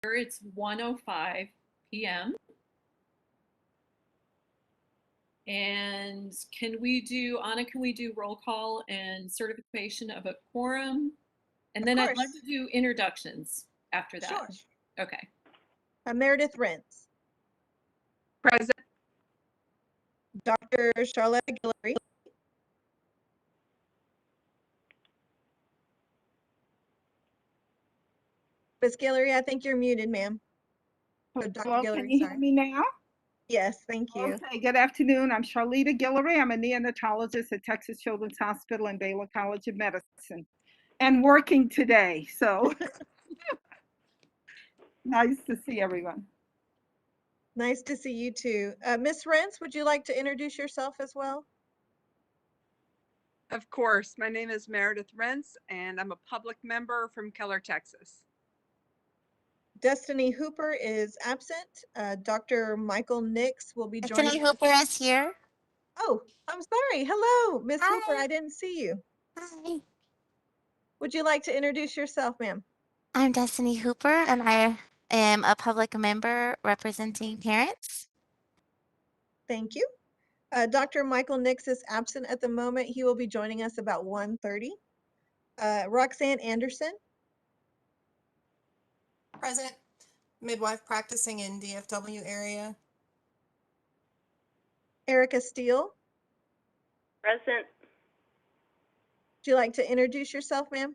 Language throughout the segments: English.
It's 1:05 p.m. And can we do, Anna, can we do roll call and certification of a quorum? And then I'd love to do introductions after that. Sure. Okay. Meredith Rentz. Present. Dr. Charlotte Guillory. Ms. Guillory, I think you're muted, ma'am. Dr. Hello, Guillory, can you sorry. hear me now? Yes, thank you. Okay, good afternoon. I'm Charlita Guillory. I'm a neonatologist at Texas Children's Hospital and Baylor College of Medicine, and working today, so nice to see everyone. Nice to see you too. Ms. Rentz, would you like to introduce yourself as well? Of course. My name is Meredith Rentz, and I'm a public member from Keller, Texas. Destiny Hooper is absent. Dr. Michael Nix will be joining us. Destiny Hooper is here. Oh, I'm sorry. Hello, Ms. Hi. Hooper. I didn't see you. Hi. Would you like to introduce yourself, ma'am? I'm Destiny Hooper, and I am a public member representing parents. Thank you. Dr. Michael Nix is absent at the moment. He will be joining us about 1:30. Roxanne Anderson. Present. Midwife practicing in DFW area. Erica Steele. Present. Would you like to introduce yourself, ma'am?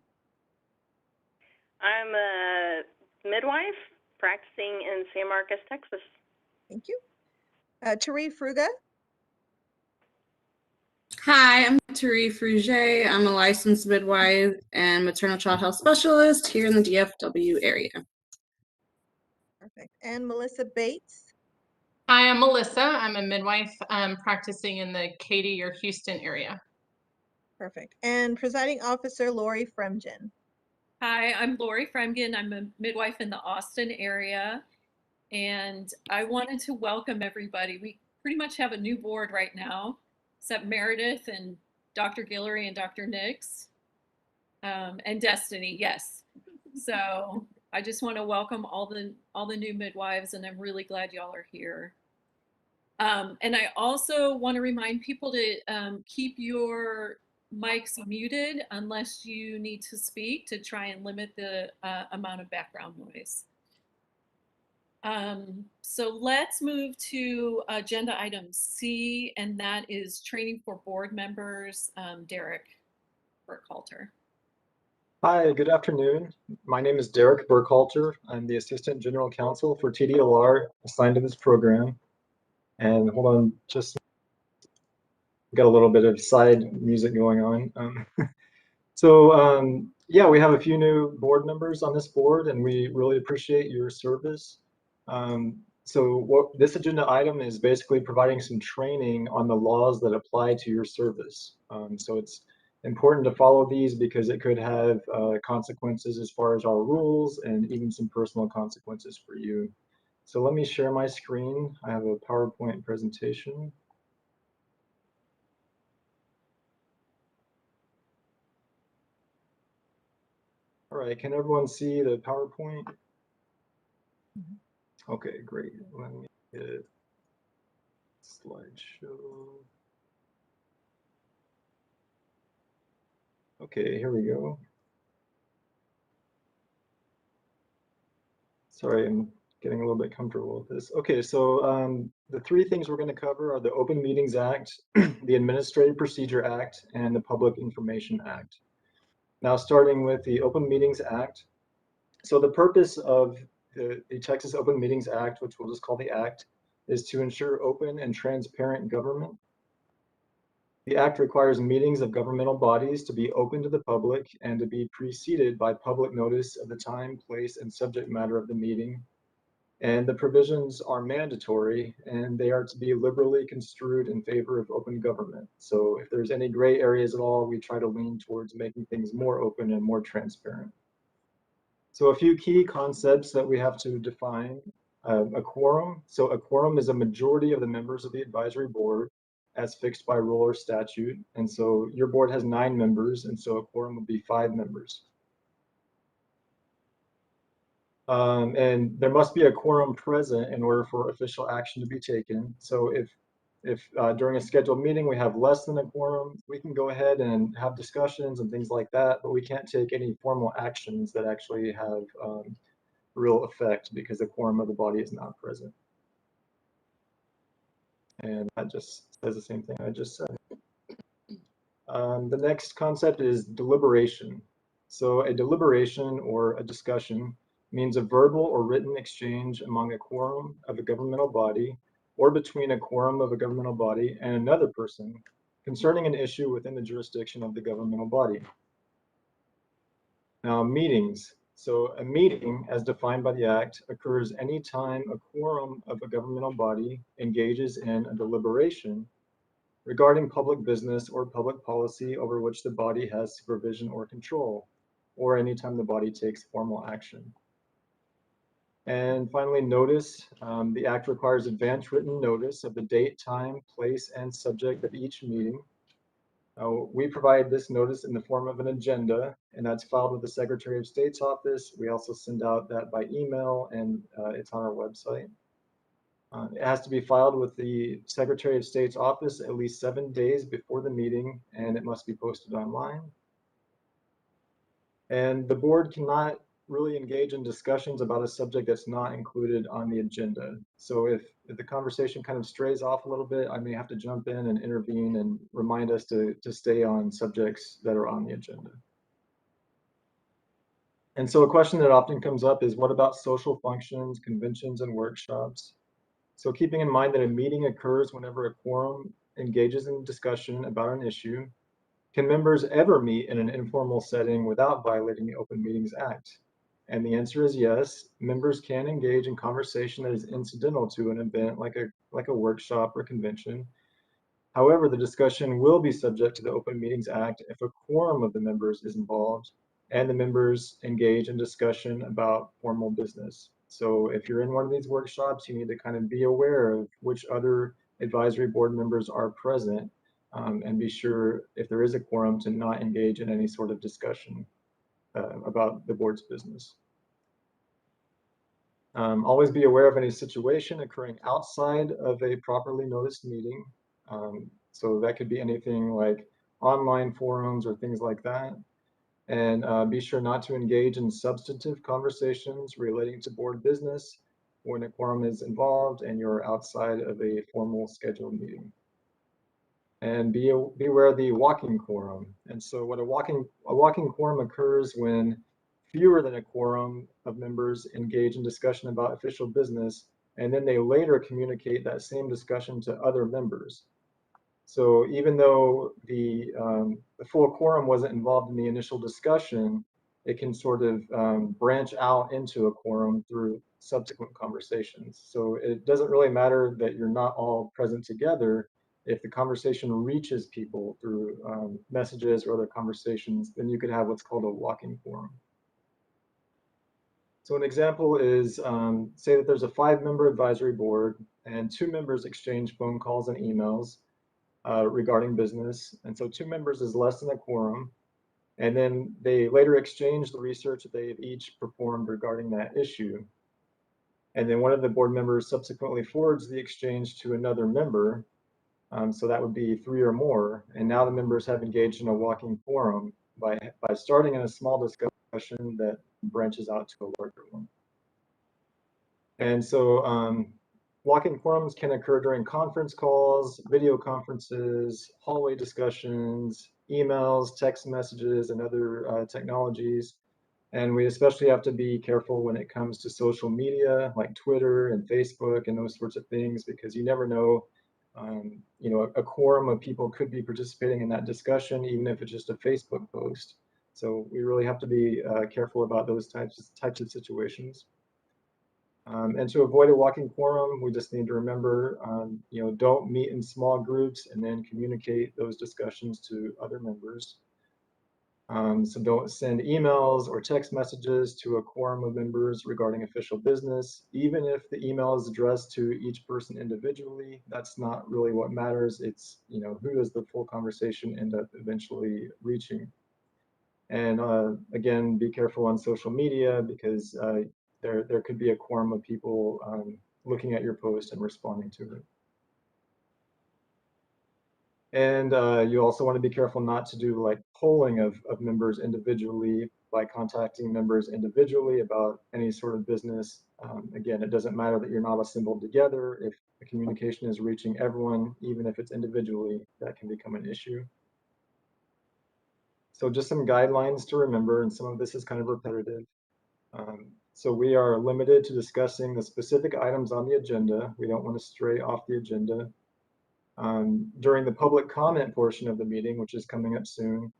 I'm a midwife practicing in San Marcos, Texas. Thank you. Tari Fruga. Hi, I'm Tari Fruge. I'm a licensed midwife and maternal child health specialist here in the DFW area. Perfect. And Melissa Bates. Hi, I'm Melissa. I'm a midwife practicing in the Katy or Houston area. Perfect. And presiding officer Lori Fremgen. Hi, I'm Lori Fremgen. I'm a midwife in the Austin area. And I wanted to welcome everybody. We pretty much have a new board right now, except Meredith and Dr. Guillory and Dr. Nix, and Destiny, yes. So I just want to welcome all the new midwives, and I'm really glad y'all are here. And I also want to remind people to keep your mics muted unless you need to speak, to try and limit the amount of background noise. So let's move to agenda item C, and that is training for board members. Derek Burkhalter. Hi, good afternoon. My name is Derek Burkhalter. I'm the Assistant General Counsel for Tdlr assigned to this program. And hold on, just got a little bit of side music going on. Yeah, we have a few new board members on this board, and we really appreciate your service. So what this agenda item is basically providing some training on the laws that apply to your service. So it's important to follow these because it could have consequences as far as our rules and even some personal consequences for you. So let me share my screen. I have a PowerPoint presentation. All right, can everyone see the PowerPoint? Okay, great. Let me hit slideshow. Okay, here we go. Sorry, I'm getting a little bit comfortable with this. Okay, so the three things we're going to cover are the Open Meetings Act, the Administrative Procedure Act, and the Public Information Act. Now, starting with the Open Meetings Act. So the purpose of the Texas Open Meetings Act, which we'll just call the Act, is to ensure open and transparent government. The Act requires meetings of governmental bodies to be open to the public and to be preceded by public notice of the time, place, and subject matter of the meeting. And the provisions are mandatory, and they are to be liberally construed in favor of open government. So if there's any gray areas at all, we try to lean towards making things more open and more transparent. So a few key concepts that we have to define. A quorum. So a quorum is a majority of the members of the advisory board as fixed by rule or statute. And so your board has 9 members, and so a quorum would be 5 members. And there must be a quorum present in order for official action to be taken. So if during a scheduled meeting we have less than a quorum, we can go ahead and have discussions and things like that, but we can't take any formal actions that actually have real effect because the quorum of the body is not present. And that just says the same thing I just said. The next concept is deliberation. So a deliberation or a discussion means a verbal or written exchange among a quorum of a governmental body or between a quorum of a governmental body and another person concerning an issue within the jurisdiction of the governmental body. Now, meetings. So a meeting, as defined by the Act, occurs any time a quorum of a governmental body engages in a deliberation regarding public business or public policy over which the body has supervision or control, or anytime the body takes formal action. And finally, notice. The Act requires advance written notice of the date, time, place, and subject of each meeting. We provide this notice in the form of an agenda, and that's filed with the Secretary of State's office. We also send out that by email, and it's on our website. It has to be filed with the Secretary of State's office at least 7 days before the meeting, and it must be posted online. And the board cannot really engage in discussions about a subject that's not included on the agenda. So if the conversation kind of strays off a little bit, I may have to jump in and intervene and remind us to stay on subjects that are on the agenda. And so a question that often comes up is, what about social functions, conventions, and workshops? So keeping in mind that a meeting occurs whenever a quorum engages in discussion about an issue, can members ever meet in an informal setting without violating the Open Meetings Act? And the answer is yes. Members can engage in conversation that is incidental to an event like a workshop or convention. However, the discussion will be subject to the Open Meetings Act if a quorum of the members is involved and the members engage in discussion about formal business. So if you're in one of these workshops, you need to kind of be aware of which other advisory board members are present, and be sure, if there is a quorum, to not engage in any sort of discussion about the board's business. Always be aware of any situation occurring outside of a properly noticed meeting. So that could be anything like online forums or things like that. And be sure not to engage in substantive conversations relating to board business when a quorum is involved and you're outside of a formal scheduled meeting. And be aware of the walking quorum. And so what a walking quorum occurs when fewer than a quorum of members engage in discussion about official business, and then they later communicate that same discussion to other members. So even though the full quorum wasn't involved in the initial discussion, it can sort of branch out into a quorum through subsequent conversations. So it doesn't really matter that you're not all present together. If the conversation reaches people through messages or other conversations, then you could have what's called a walking quorum. So an example is, say that there's a 5-member advisory board and 2 members exchange phone calls and emails regarding business. And so 2 members is less than a quorum. And then they later exchange the research that they've each performed regarding that issue. And then one of the board members subsequently forwards the exchange to another member. So that would be 3 or more. And now the members have engaged in a walking quorum by starting in a small discussion that branches out to a larger one. And so walking quorums can occur during conference calls, video conferences, hallway discussions, emails, text messages, and other technologies. And we especially have to be careful when it comes to social media like Twitter and Facebook and those sorts of things, because you never know, you know, a quorum of people could be participating in that discussion, even if it's just a Facebook post. So we really have to be careful about those types of situations. And to avoid a walking quorum, we just need to remember, you know, don't meet in small groups and then communicate those discussions to other members. So don't send emails or text messages to a quorum of members regarding official business. Even if the email is addressed to each person individually, that's not really what matters. It's, you know, who does the full conversation end up eventually reaching? And again, be careful on social media, because there could be a quorum of people looking at your post and responding to it. And you also want to be careful not to do like polling of members individually by contacting members individually about any sort of business. Again, it doesn't matter that you're not assembled together. If the communication is reaching everyone, even if it's individually, that can become an issue. So just some guidelines to remember, and some of this is kind of repetitive. So we are limited to discussing the specific items on the agenda. We don't want to stray off the agenda. During the public comment portion of the meeting, which is coming up soon,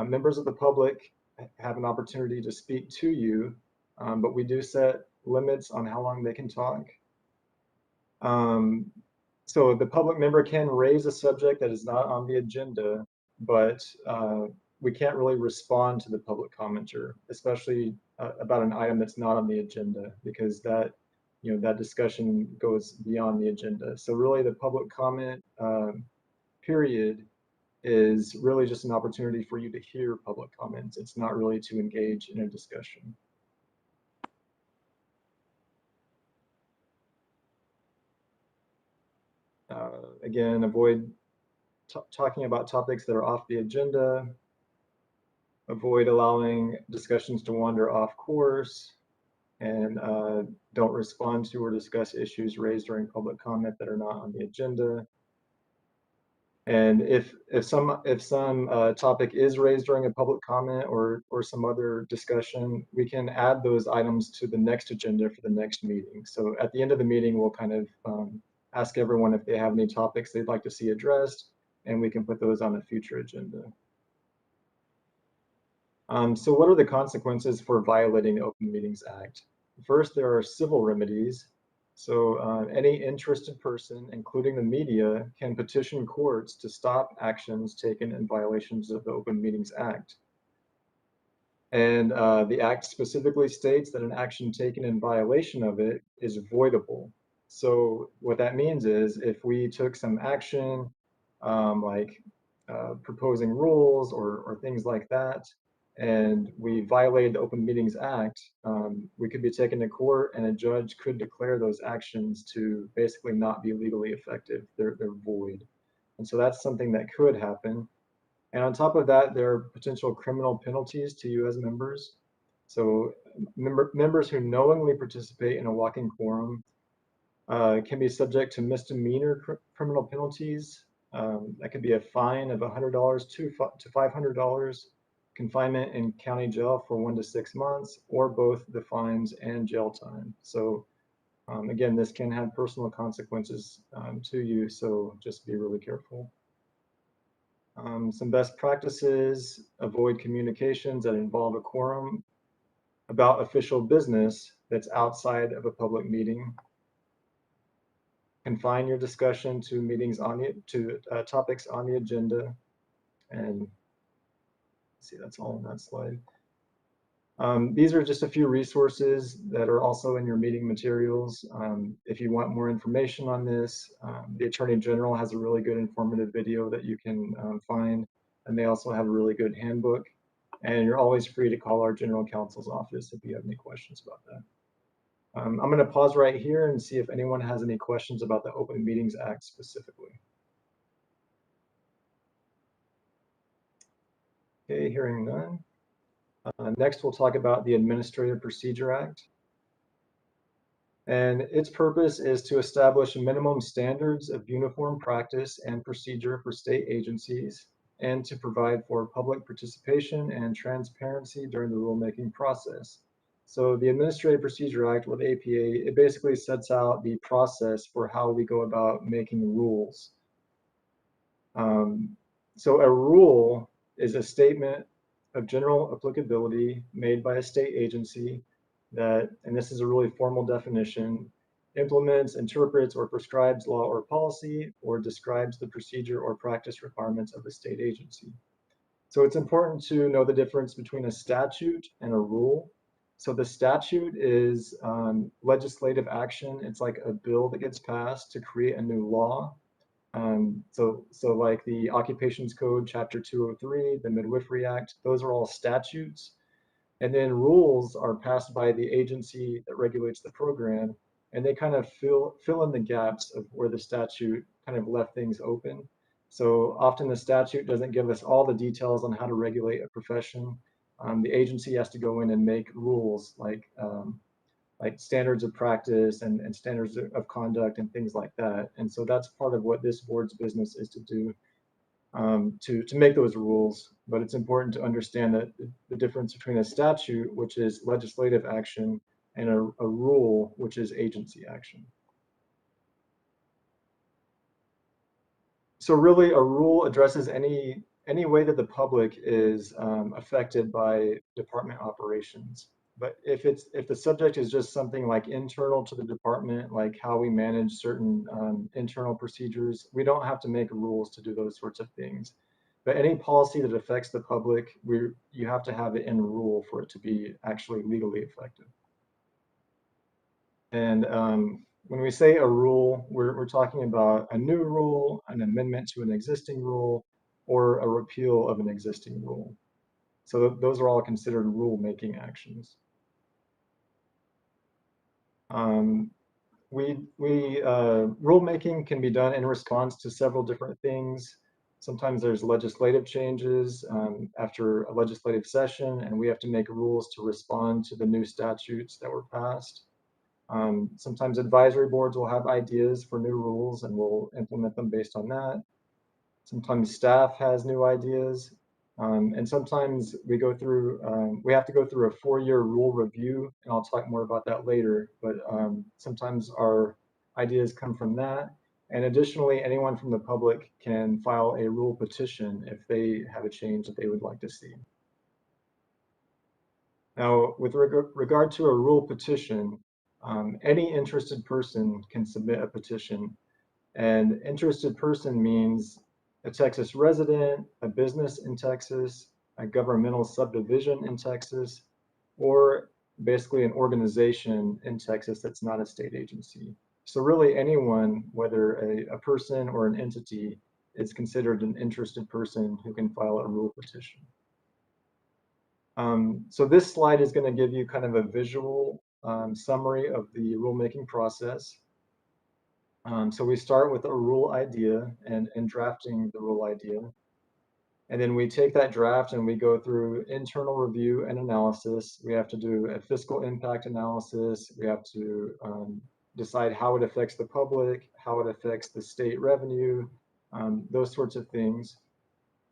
members of the public have an opportunity to speak to you, but we do set limits on how long they can talk. So the public member can raise a subject that is not on the agenda, but we can't really respond to the public commenter, especially about an item that's not on the agenda, because that, you know, that discussion goes beyond the agenda. So really the public comment period is really just an opportunity for you to hear public comments. It's not really to engage in a discussion. Again, avoid talking about topics that are off the agenda. Avoid allowing discussions to wander off course, and don't respond to or discuss issues raised during public comment that are not on the agenda. And if some topic is raised during a public comment or some other discussion, we can add those items to the next agenda for the next meeting. So at the end of the meeting, we'll kind of ask everyone if they have any topics they'd like to see addressed, and we can put those on a future agenda. So what are the consequences for violating the Open Meetings Act? First, there are civil remedies. So any interested person, including the media, can petition courts to stop actions taken in violations of the Open Meetings Act. And the act specifically states that an action taken in violation of it is voidable. So what that means is if we took some action, like proposing rules or things like that, and we violated the Open Meetings Act, we could be taken to court and a judge could declare those actions to basically not be legally effective. They're void. And so that's something that could happen. And on top of that, there are potential criminal penalties to you as members. So members who knowingly participate in a walking quorum can be subject to misdemeanor criminal penalties. That could be a fine of $100 to $500, confinement in county jail for 1 to 6 months, or both the fines and jail time. So again, this can have personal consequences to you, so just be really careful. Some best practices: avoid communications that involve a quorum about official business that's outside of a public meeting. Confine your discussion to meetings topics on the agenda. And see, that's all on that slide. These are just a few resources that are also in your meeting materials. If you want more information on this, the Attorney General has a really good informative video that you can find, and they also have a really good handbook. And you're always free to call our General Counsel's office if you have any questions about that. I'm going to pause right here and see if anyone has any questions about the Open Meetings Act specifically. Okay, hearing none. Next, we'll talk about the Administrative Procedure Act. And its purpose is to establish minimum standards of uniform practice and procedure for state agencies, and to provide for public participation and transparency during the rulemaking process. So the Administrative Procedure Act with APA, it basically sets out the process for how we go about making rules. So a rule is a statement of general applicability made by a state agency that, and this is a really formal definition, implements, interprets, or prescribes law or policy, or describes the procedure or practice requirements of a state agency. So it's important to know the difference between a statute and a rule. So the statute is legislative action. It's like a bill that gets passed to create a new law. So like the Occupations Code, Chapter 203, the Midwifery Act, those are all statutes. And then rules are passed by the agency that regulates the program, and they kind of fill in the gaps of where the statute kind of left things open. So often the statute doesn't give us all the details on how to regulate a profession. The agency has to go in and make rules like standards of practice and standards of conduct and things like that. And so that's part of what this board's business is to do, to make those rules. But it's important to understand that the difference between a statute, which is legislative action, and a rule, which is agency action. So really, a rule addresses any way that the public is affected by department operations. But if the subject is just something like internal to the department, like how we manage certain internal procedures, we don't have to make rules to do those sorts of things. But any policy that affects the public, you have to have it in rule for it to be actually legally effective. And when we say a rule, we're talking about a new rule, an amendment to an existing rule, or a repeal of an existing rule. So those are all considered rule-making actions. Rulemaking can be done in response to several different things. Sometimes there's legislative changes after a legislative session, and we have to make rules to respond to the new statutes that were passed. Sometimes advisory boards will have ideas for new rules and we'll implement them based on that. Sometimes staff has new ideas. And sometimes we have to go through a 4-year rule review, and I'll talk more about that later, but sometimes our ideas come from that. And additionally, anyone from the public can file a rule petition if they have a change that they would like to see. Now, with regard to a rule petition, any interested person can submit a petition. And interested person means a Texas resident, a business in Texas, a governmental subdivision in Texas, or basically an organization in Texas that's not a state agency. So really anyone, whether a person or an entity, is considered an interested person who can file a rule petition. So this slide is going to give you kind of a visual summary of the rulemaking process. So we start with a rule idea and drafting the rule idea. And then we take that draft and we go through internal review and analysis. We have to do a fiscal impact analysis. We have to decide how it affects the public, how it affects the state revenue, those sorts of things.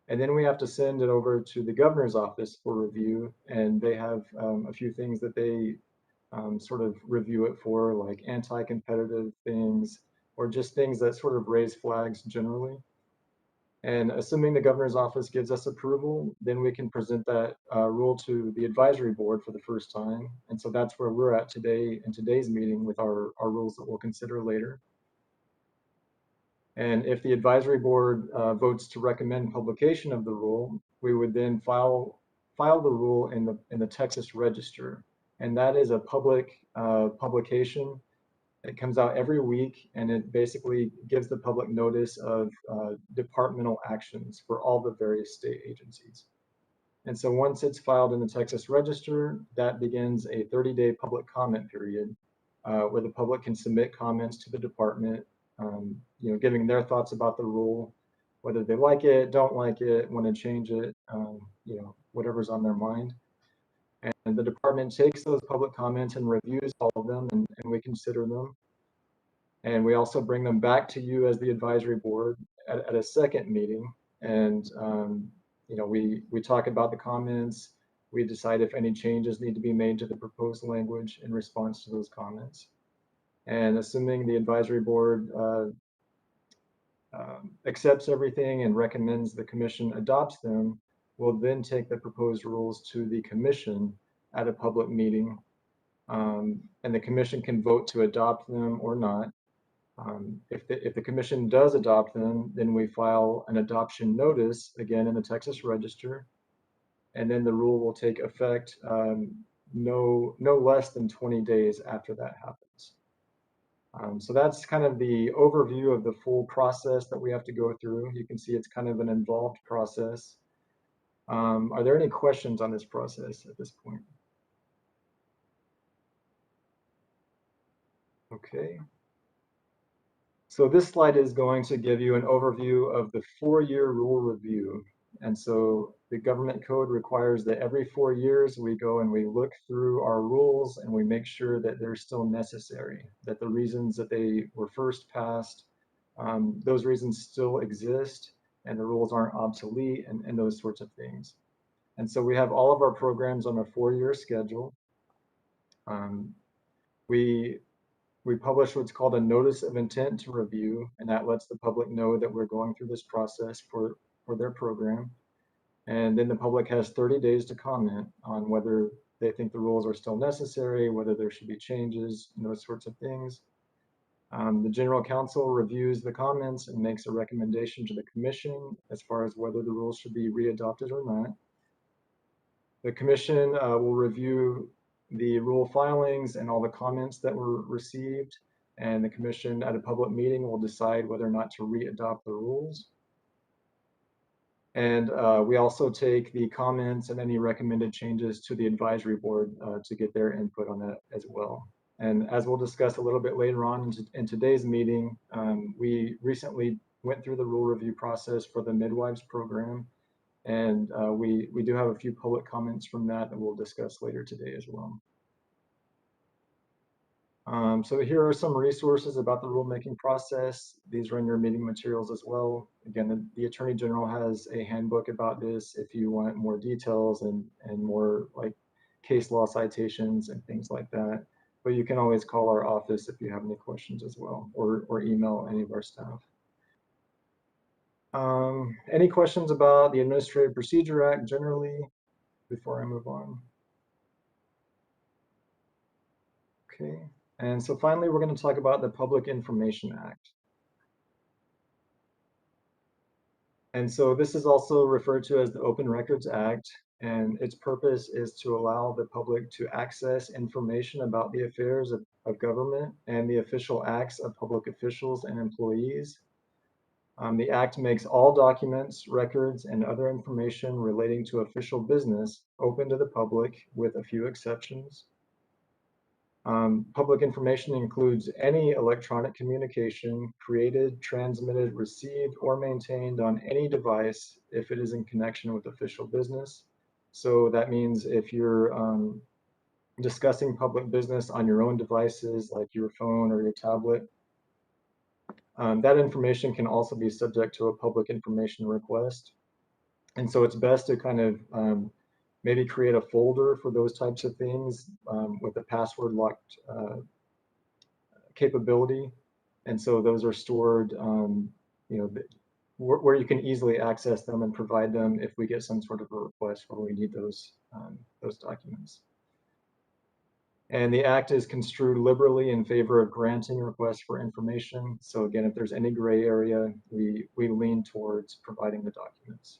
And then we have to send it over to the governor's office for review. And they have a few things that they sort of review it for, like anti-competitive things, or just things that sort of raise flags generally. And assuming the governor's office gives us approval, then we can present that rule to the advisory board for the first time. And so that's where we're at today in today's meeting with our rules that we'll consider later. And if the advisory board votes to recommend publication of the rule, we would then file the rule in the Texas Register. And that is a public publication. It comes out every week, and it basically gives the public notice of departmental actions for all the various state agencies. And so once it's filed in the Texas Register, that begins a 30-day public comment period where the public can submit comments to the department, giving their thoughts about the rule, whether they like it, don't like it, want to change it, whatever's on their mind. And the department takes those public comments and reviews all of them, and we consider them. And we also bring them back to you as the advisory board at a second meeting. And, we talk about the comments. We decide if any changes need to be made to the proposed language in response to those comments. And assuming the advisory board accepts everything and recommends the commission adopts them, we'll then take the proposed rules to the commission at a public meeting, and the commission can vote to adopt them or not. If the commission does adopt them, then we file an adoption notice, again in the Texas Register, and then the rule will take effect no less than 20 days after that happens. So that's kind of the overview of the full process that we have to go through. You can see it's kind of an involved process. Are there any questions on this process at this point? Okay. So this slide is going to give you an overview of the 4-year rule review. And so the government code requires that every 4 years we go and we look through our rules and we make sure that they're still necessary, that the reasons that they were first passed, those reasons still exist and the rules aren't obsolete and those sorts of things. And so we have all of our programs on a 4-year schedule. We publish what's called a notice of intent to review, and that lets the public know that we're going through this process for their program. And then the public has 30 days to comment on whether they think the rules are still necessary, whether there should be changes, and those sorts of things. The General Counsel reviews the comments and makes a recommendation to the Commission as far as whether the rules should be readopted or not. The Commission will review the rule filings and all the comments that were received, and the Commission at a public meeting will decide whether or not to readopt the rules. And we also take the comments and any recommended changes to the advisory board to get their input on that as well. And as we'll discuss a little bit later on in today's meeting, we recently went through the rule review process for the Midwives program. And we do have a few public comments from that we'll discuss later today as well. So here are some resources about the rulemaking process. These are in your meeting materials as well. Again, the Attorney General has a handbook about this if you want more details and more like case law citations and things like that. But you can always call our office if you have any questions as well, or email any of our staff. Any questions about the Administrative Procedure Act generally before I move on? Okay, and so finally, we're going to talk about the Public Information Act. And so this is also referred to as the Open Records Act, and its purpose is to allow the public to access information about the affairs of government and the official acts of public officials and employees. The Act makes all documents, records, and other information relating to official business open to the public with a few exceptions. Public information includes any electronic communication created, transmitted, received, or maintained on any device if it is in connection with official business. So that means if you're discussing public business on your own devices, like your phone or your tablet, that information can also be subject to a public information request. And so it's best to kind of maybe create a folder for those types of things with a password locked capability. And so those are stored, where you can easily access them and provide them if we get some sort of a request where we need those documents. And the Act is construed liberally in favor of granting requests for information. So again, if there's any gray area, we lean towards providing the documents.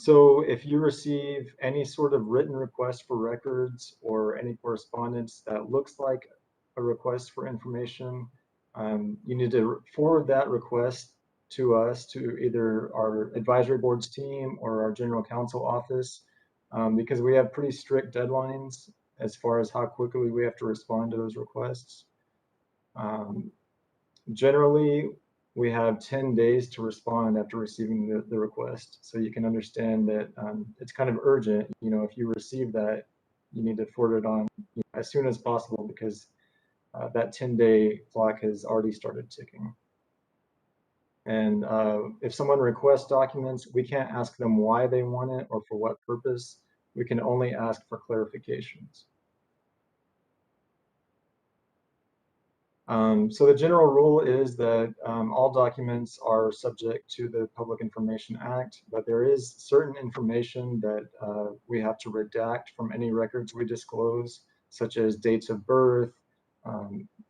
So if you receive any sort of written request for records or any correspondence that looks like a request for information, you need to forward that request to us, to either our advisory boards team or our general counsel office, because we have pretty strict deadlines as far as how quickly we have to respond to those requests. Generally, we have 10 days to respond after receiving the request. So you can understand that it's kind of urgent. If you receive that, you need to forward it on as soon as possible because that 10-day clock has already started ticking. And if someone requests documents, we can't ask them why they want it or for what purpose. We can only ask for clarifications. So the general rule is that all documents are subject to the Public Information Act, but there is certain information that we have to redact from any records we disclose, such as dates of birth,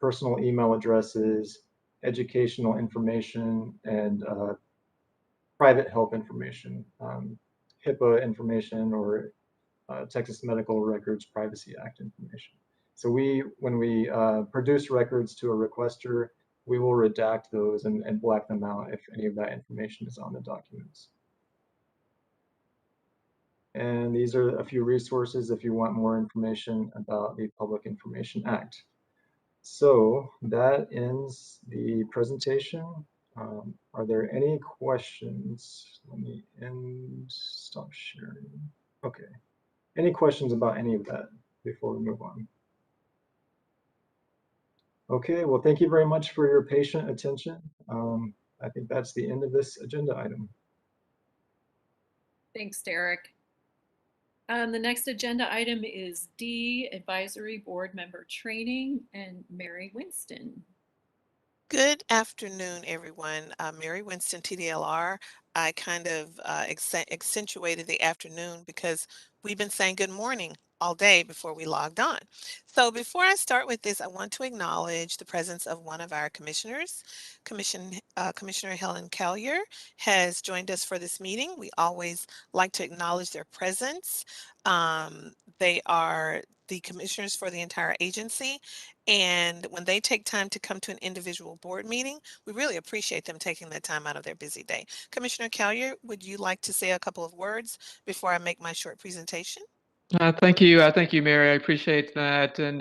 personal email addresses, educational information, and private health information, HIPAA information, or Texas Medical Records Privacy Act information. So when we produce records to a requester, we will redact those and black them out if any of that information is on the documents. And these are a few resources if you want more information about the Public Information Act. So that ends the presentation. Are there any questions? Let me stop sharing. Okay. Any questions about any of that before we move on? Okay, well, thank you very much for your patient attention. I think that's the end of this agenda item. Thanks, Derek. The next agenda item is D, Advisory Board Member Training, and Mary Winston. Good afternoon, everyone. Mary Winston, Tdlr. I kind of accentuated the afternoon because we've been saying good morning all day before we logged on. So before I start with this, I want to acknowledge the presence of one of our commissioners. Commissioner Helen Collier has joined us for this meeting. We always like to acknowledge their presence. They are the commissioners for the entire agency, and when they take time to come to an individual board meeting, we really appreciate them taking that time out of their busy day. Commissioner Collier, would you like to say a couple of words before I make my short presentation? Thank you, Mary. I appreciate that. And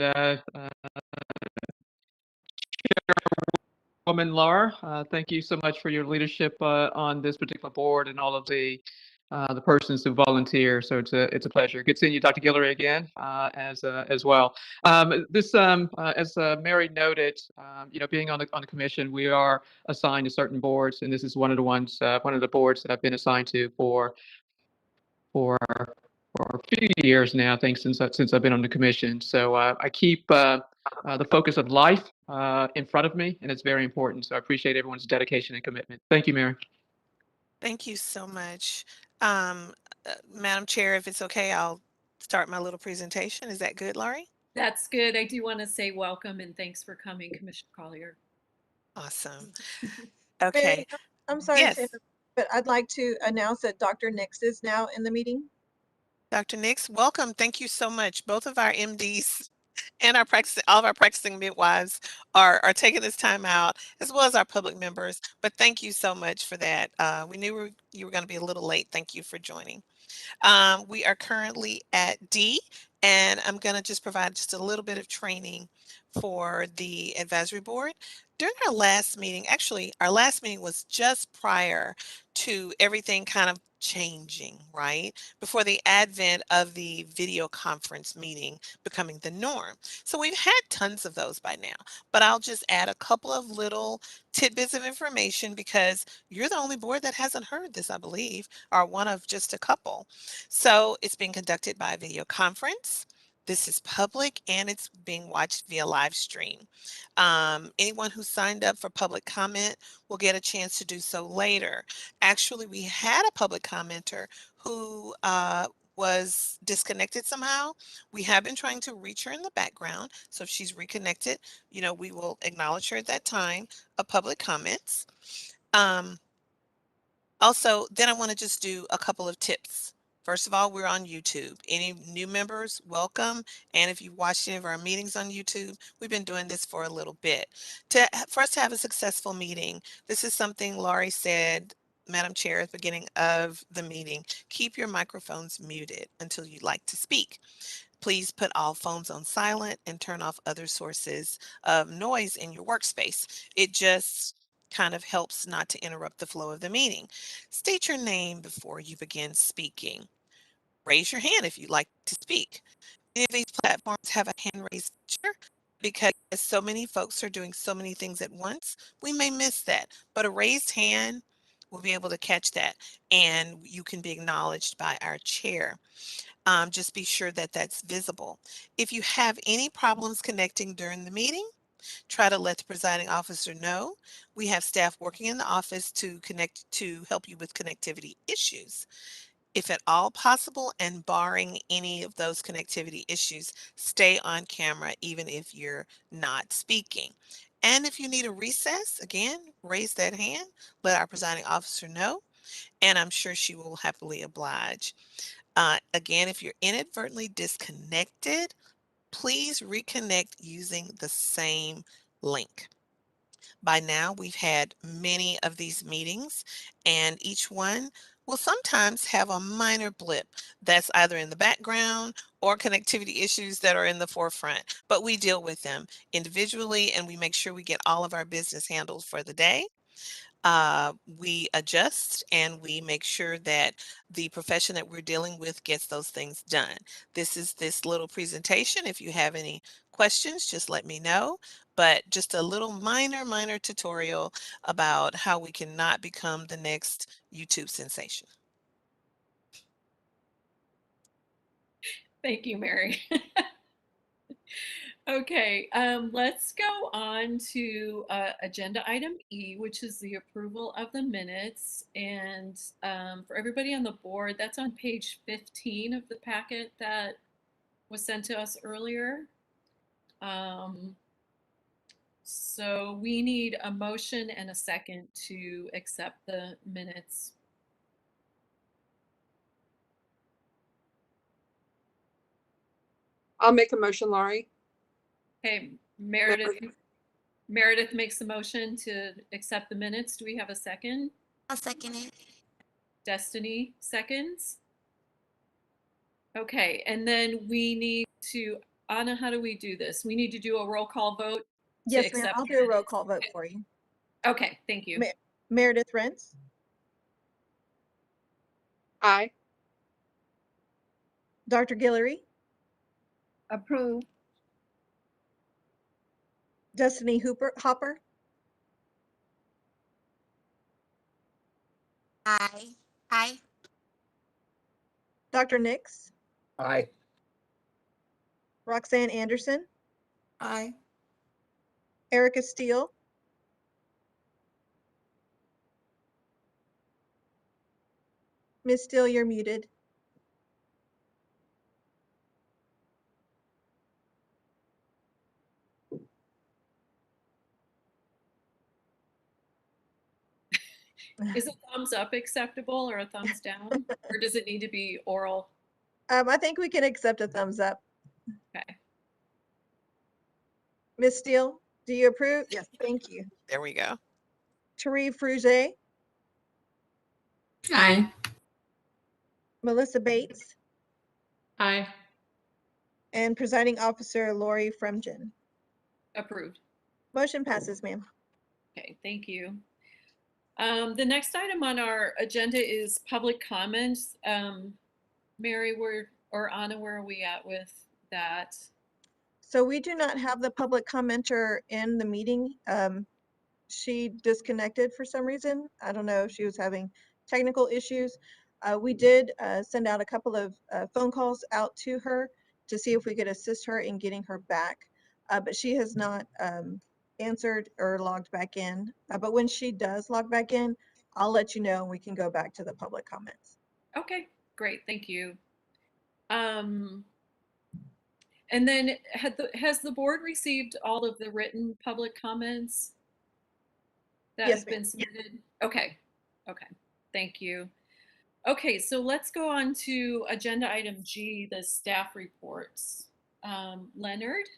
Chairwoman Laura, thank you so much for your leadership on this particular board and all of the persons who volunteer. So it's a pleasure. Good seeing you, Dr. Guillory, again as well. As Mary noted, being on the commission, we are assigned to certain boards, and this is one of the boards that I've been assigned to for a few years now, I think, since I've been on the commission. So I keep the focus of life in front of me, and it's very important. So I appreciate everyone's dedication and commitment. Thank you, Mary. Thank you so much. Madam Chair, if it's okay, I'll start my little presentation. Is that good, Laurie? That's good. I do want to say welcome and thanks for coming, Commissioner Collier. Awesome. Mary, Okay. I'm sorry Yes. to interrupt, but I'd like to announce that Dr. Nix is now in the meeting. Dr. Nix, welcome. Thank you so much. Both of our MDs and all of our practicing midwives are taking this time out, as well as our public members. But thank you so much for that. We knew you were going to be a little late. Thank you for joining. We are currently at D, and I'm going to just provide just a little bit of training for the advisory board. During our last meeting, actually, our last meeting was just prior to everything kind of changing, right? Before the advent of the video conference meeting becoming the norm. So we've had tons of those by now, but I'll just add a couple of little tidbits of information because you're the only board that hasn't heard this, I believe, or one of just a couple. So it's being conducted by a video conference. This is public and it's being watched via live stream. Anyone who signed up for public comment will get a chance to do so later. Actually, we had a public commenter who was disconnected somehow. We have been trying to reach her in the background. So if she's reconnected, we will acknowledge her at that time of public comments. Also, then I want to just do a couple of tips. First of all, we're on YouTube. Any new members, welcome. And if you watched any of our meetings on YouTube, we've been doing this for a little bit. For us to have a successful meeting, this is something Laurie said, Madam Chair, at the beginning of the meeting. Keep your microphones muted until you'd like to speak. Please put all phones on silent and turn off other sources of noise in your workspace. It just kind of helps not to interrupt the flow of the meeting. State your name before you begin speaking. Raise your hand if you'd like to speak. Many of these platforms have a hand raise feature because so many folks are doing so many things at once, we may miss that. But a raised hand will be able to catch that and you can be acknowledged by our chair. Just be sure that that's visible. If you have any problems connecting during the meeting, try to let the presiding officer know. We have staff working in the office to help you with connectivity issues. If at all possible and barring any of those connectivity issues, stay on camera even if you're not speaking. And if you need a recess, again, raise that hand, let our presiding officer know, and I'm sure she will happily oblige. Again, if you're inadvertently disconnected, please reconnect using the same link. By now, we've had many of these meetings, and each one will sometimes have a minor blip that's either in the background or connectivity issues that are in the forefront, but we deal with them individually and we make sure we get all of our business handled for the day. We adjust and we make sure that the profession that we're dealing with gets those things done. This is this little presentation. If you have any questions, just let me know. But just a little minor tutorial about how we cannot become the next YouTube sensation. Thank you, Mary. Okay, let's go on to agenda item E, which is the approval of the minutes. And for everybody on the board, that's on page 15 of the packet that was sent to us earlier. So we need a motion and a second to accept the minutes. I'll make a motion, Laurie. Okay, Meredith makes the motion to accept the minutes. Do we have a second? I'll second it. Destiny seconds. Okay, and then we need to, Anna, how do we do this? We need to do a roll call vote to Yes, ma'am. accept I'll the do a roll minutes. call vote for you. Okay, thank you. Meredith Rentz, Aye. Dr. Guillory, Approve. Destiny Hopper, Aye. Aye. Dr. Nix, Aye. Roxanne Anderson, Aye. Erica Steele, Ms. Steele, you're muted. Is a thumbs up acceptable or a thumbs down? Or does it need to be oral? I think we can accept a thumbs up. Okay. Ms. Steele, do you approve? Yes, thank you. There we go. Tari Fruget, Aye. Melissa Bates, Aye. and presiding officer Lori Fremgen. Approved. Motion passes, ma'am. Okay, thank you. The next item on our agenda is public comments. Mary, or Anna, where are we at with that? So we do not have the public commenter in the meeting. She disconnected for some reason. I don't know if she was having technical issues. We did send out a couple of phone calls out to her to see if we could assist her in getting her back, but she has not answered or logged back in. But when she does log back in, I'll let you know and we can go back to the public comments. Okay, great, thank you. And then has the board received all of the written public comments that Yes, have been ma'am. submitted? Okay, thank you. Okay, so let's go on to agenda item G, the staff reports. Leonard?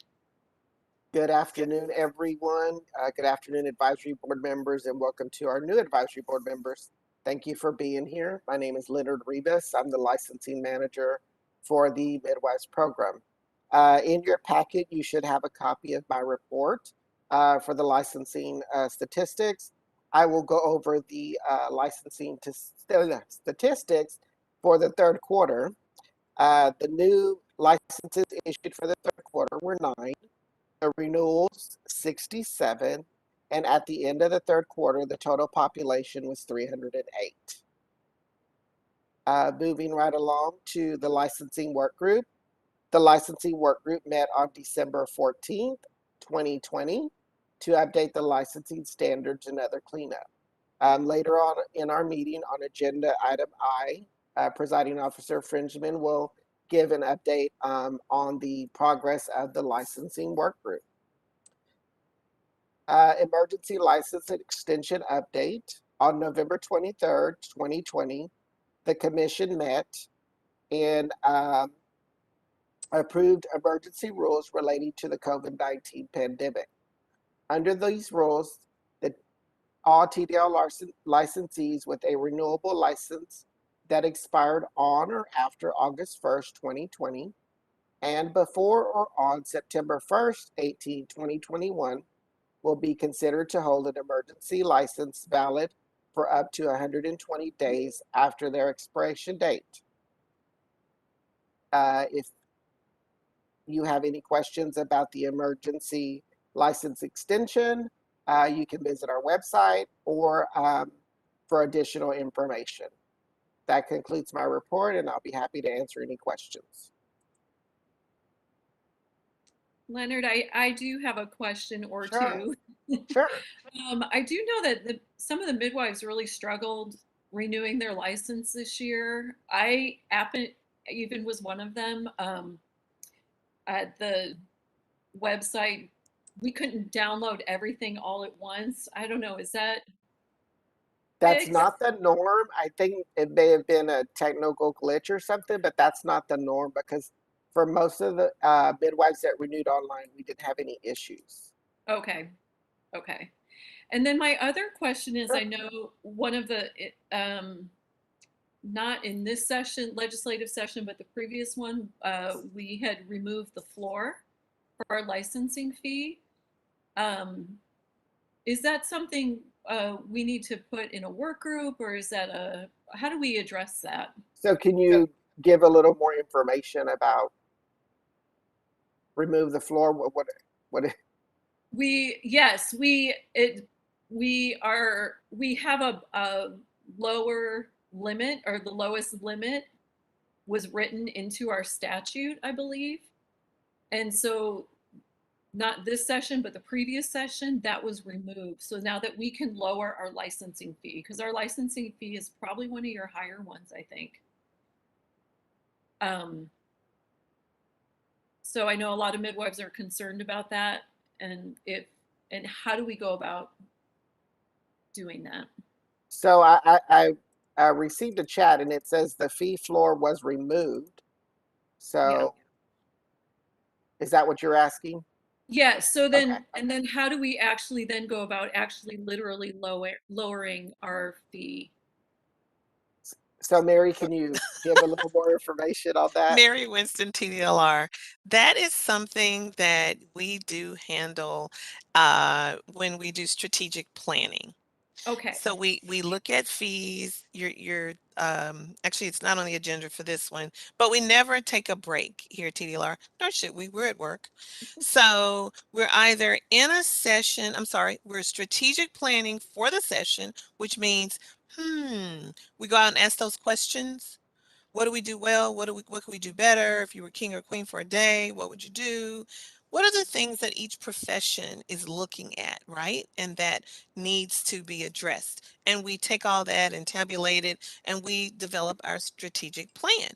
Good afternoon, everyone. Good afternoon, advisory board members, and welcome to our new advisory board members. Thank you for being here. My name is Leonard Rivas. I'm the licensing manager for the Midwives program. In your packet, you should have a copy of my report for the licensing statistics. I will go over the licensing statistics for the third quarter. The new licenses issued for the third quarter were 9. The renewals 67, and at the end of the third quarter, the total population was 308. Moving right along to the licensing work group. The licensing work group met on December 14th, 2020 to update the licensing standards and other cleanup. Later on in our meeting on agenda item I, presiding officer Fringeman will give an update on the progress of the licensing work group. Emergency license and extension update. On November 23rd, 2020, the commission met and approved emergency rules relating to the COVID-19 pandemic. Under these rules, all Tdlr licensees with a renewable license that expired on or after August 1st, 2020, and before or on September 1st, 2021, will be considered to hold an emergency license valid for up to 120 days after their expiration date. If you have any questions about the emergency license extension, you can visit our website or for additional information. That concludes my report, and I'll be happy to answer any questions. Leonard, I do have a question or Sure. two. Sure. I do know that some of the midwives really struggled renewing their license this year. I even was one of them. At the website, we couldn't download everything all at once. I don't know, is that That's fixed? not the norm. I think it may have been a technical glitch or something, but that's not the norm because for most of the midwives that renewed online, we didn't have any issues. Okay, okay. And then my other question is, Sure. I know one of the, not in this session, legislative session, but the previous one, we had removed the floor for our licensing fee. Is that something we need to put in a work group, or is that how do we address that? So can you give a little more information about remove the floor? What Yes, we have a lower limit, or the lowest limit was written into our statute, I believe. And so not this session, but the previous session, that was removed. So now that we can lower our licensing fee, because our licensing fee is probably one of your higher ones, I think. So I know a lot of midwives are concerned about that, and how do we go about doing that? So I received a chat and it says the fee floor was removed. So is that what you're asking? Yeah, so then, Okay. and then how do we actually then go about actually literally lowering our fee? So Mary, can you give a little more information on that? Mary Winston, Tdlr. That is something that we do handle when we do strategic planning. Okay. So we look at fees. You're actually it's not on the agenda for this one, but we never take a break here at Tdlr, nor should we. We're at work. So we're either in a session, I'm sorry, we're strategic planning for the session, which means, we go out and ask those questions. What do we do well? What can we do better? If you were king or queen for a day, what would you do? What are the things that each profession is looking at, right? And that needs to be addressed. And we take all that and tabulate it, and we develop our strategic plan.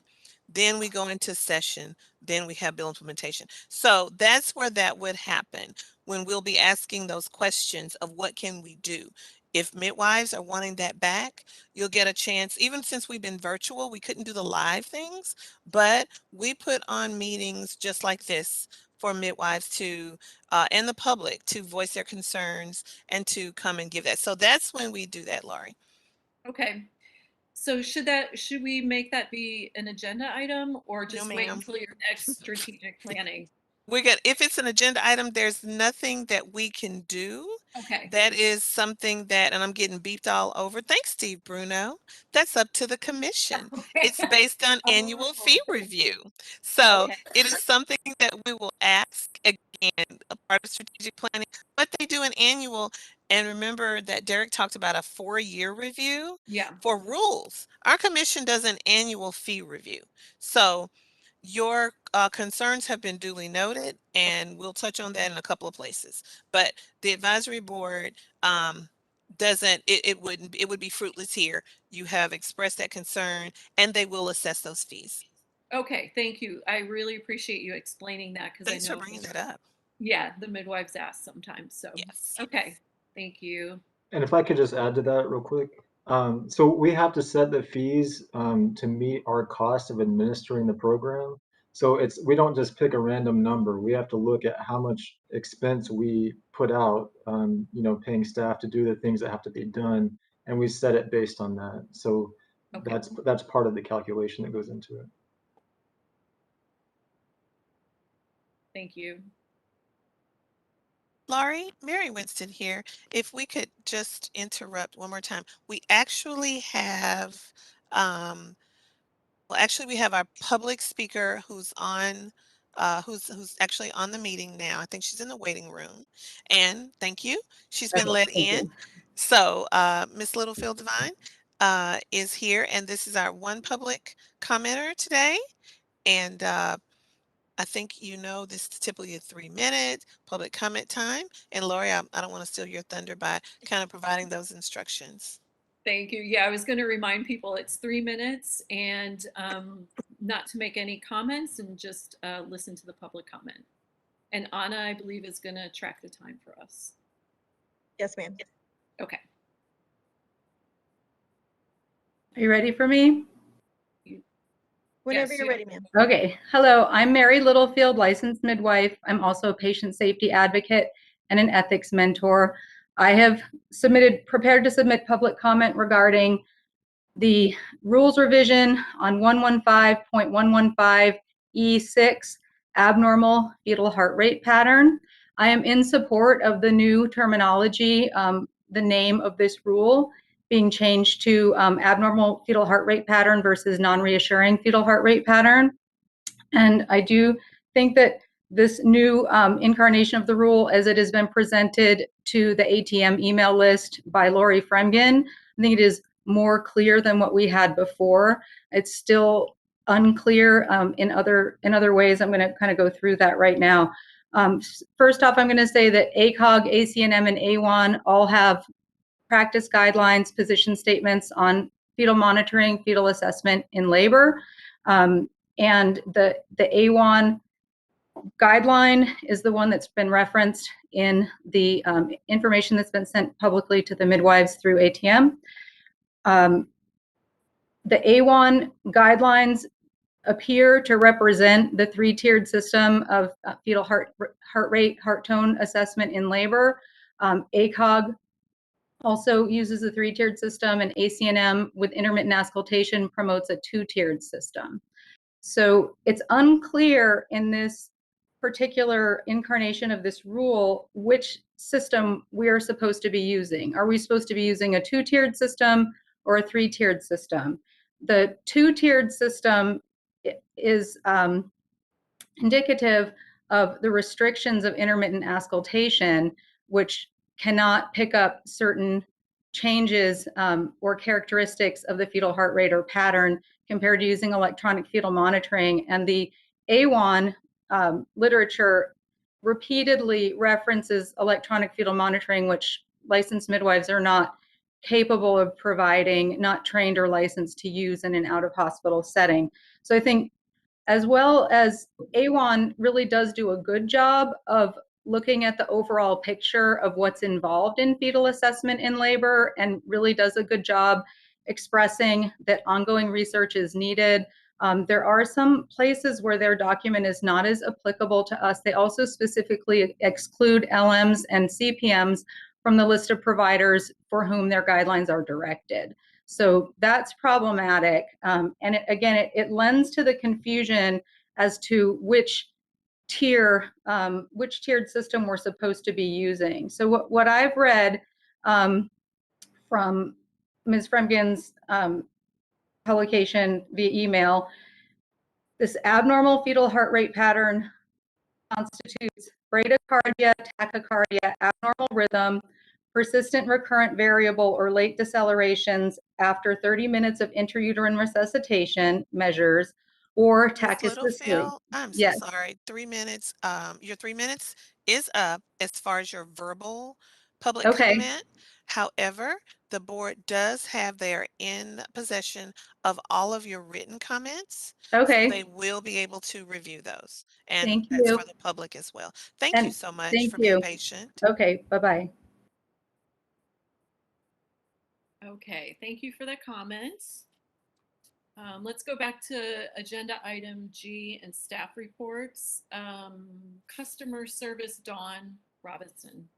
Then we go into session, then we have bill implementation. So that's where that would happen, when we'll be asking those questions of what can we do. If midwives are wanting that back, you'll get a chance. Even since we've been virtual, we couldn't do the live things, but we put on meetings just like this for midwives to and the public to voice their concerns and to come and give that. So that's when we do that, Laurie. Okay. So should we make that be an agenda item, or just wait ma'am. until your next strategic planning? We're good. If it's an agenda item, there's nothing that we can do. Okay. That is something that, and I'm getting beeped all over. Thanks, Steve Bruno. That's up to the commission. It's based on annual fee review. So Okay. it is something that we will ask, again, a part of strategic planning, but they do an annual. And remember that Derek talked about a 4-year review. Yeah. For rules. Our commission does an annual fee review. So your concerns have been duly noted, and we'll touch on that in a couple of places. But the advisory board doesn't, it would be fruitless here. You have expressed that concern, and they will assess those fees. Okay, thank you. I really appreciate you explaining that, because I Thanks for know, bringing that up. yeah, the midwives ask sometimes. So, Yes. okay, thank you. And if I could just add to that real quick. So we have to set the fees to meet our cost of administering the program. So we don't just pick a random number. We have to look at how much expense we put out, paying staff to do the things that have to be done, and we set it based on that. So Okay. That's part of the calculation that goes into it. Thank you. Laurie, Mary Winston here. If we could just interrupt one more time. We actually have, we have our public speaker who's on, who's actually on the meeting now. I think she's in the waiting room. And thank you. She's been let in. So Ms. Littlefield Divine is here, and this is our one public commenter today. And I think this is typically a 3-minute public comment time. And Lori, I don't want to steal your thunder by kind of providing those instructions. Thank you. Yeah, I was going to remind people it's 3 minutes and not to make any comments and just listen to the public comment. And Anna, I believe, is going to track the time for us. Yes, ma'am. Okay. Are you ready for me? Whenever Yes, you're ready, ma'am. Okay. Hello, I'm Mary Littlefield, licensed midwife. I'm also a patient safety advocate and an ethics mentor. I have prepared to submit public comment regarding the rules revision on 115.115E6, abnormal fetal heart rate pattern. I am in support of the new terminology, the name of this rule being changed to abnormal fetal heart rate pattern versus non-reassuring fetal heart rate pattern. And I do think that this new incarnation of the rule, as it has been presented to the ATM email list by Lori Fremgen, I think it is more clear than what we had before. It's still unclear in other ways. I'm going to kind of go through that right now. First off, I'm going to say that ACOG, ACNM, and AWAN all have practice guidelines, position statements on fetal monitoring, fetal assessment in labor. And the AWAN guideline is the one that's been referenced in the information that's been sent publicly to the midwives through ATM. The AWAN guidelines appear to represent the 3-tiered system of fetal heart rate, heart tone assessment in labor. ACOG also uses a 3-tiered system, and ACNM with intermittent auscultation promotes a 2-tiered system. So it's unclear in this particular incarnation of this rule which system we are supposed to be using. Are we supposed to be using a 2-tiered system or a 3-tiered system? The 2-tiered system is indicative of the restrictions of intermittent auscultation, which cannot pick up certain changes or characteristics of the fetal heart rate or pattern compared to using electronic fetal monitoring. And the AWAN literature repeatedly references electronic fetal monitoring, which licensed midwives are not capable of providing, not trained or licensed to use in an out-of-hospital setting. So I think, as well as AWAN really does do a good job of looking at the overall picture of what's involved in fetal assessment in labor, and really does a good job expressing that ongoing research is needed. There are some places where their document is not as applicable to us. They also specifically exclude LMs and CPMs from the list of providers for whom their guidelines are directed. So that's problematic. And it lends to the confusion as to which tiered system we're supposed to be using. So what I've read from Ms. Fremgen's publication via email, this abnormal fetal heart rate pattern constitutes bradycardia, tachycardia, abnormal rhythm, persistent recurrent variable or late decelerations after 30 minutes of intrauterine resuscitation measures, or tachycystoly. I'm so Yes. sorry. 3 minutes. Your 3 minutes is up as far as your verbal public comment. However, the board does have their in possession of all of your written comments. Okay. So they will be able to review those. And Thank that's you. for the public as well. Thank you so much Thank for being you. patient. Okay, bye-bye. Okay, thank you for the comments. Let's go back to agenda item G and staff reports. Customer service, Dawn Robinson.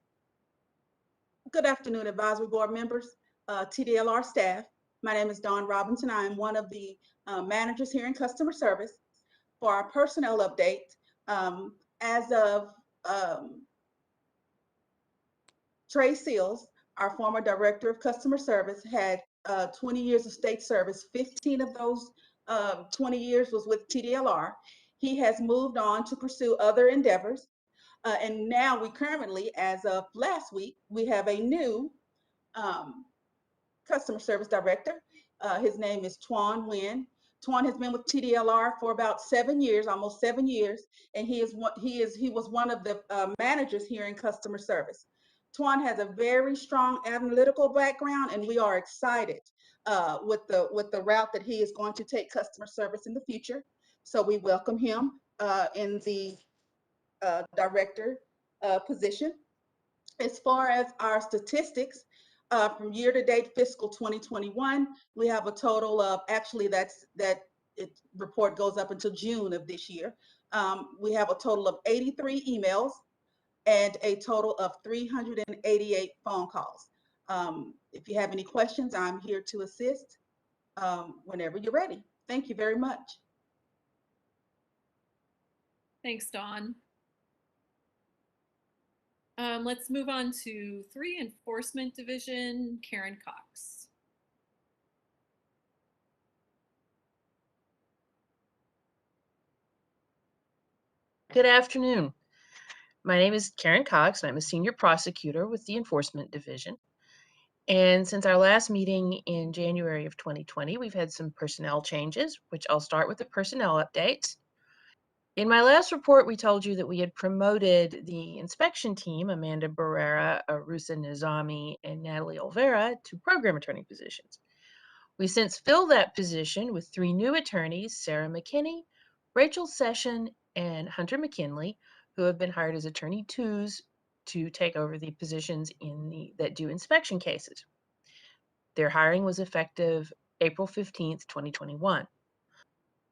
Good afternoon, advisory board members, Tdlr staff. My name is Dawn Robinson. I am one of the managers here in customer service. For our personnel update, as of Trey Seals, our former director of customer service, had 20 years of state service. 15 of those 20 years was with Tdlr. He has moved on to pursue other endeavors. And now we currently, as of last week, we have a new customer service director. His name is Strawn. Strawn has been with Tdlr for about 7 years, almost 7 years, and he was one of the managers here in customer service. Strawn has a very strong analytical background, and we are excited with the route that he is going to take customer service in the future. So we welcome him in the director position. As far as our statistics, from year-to-date fiscal 2021, we have a total of, actually that report goes up until June of this year. We have a total of 83 emails and a total of 388 phone calls. If you have any questions, I'm here to assist whenever you're ready. Thank you very much. Thanks, Dawn. Let's move on to 3 Enforcement Division, Karen Cox. Good afternoon. My name is Karen Cox, and I'm a senior prosecutor with the Enforcement Division. And since our last meeting in January of 2020, we've had some personnel changes, which I'll start with the personnel updates. In my last report, we told you that we had promoted the inspection team, Amanda Barrera, Arusa Nizami, and Natalie Olvera, to program attorney positions. We since filled that position with 3 new attorneys, Sarah McKinney, Rachel Session, and Hunter McKinley, who have been hired as attorney twos to take over the positions that do inspection cases. Their hiring was effective April 15th, 2021.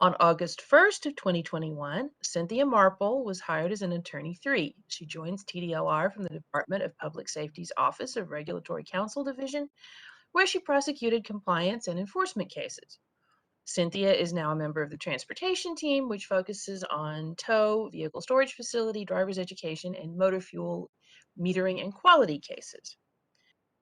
On August 1st of 2021, Cynthia Marple was hired as an attorney 3. She joins Tdlr from the Department of Public Safety's Office of Regulatory Counsel Division, where she prosecuted compliance and enforcement cases. Cynthia is now a member of the transportation team, which focuses on tow, vehicle storage facility, driver's education, and motor fuel metering and quality cases.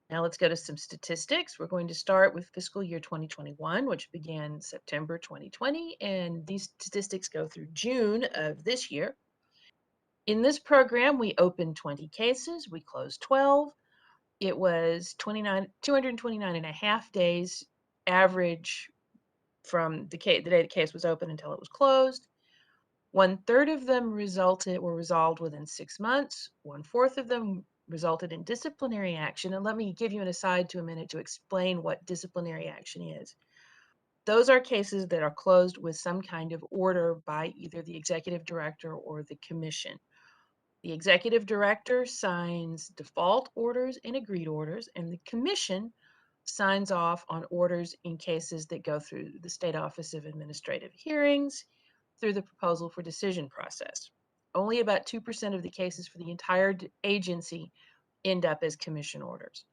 Now let's go to some statistics. We're going to start with fiscal year 2021, which began September 2020, and these statistics go through June of this year. In this program, we opened 20 cases, we closed 12. It was 229 and a half days average from the day the case was open until it was closed. 1/3 of them were resolved within 6 months. 1/4 of them resulted in disciplinary action. And let me give you an aside to a minute to explain what disciplinary action is. Those are cases that are closed with some kind of order by either the executive director or the commission. The executive director signs default orders and agreed orders, and the commission signs off on orders in cases that go through the State Office of Administrative Hearings, through the proposal for decision process. Only about 2% of the cases for the entire agency end up as commission orders.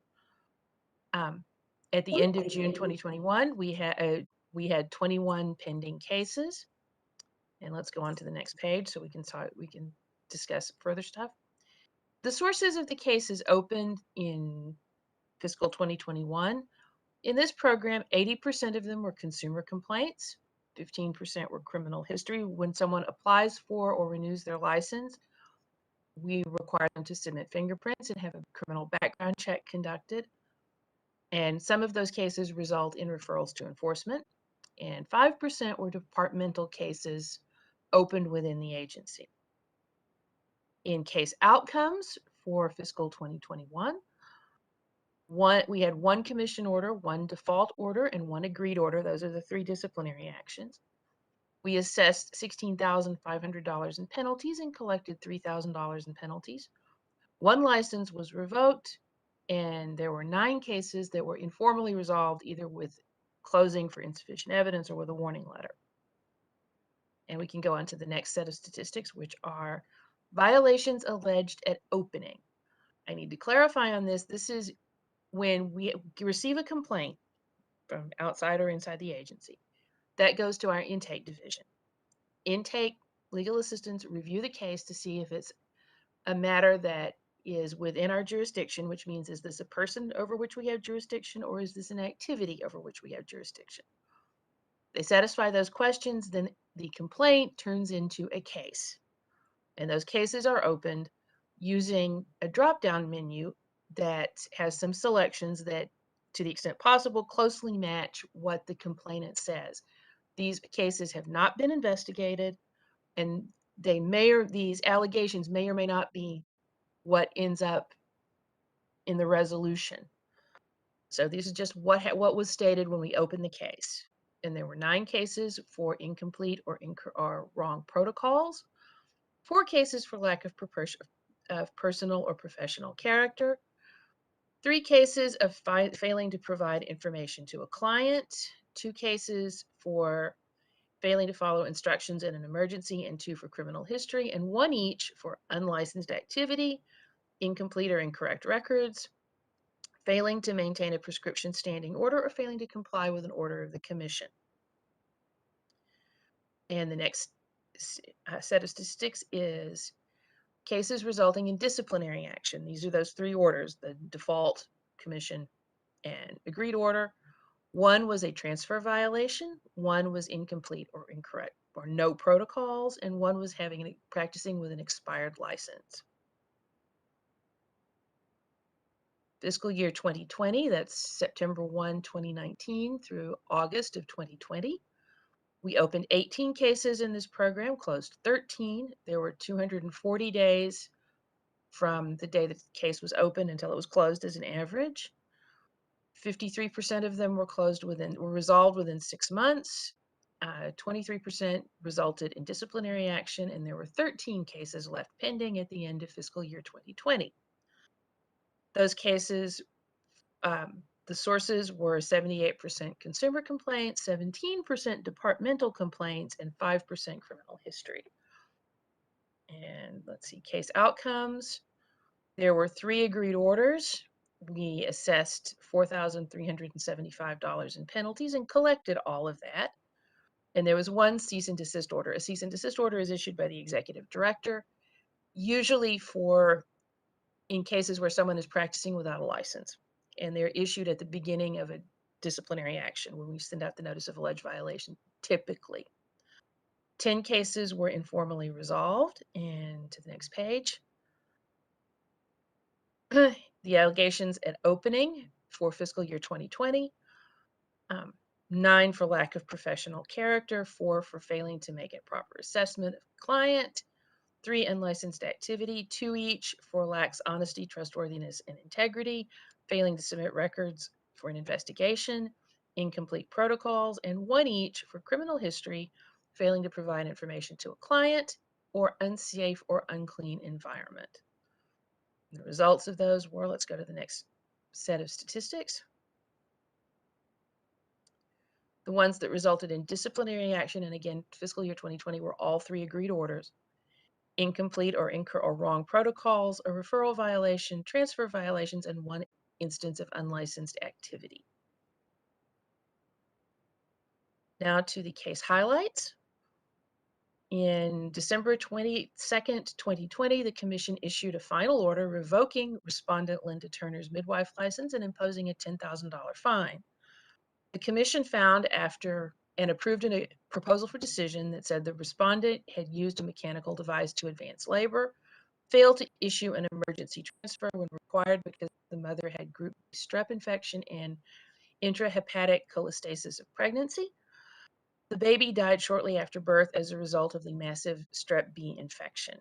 At the end of June 2021, we had 21 pending cases. And let's go on to the next page so we can discuss further stuff. The sources of the cases opened in fiscal 2021. In this program, 80% of them were consumer complaints. 15% were criminal history. When someone applies for or renews their license, we require them to submit fingerprints and have a criminal background check conducted. And some of those cases result in referrals to enforcement. And 5% were departmental cases opened within the agency. In case outcomes for fiscal 2021, we had 1 commission order, 1 default order, and 1 agreed order. Those are the 3 disciplinary actions. We assessed $16,500 in penalties and collected $3,000 in penalties. 1 license was revoked, and there were 9 cases that were informally resolved either with closing for insufficient evidence or with a warning letter. And we can go on to the next set of statistics, which are violations alleged at opening. I need to clarify on this. This is when we receive a complaint from outside or inside the agency. That goes to our intake division. Intake legal assistants review the case to see if it's a matter that is within our jurisdiction, which means is this a person over which we have jurisdiction, or is this an activity over which we have jurisdiction? They satisfy those questions, then the complaint turns into a case. And those cases are opened using a drop-down menu that has some selections that, to the extent possible, closely match what the complainant says. These cases have not been investigated, and these allegations may or may not be what ends up in the resolution. So this is just what was stated when we opened the case. And there were 9 cases for incomplete or wrong protocols, 4 cases for lack of personal or professional character, 3 cases of failing to provide information to a client, 2 cases for failing to follow instructions in an emergency, and 2 for criminal history, and 1 each for unlicensed activity, incomplete or incorrect records, failing to maintain a prescription standing order, or failing to comply with an order of the commission. And the next set of statistics is cases resulting in disciplinary action. These are those 3 orders: the default, commission, and agreed order. 1 was a transfer violation, 1 was incomplete or incorrect or no protocols, and 1 was practicing with an expired license. Fiscal year 2020, that's September 1, 2019 through August of 2020. We opened 18 cases in this program, closed 13. There were 240 days from the day the case was opened until it was closed as an average. 53% of them were resolved within 6 months. 23% resulted in disciplinary action, and there were 13 cases left pending at the end of fiscal year 2020. Those cases, the sources were 78% consumer complaints, 17% departmental complaints, and 5% criminal history. And let's see, case outcomes. There were 3 agreed orders. We assessed $4,375 in penalties and collected all of that. And there was 1 cease and desist order. A cease and desist order is issued by the executive director, usually in cases where someone is practicing without a license. And they're issued at the beginning of a disciplinary action when we send out the notice of alleged violation, typically. 10 cases were informally resolved. And to the next page. The allegations at opening for fiscal year 2020, 9 for lack of professional character, 4 for failing to make a proper assessment of client, 3 unlicensed activity, 2 each for lacks honesty, trustworthiness, and integrity, failing to submit records for an investigation, incomplete protocols, and 1 each for criminal history, failing to provide information to a client, or unsafe or unclean environment. The results of those were, let's go to the next set of statistics. The ones that resulted in disciplinary action, and again, fiscal year 2020 were all 3 agreed orders: incomplete or wrong protocols, a referral violation, transfer violations, and 1 instance of unlicensed activity. Now to the case highlights. In December 22nd, 2020, the Commission issued a final order revoking Respondent Linda Turner's midwife license and imposing a $10,000 fine. The Commission found and approved a proposal for decision that said the respondent had used a mechanical device to advance labor, failed to issue an emergency transfer when required because the mother had group strep infection and intrahepatic cholestasis of pregnancy. The baby died shortly after birth as a result of the massive strep B infection.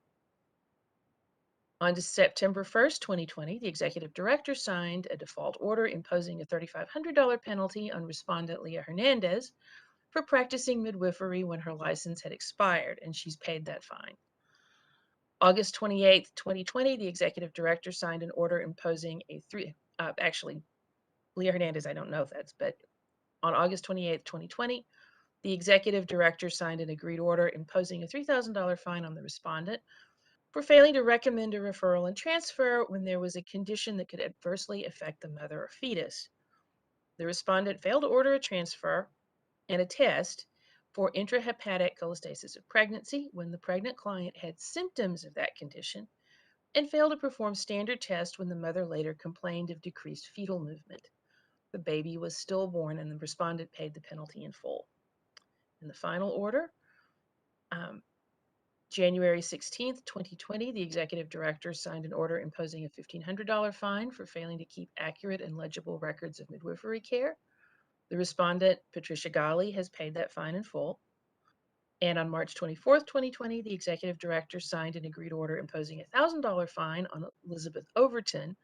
On September 1st, 2020, the executive director signed a default order imposing a $3,500 penalty on respondent Leah Hernandez for practicing midwifery when her license had expired, and she's paid that fine. August 28th, 2020, the executive director signed an order imposing actually, Leah Hernandez, I don't know if that's, but on August 28th, 2020, the executive director signed an agreed order imposing a $3,000 fine on the respondent for failing to recommend a referral and transfer when there was a condition that could adversely affect the mother or fetus. The respondent failed to order a transfer and a test for intrahepatic cholestasis of pregnancy when the pregnant client had symptoms of that condition, and failed to perform standard tests when the mother later complained of decreased fetal movement. The baby was stillborn and the respondent paid the penalty in full. In the final order, January 16th, 2020, the executive director signed an order imposing a $1,500 fine for failing to keep accurate and legible records of midwifery care. The respondent, Patricia Ghali, has paid that fine in full. And on March 24th, 2020, the executive director signed an agreed order imposing a $1,000 fine on Elizabeth Overton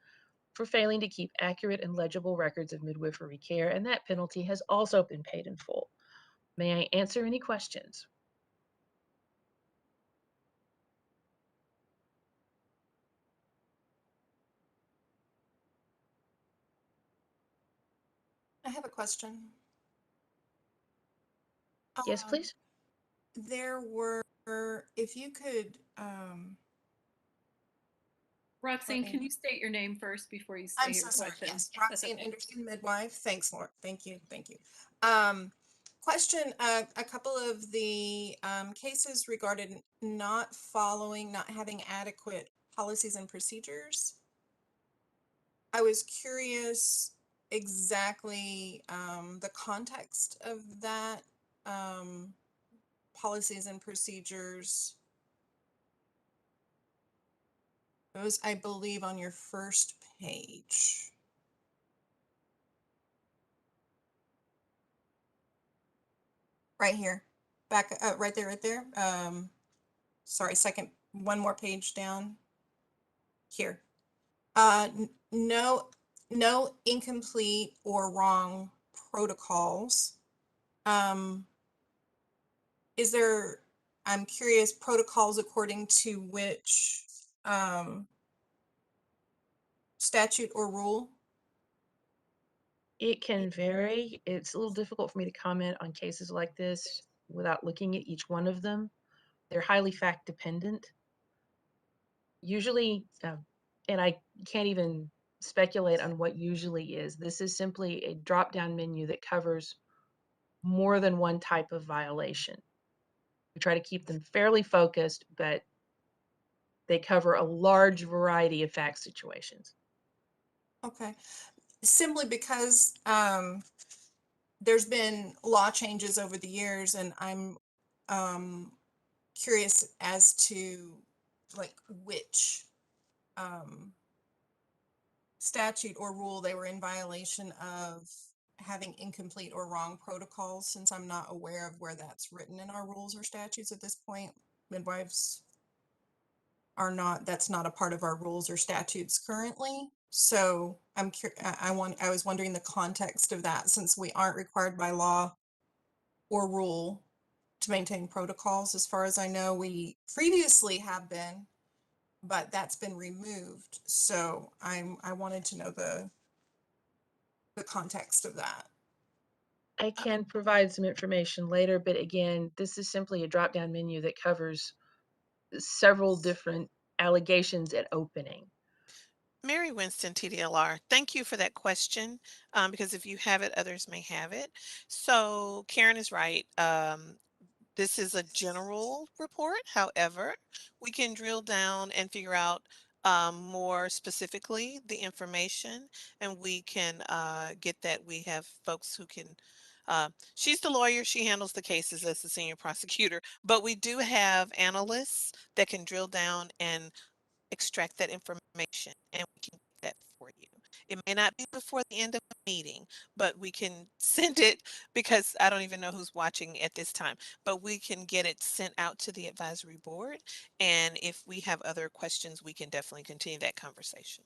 for failing to keep accurate and legible records of midwifery care, and that penalty has also been paid in full. May I answer any questions? I have a question. Yes, please. There were, if you could, Roxanne, me- can you state your name first before you I'm say so your sorry. question? Yes, That's Roxanne okay. Anderson, midwife. Thanks, Laura. Thank you. Thank you. Question, a couple of the cases regarding not having adequate policies and procedures. I was curious exactly the context of that, policies and procedures. It was, I believe, on your first page. Right here, back, right there. Sorry, one more page down. Here. No incomplete or wrong protocols. Is there, I'm curious, protocols according to which statute or rule? It can vary. It's a little difficult for me to comment on cases like this without looking at each one of them. They're highly fact dependent. Usually, and I can't even speculate on what usually is. This is simply a drop-down menu that covers more than one type of violation. We try to keep them fairly focused, but they cover a large variety of fact situations. Okay, simply because there's been law changes over the years, and I'm curious as to like which statute or rule they were in violation of having incomplete or wrong protocols, since I'm not aware of where that's written in our rules or statutes at this point. Midwives are not, that's not a part of our rules or statutes currently. So I was wondering the context of that, since we aren't required by law or rule to maintain protocols. As far as I know, we previously have been, but that's been removed. So I wanted to know the context of that. I can provide some information later, but again, this is simply a drop-down menu that covers several different allegations at opening. Mary Winston, Tdlr, thank you for that question, because if you have it, others may have it. So Karen is right. This is a general report. However, we can drill down and figure out more specifically the information, and we can get that. We have folks who can, she's the lawyer, she handles the cases as the senior prosecutor, but we do have analysts that can drill down and extract that information, and we can get that for you. It may not be before the end of the meeting, but we can send it, because I don't even know who's watching at this time, but we can get it sent out to the advisory board. And if we have other questions, we can definitely continue that conversation.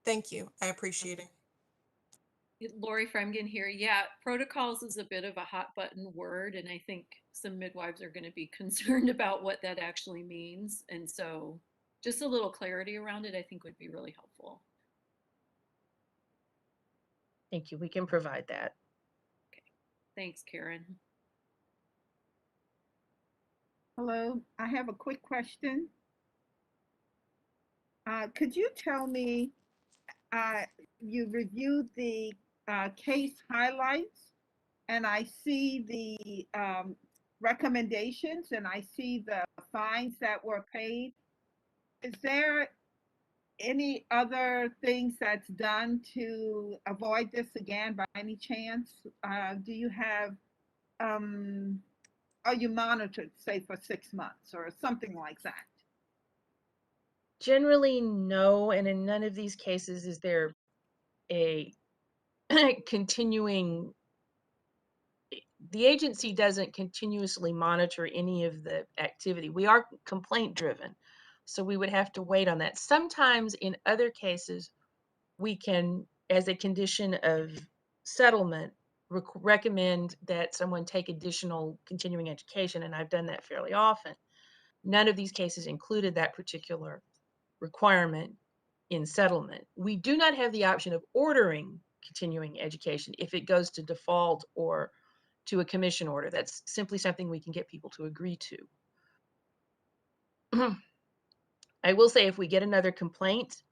Thank you. I appreciate it. Lori Fremgen here. Yeah, protocols is a bit of a hot button word, and I think some midwives are going to be concerned about what that actually means. And so just a little clarity around it, I think, would be really helpful. Thank you. We can provide that. Okay. Thanks, Karen. Hello, I have a quick question. Could you tell me, you reviewed the case highlights, and I see the recommendations, and I see the fines that were paid. Is there any other things that's done to avoid this again by any chance? Do you have, are you monitored, say, for 6 months or something like that? Generally, no. And in none of these cases is there a continuing, the agency doesn't continuously monitor any of the activity. We are complaint driven, so we would have to wait on that. Sometimes in other cases, we can, as a condition of settlement, recommend that someone take additional continuing education, and I've done that fairly often. None of these cases included that particular requirement in settlement. We do not have the option of ordering continuing education if it goes to default or to a commission order. That's simply something we can get people to agree to. I will say if we get another complaint,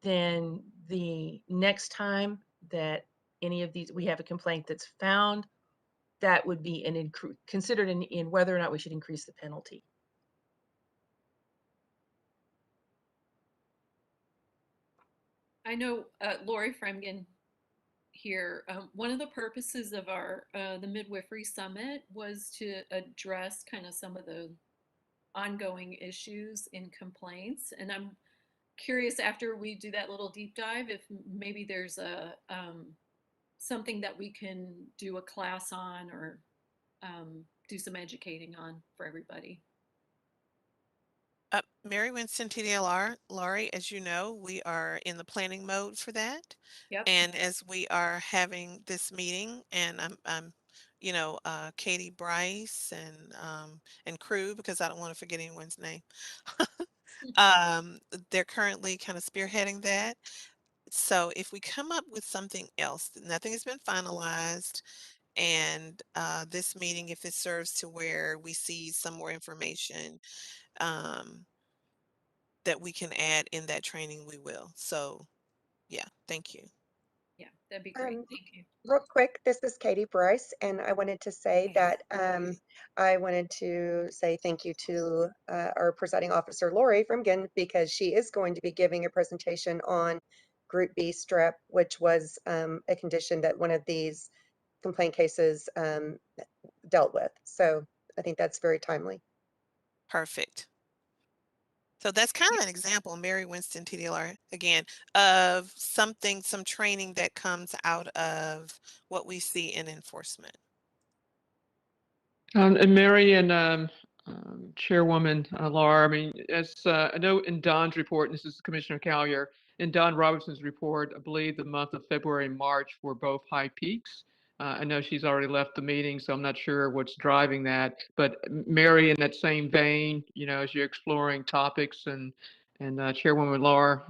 then the next time that any of these, we have a complaint that's found, that would be considered in whether or not we should increase the penalty. I know Lori Fremgen here. One of the purposes of our the Midwifery Summit was to address kind of some of the ongoing issues in complaints, and I'm curious after we do that little deep dive if maybe there's a something that we can do a class on or do some educating on for everybody. Mary Winston, Tdlr. Laurie, as you know, we are in the planning mode for that. Yep. And as we are having this meeting, and I'm you know, Katie Bryce and crew, because I don't want to forget anyone's name. They're currently kind of spearheading that. So if we come up with something else, nothing has been finalized, and this meeting, if it serves to where we see some more information that we can add in that training, we will. So yeah, thank you. Yeah, that'd be great. Thank you. Real quick, this is Katie Bryce, and I wanted to say that I wanted to say thank you to our presiding officer, Lori Fremgen, because she is going to be giving a presentation on Group B strep, which was a condition that one of these complaint cases dealt with. So I think that's very timely. Perfect. So that's kind of an example, Mary Winston, Tdlr, again, of something, some training that comes out of what we see in enforcement. And Mary and Chairwoman Laura, I mean, as I know in Don's report, and this is Commissioner Collier, in Don Robertson's report, I believe the month of February and March were both high peaks. I know she's already left the meeting, so I'm not sure what's driving that. But Mary, in that same vein, you know, as you're exploring topics and Chairwoman Laura,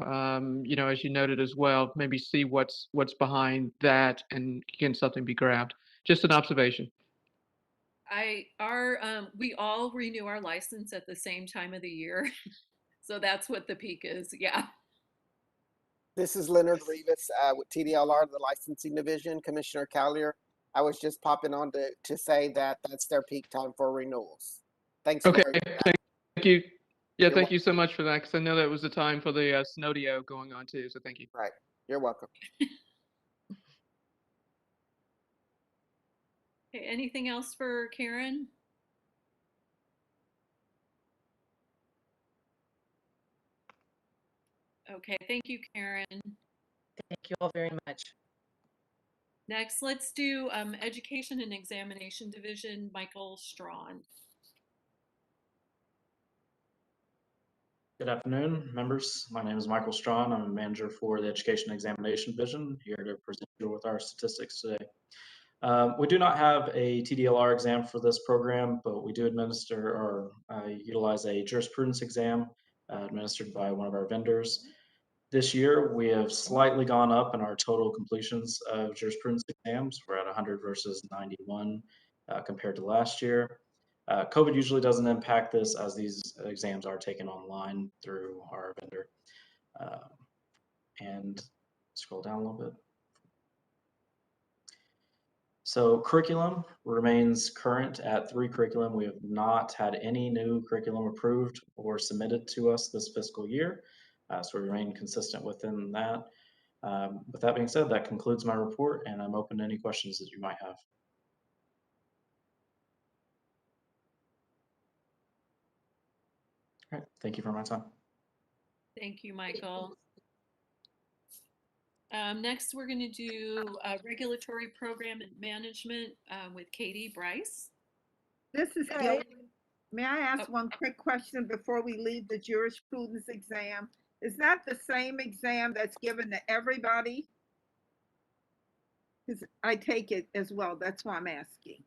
you know, as you noted as well, maybe see what's behind that, and can something be grabbed? Just an observation. We all renew our license at the same time of the year. So that's what the peak is. Yeah. This is Leonard Rivas with Tdlr, the licensing division. Commissioner Collier, I was just popping on to say that that's their peak time for renewals. Thanks, Okay, Lori. thank you. Yeah, You're thank you so much for that, because I know that was the time for the Snowdio going on too, so thank you. Right, you're welcome. Okay, anything else for Karen? Okay, thank you, Karen. Thank you all very much. Next, let's do Education and Examination Division, Michael Strawn. Good afternoon, members. My name is Michael Strawn. I'm a manager for the Education and Examination Division, here to present you with our statistics today. We do not have a Tdlr exam for this program, but we do administer or utilize a jurisprudence exam administered by one of our vendors. This year, we have slightly gone up in our total completions of jurisprudence exams. We're at 100 versus 91 compared to last year. COVID usually doesn't impact this, as these exams are taken online through our vendor. And scroll down a little bit. So curriculum remains current at 3 curriculum. We have not had any new curriculum approved or submitted to us this fiscal year. So we remain consistent within that. With that being said, that concludes my report, and I'm open to any questions that you might have. All right, thank you for my time. Thank you, Michael. Next, we're going to do regulatory program and management with Katie Bryce. This is Hi. Gil. May I ask one quick question before we leave the jurisprudence exam? Is that the same exam that's given to everybody? Because I take it as well. That's why I'm asking.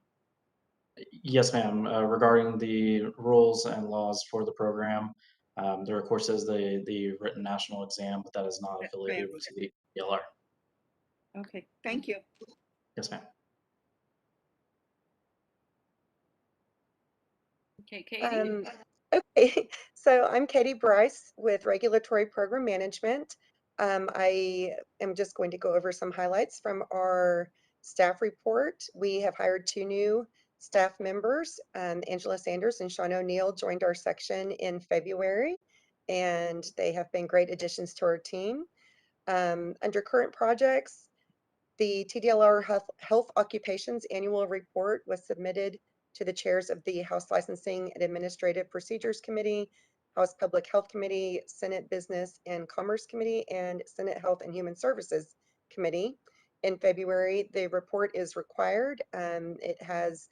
Yes, ma'am. Regarding the rules and laws for the program, there of course is the written national exam, but that is not affiliated to the Tdlr. Okay, thank you. Yes, ma'am. Okay, Katie. Okay, so I'm Katie Bryce with Regulatory Program Management. I am just going to go over some highlights from our staff report. We have hired 2 new staff members. Angela Sanders and Sean O'Neill joined our section in February, and they have been great additions to our team. Under current projects, the Tdlr Health Occupations Annual Report was submitted to the chairs of the House Licensing and Administrative Procedures Committee, House Public Health Committee, Senate Business and Commerce Committee, and Senate Health and Human Services Committee. In February, the report is required. It has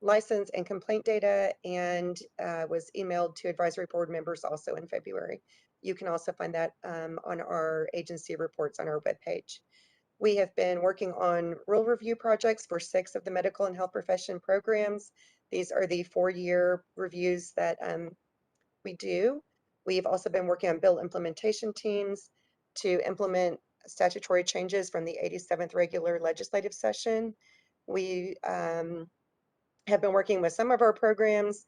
license and complaint data and was emailed to advisory board members also in February. You can also find that on our agency reports on our webpage. We have been working on rule review projects for 6 of the medical and health profession programs. These are the 4-year reviews that we do. We've also been working on bill implementation teams to implement statutory changes from the 87th regular legislative session. We have been working with some of our programs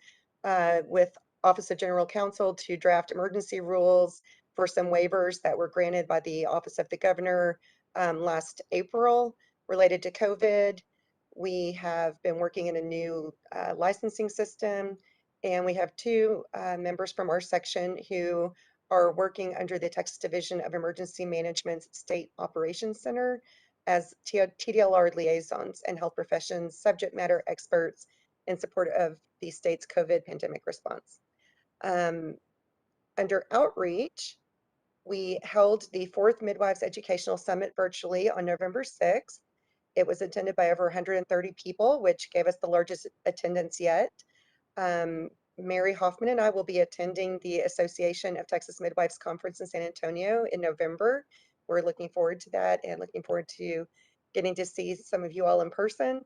with Office of General Counsel to draft emergency rules for some waivers that were granted by the Office of the Governor last April related to COVID. We have been working in a new licensing system, and we have 2 members from our section who are working under the Texas Division of Emergency Management's State Operations Center as Tdlr liaisons and health professions subject matter experts in support of the state's COVID pandemic response. Under outreach, we held the 4th Midwives Educational Summit virtually on November 6th. It was attended by over 130 people, which gave us the largest attendance yet. Mary Hoffman and I will be attending the Association of Texas Midwives Conference in San Antonio in November. We're looking forward to that and looking forward to getting to see some of you all in person.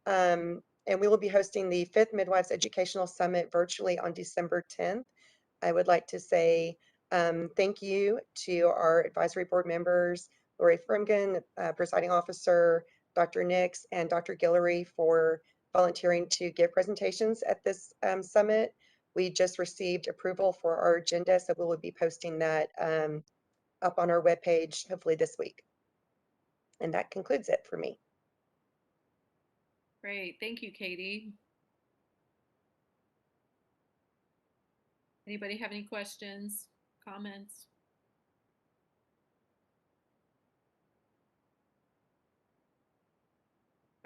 And we will be hosting the 5th Midwives Educational Summit virtually on December 10th. I would like to say thank you to our advisory board members, Lori Fremgen, presiding officer, Dr. Nix, and Dr. Guillory for volunteering to give presentations at this summit. We just received approval for our agenda, so we will be posting that up on our webpage hopefully this week. And that concludes it for me. Great. Thank you, Katie. Anybody have any questions, comments?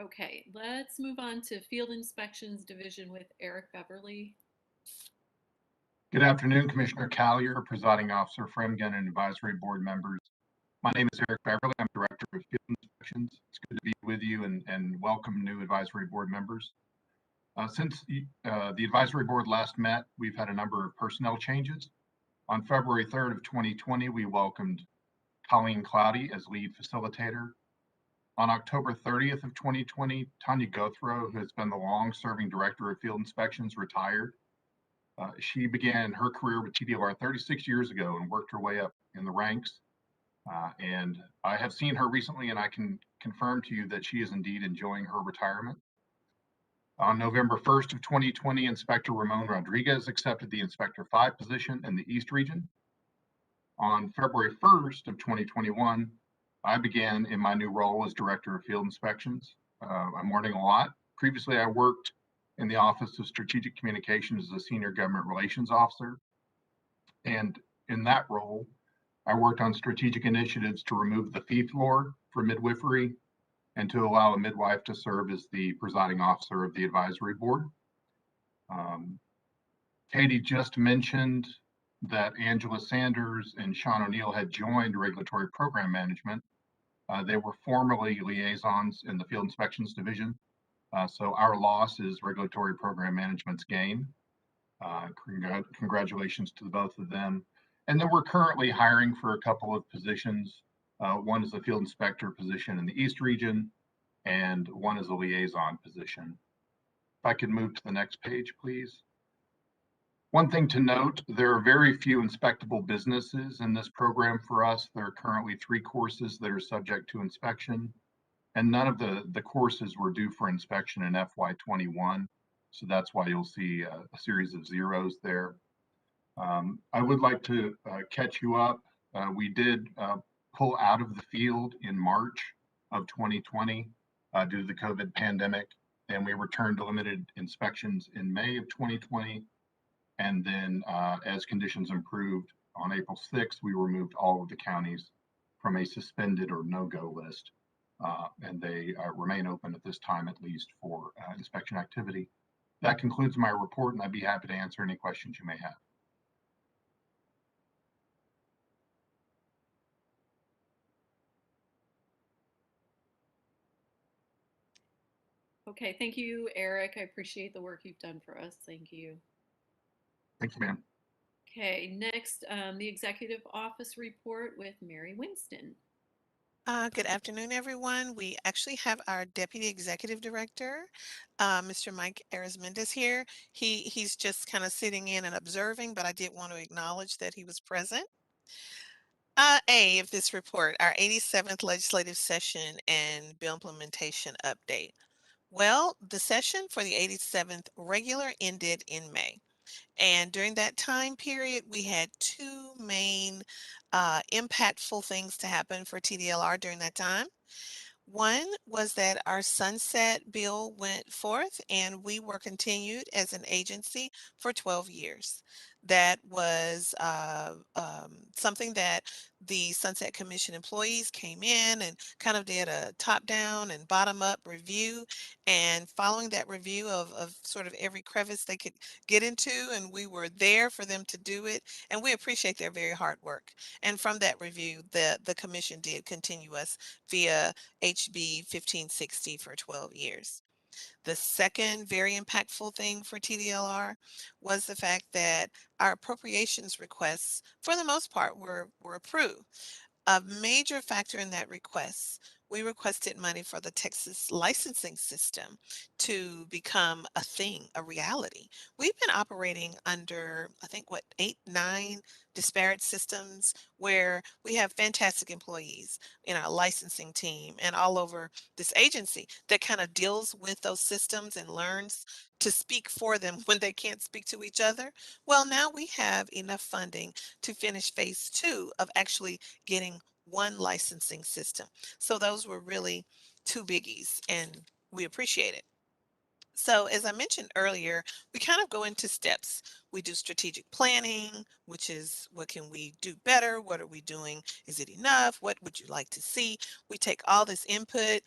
Okay, let's move on to Field Inspections Division with Eric Beverly. Good afternoon, Commissioner Collier, Presiding Officer Fremgen, and Advisory Board members. My name is Eric Beverly. I'm Director of Field Inspections. It's good to be with you and welcome new Advisory Board members. Since the Advisory Board last met, we've had a number of personnel changes. On February 3rd of 2020, we welcomed Colleen Cloudy as lead facilitator. On October 30th of 2020, Tanya Gothrow, who has been the long-serving Director of Field Inspections, retired. She began her career with Tdlr 36 years ago and worked her way up in the ranks. And I have seen her recently, and I can confirm to you that she is indeed enjoying her retirement. On November 1st of 2020, Inspector Ramon Rodriguez accepted the Inspector 5 position in the East Region. On February 1st of 2021, I began in my new role as Director of Field Inspections. I'm learning a lot. Previously, I worked in the Office of Strategic Communications as a Senior Government Relations Officer. And in that role, I worked on strategic initiatives to remove the Fetal for midwifery and to allow a midwife to serve as the presiding officer of the advisory board. Katie just mentioned that Angela Sanders and Sean O'Neill had joined Regulatory Program Management. They were formerly liaisons in the Field Inspections Division. So our loss is Regulatory Program Management's gain. Congratulations to both of them. And then we're currently hiring for a couple of positions. One is a field inspector position in the East region, and one is a liaison position. If I could move to the next page, please. One thing to note, there are very few inspectable businesses in this program for us. There are currently 3 courses that are subject to inspection, and none of the courses were due for inspection in FY21. So that's why you'll see a series of zeros there. I would like to catch you up. We did pull out of the field in March of 2020 due to the COVID pandemic, and we returned to limited inspections in May of 2020. And then as conditions improved on April 6th, we removed all of the counties from a suspended or no-go list. And they remain open at this time, at least for inspection activity. That concludes my report, and I'd be happy to answer any questions you may have. Okay, thank you, Eric. I appreciate the work you've done for us. Thank you. Thank you, ma'am. Okay, next, the Executive Office report with Mary Winston. Good afternoon, everyone. We actually have our Deputy Executive Director, Mr. Mike Arizmendes here. He's just kind of sitting in and observing, but I did want to acknowledge that he was present. A of this report, our 87th legislative session and bill implementation update. Well, the session for the 87th regular ended in May. And during that time period, we had 2 main impactful things to happen for TDLR during that time. One was that our sunset bill went forth and we were continued as an agency for 12 years. That was something that the Sunset Commission employees came in and kind of did a top-down and bottom-up review. And following that review of sort of every crevice they could get into, and we were there for them to do it. And we appreciate their very hard work. And from that review, the commission did continue us via HB 1560 for 12 years. The second very impactful thing for TDLR was the fact that our appropriations requests, for the most part, were approved. A major factor in that request, we requested money for the Texas licensing system to become a thing, a reality. We've been operating under, I think, 8, 9 disparate systems where we have fantastic employees in our licensing team and all over this agency that kind of deals with those systems and learns to speak for them when they can't speak to each other. Well, now we have enough funding to finish phase 2 of actually getting one licensing system. So those were really 2 biggies, and we appreciate it. So as I mentioned earlier, we kind of go into steps. We do strategic planning, which is what can we do better? What are we doing? Is it enough? What would you like to see? We take all this input.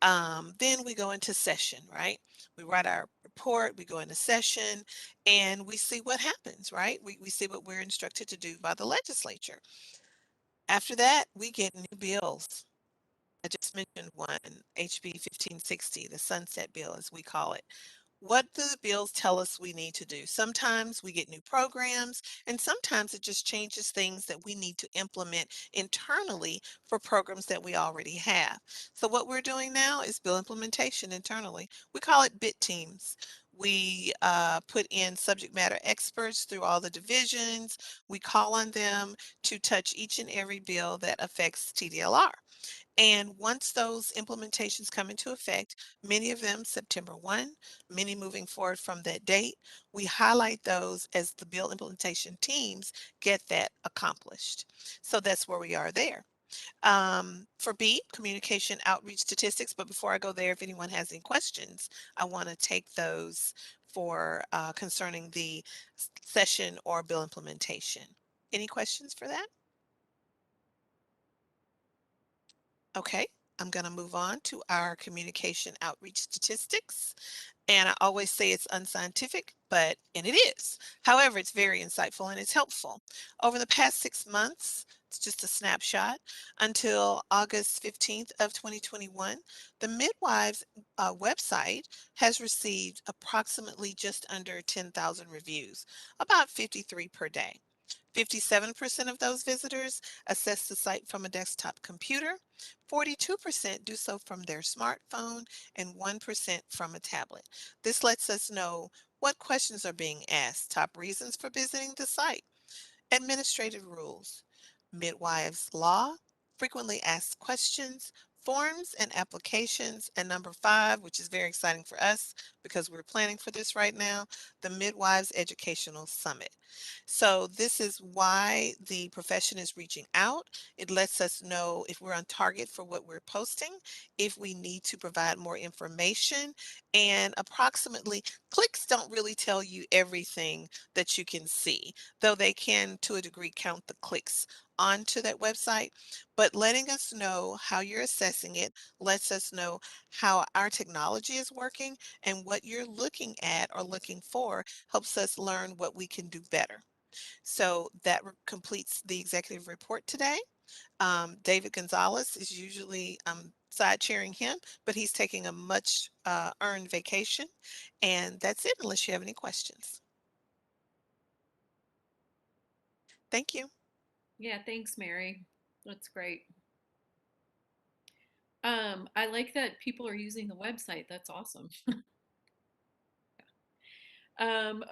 Then we go into session, right? We write our report, we go into session, and we see what happens, right? We see what we're instructed to do by the legislature. After that, we get new bills. I just mentioned one, HB 1560, the sunset bill, as we call it. What do the bills tell us we need to do? Sometimes we get new programs, and sometimes it just changes things that we need to implement internally for programs that we already have. So what we're doing now is bill implementation internally. We call it BIT teams. We put in subject matter experts through all the divisions. We call on them to touch each and every bill that affects TDLR. And once those implementations come into effect, many of them September 1, many moving forward from that date, we highlight those as the bill implementation teams get that accomplished. So that's where we are there. For B, communication outreach statistics. But before I go there, if anyone has any questions, I want to take those for concerning the session or bill implementation. Any questions for that? Okay, I'm going to move on to our communication outreach statistics. And I always say it's unscientific, and it is. However, it's very insightful and it's helpful. Over the past 6 months, it's just a snapshot, until August 15th of 2021, the Midwives website has received approximately just under 10,000 reviews, about 53 per day. 57% of those visitors assess the site from a desktop computer, 42% do so from their smartphone, and 1% from a tablet. This lets us know what questions are being asked, top reasons for visiting the site, administrative rules, midwives law, frequently asked questions, forms and applications, and number 5, which is very exciting for us because we're planning for this right now, the Midwives Educational Summit. So this is why the profession is reaching out. It lets us know if we're on target for what we're posting, if we need to provide more information, and approximately, clicks don't really tell you everything that you can see, though they can to a degree count the clicks onto that website. But letting us know how you're assessing it lets us know how our technology is working, and what you're looking at or looking for helps us learn what we can do better. So that completes the executive report today. David Gonzalez is usually side chairing him, but he's taking a much earned vacation. And that's it, unless you have any questions. Thank you. Yeah, thanks, Mary. That's great. I like that people are using the website. That's awesome.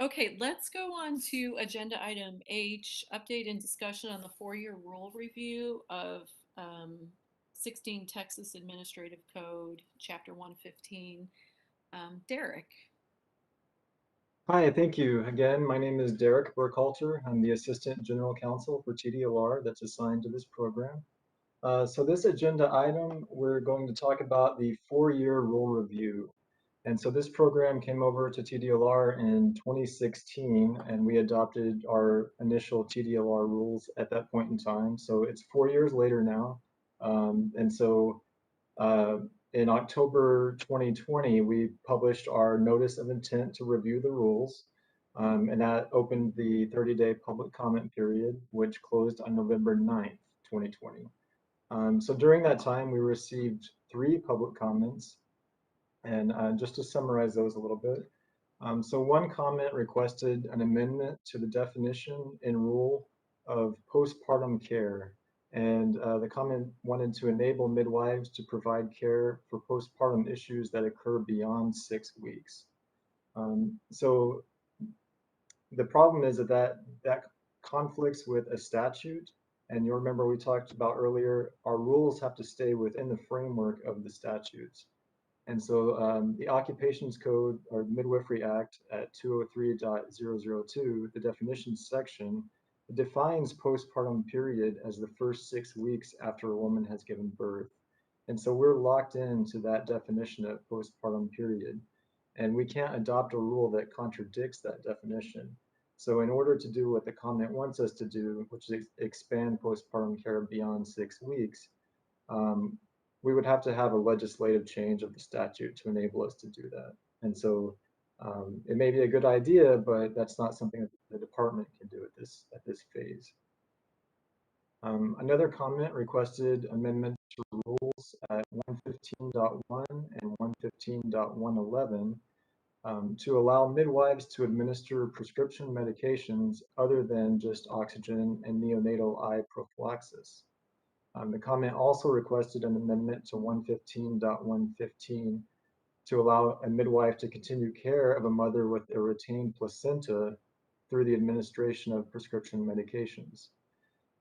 Okay, let's go on to agenda item H, update and discussion on the 4-year rule review of 16 Texas Administrative Code, Chapter 115. Derek. Hi, thank you. Again, my name is Derek Burkhalter. I'm the Assistant General Counsel for Tdlr that's assigned to this program. So this agenda item, we're going to talk about the 4-year rule review. And so this program came over to Tdlr in 2016, and we adopted our initial Tdlr rules at that point in time. So it's 4 years later now. And so in October 2020, we published our notice of intent to review the rules. And that opened the 30-day public comment period, which closed on November 9th, 2020. So during that time, we received 3 public comments. And just to summarize those a little bit. So one comment requested an amendment to the definition in rule of postpartum care. And the comment wanted to enable midwives to provide care for postpartum issues that occur beyond 6 weeks. So the problem is that conflicts with a statute. And you'll remember we talked about earlier, our rules have to stay within the framework of the statutes. And so the Occupations Code or Midwifery Act at 203.002, the definitions section, defines postpartum period as the first 6 weeks after a woman has given birth. And so we're locked into that definition of postpartum period. And we can't adopt a rule that contradicts that definition. So in order to do what the comment wants us to do, which is expand postpartum care beyond 6 weeks, we would have to have a legislative change of the statute to enable us to do that. And so it may be a good idea, but that's not something that the department can do at this phase. Another comment requested amendment to rules at 115.1 and 115.111 to allow midwives to administer prescription medications other than just oxygen and neonatal eye prophylaxis. The comment also requested an amendment to 115.115 to allow a midwife to continue care of a mother with a retained placenta through the administration of prescription medications.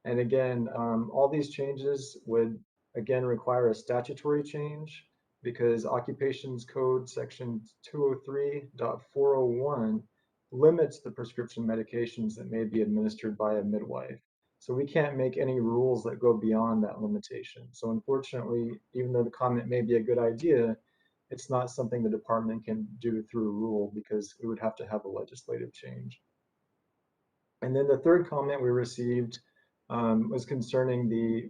And again, all these changes would again require a statutory change because Occupations Code section 203.401 limits the prescription medications that may be administered by a midwife. So we can't make any rules that go beyond that limitation. So unfortunately, even though the comment may be a good idea, it's not something the department can do through a rule because it would have to have a legislative change. And then the third comment we received was concerning the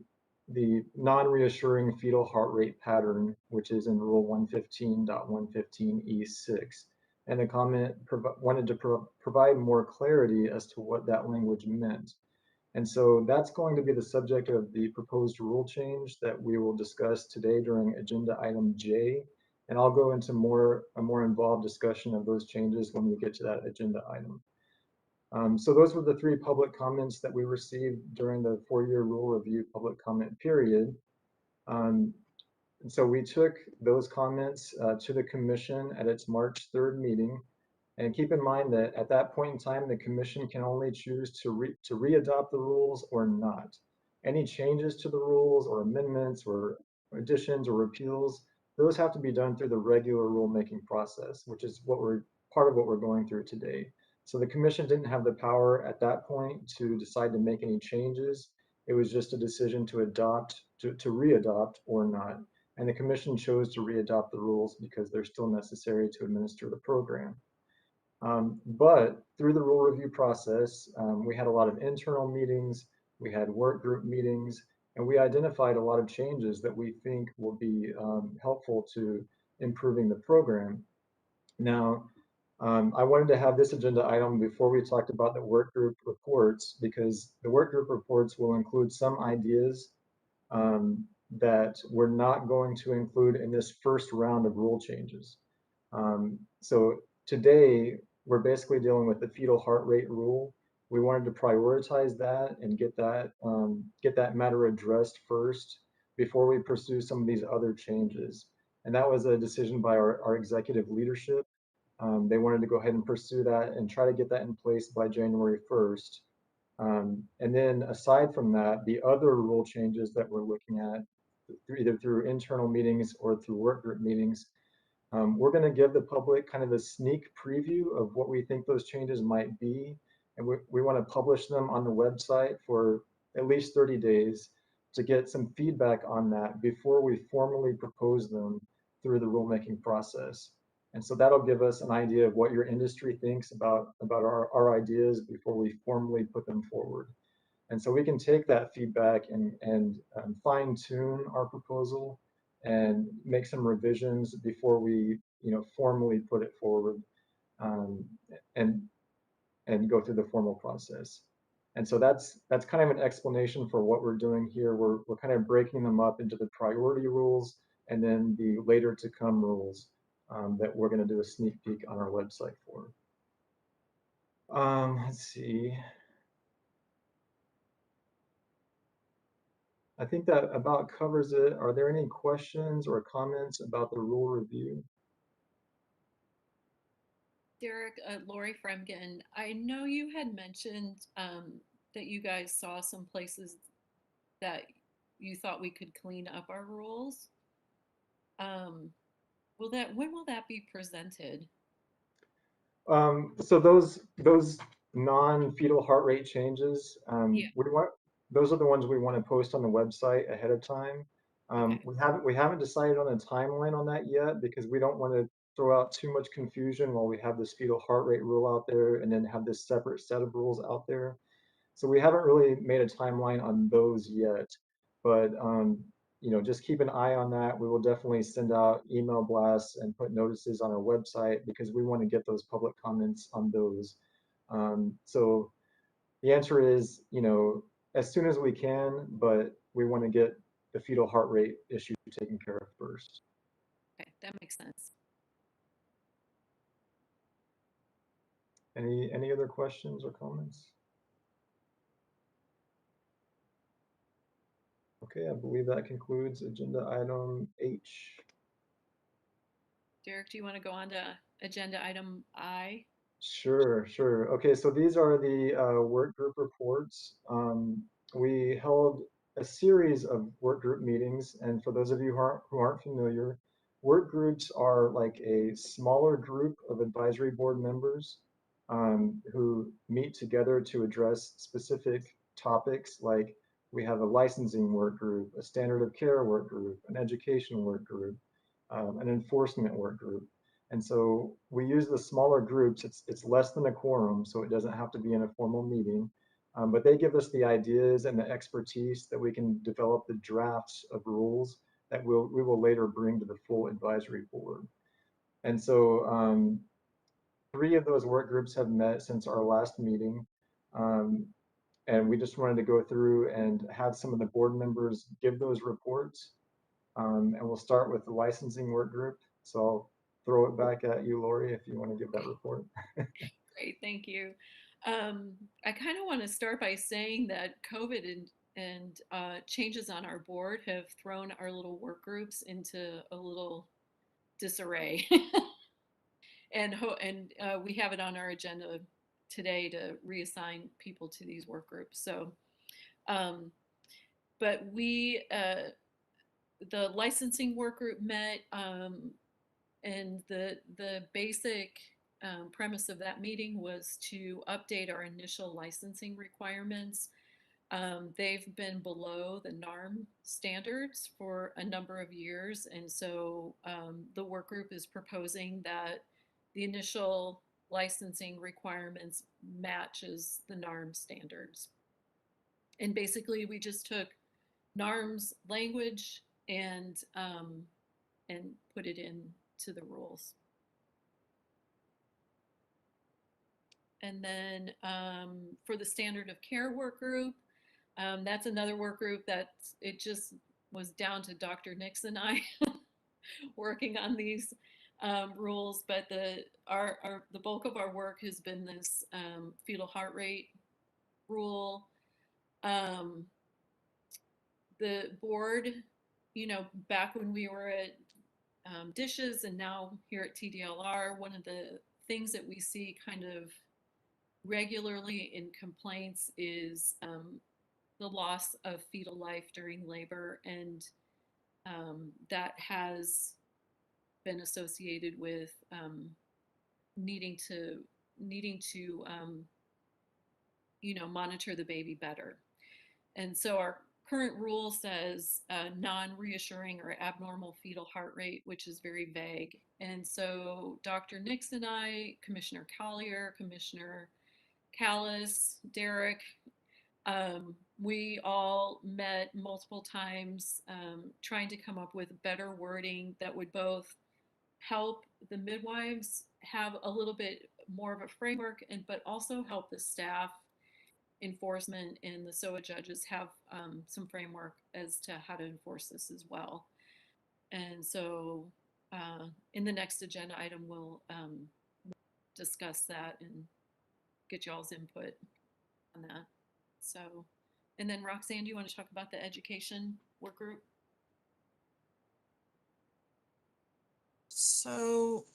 non-reassuring fetal heart rate pattern, which is in Rule 115.115E6. And the comment wanted to provide more clarity as to what that language meant. And so that's going to be the subject of the proposed rule change that we will discuss today during agenda item J. And I'll go into a more involved discussion of those changes when we get to that agenda item. So those were the 3 public comments that we received during the 4-year rule review public comment period. And so we took those comments to the commission at its March 3rd meeting. And keep in mind that at that point in time, the commission can only choose to re-adopt the rules or not. Any changes to the rules or amendments or additions or repeals, those have to be done through the regular rulemaking process, which is part of what we're going through today. So the commission didn't have the power at that point to decide to make any changes. It was just a decision to re-adopt or not. And the commission chose to re-adopt the rules because they're still necessary to administer the program. But through the rule review process, we had a lot of internal meetings, we had work group meetings, and we identified a lot of changes that we think will be helpful to improving the program. Now, I wanted to have this agenda item before we talked about the work group reports, because the work group reports will include some ideas that we're not going to include in this first round of rule changes. So today, we're basically dealing with the fetal heart rate rule. We wanted to prioritize that and get that matter addressed first before we pursue some of these other changes. And that was a decision by our executive leadership. They wanted to go ahead and pursue that and try to get that in place by January 1st. And then aside from that, the other rule changes that we're looking at, either through internal meetings or through work group meetings, we're going to give the public kind of a sneak preview of what we think those changes might be. And we want to publish them on the website for at least 30 days to get some feedback on that before we formally propose them through the rulemaking process. And so that'll give us an idea of what your industry thinks about our ideas before we formally put them forward. And so we can take that feedback and fine tune our proposal and make some revisions before we, formally put it forward and go through the formal process. And so that's kind of an explanation for what we're doing here. We're kind of breaking them up into the priority rules and then the later to come rules that we're going to do a sneak peek on our website for. Let's see. I think that about covers it. Are there any questions or comments about the rule review? Derek, Lori Fremgen, I know you had mentioned that you guys saw some places that you thought we could clean up our rules. When will that be presented? So those non-fetal heart rate changes, those are the ones we want to post on the website ahead of time. We haven't decided on a timeline on that yet because we don't want to throw out too much confusion while we have this fetal heart rate rule out there and then have this separate set of rules out there. So we haven't really made a timeline on those yet, but just keep an eye on that. We will definitely send out email blasts and put notices on our website because we want to get those public comments on those. So the answer is, as soon as we can, but we want to get the fetal heart rate issue taken care of first. Okay, that makes sense. Any other questions or comments? Okay, I believe that concludes agenda item H. Derek, do you want to go on to agenda item I? Sure. Okay, so these are the work group reports. We held a series of work group meetings, and for those of you who aren't familiar, work groups are like a smaller group of advisory board members who meet together to address specific topics, like we have a licensing work group, a standard of care work group, an education work group, an enforcement work group. And so we use the smaller groups. It's less than a quorum, so it doesn't have to be in a formal meeting. But they give us the ideas and the expertise that we can develop the drafts of rules that we will later bring to the full advisory board. And so 3 of those work groups have met since our last meeting. And we just wanted to go through and have some of the board members give those reports. And we'll start with the licensing work group. So I'll throw it back at you, Lori, if you want to give that report. Great, thank you. I kind of want to start by saying that COVID and changes on our board have thrown our little work groups into a little disarray. And we have it on our agenda today to reassign people to these work groups. So, but the licensing work group met, and the basic premise of that meeting was to update our initial licensing requirements. They've been below the NARM standards for a number of years, and so the work group is proposing that the initial licensing requirements matches the NARM standards. And basically, we just took NARM's language and put it into the rules. And then for the standard of care work group, that's another work group that it just was down to Dr. Nix and I working on these rules, but the bulk of our work has been this fetal heart rate rule. The board, back when we were at Dishes and now here at Tdlr, one of the things that we see kind of regularly in complaints is the loss of fetal life during labor, and that has been associated with needing to monitor the baby better. And so our current rule says non-reassuring or abnormal fetal heart rate, which is very vague. And so Dr. Nix and I, Commissioner Collier, Commissioner Callis, Derek, we all met multiple times trying to come up with better wording that would both help the midwives have a little bit more of a framework, but also help the staff, enforcement, and the SOA judges have some framework as to how to enforce this as well. And so in the next agenda item, we'll discuss that and get y'all's input on that. So, and then Roxanne, do you want to talk about the education work group? So,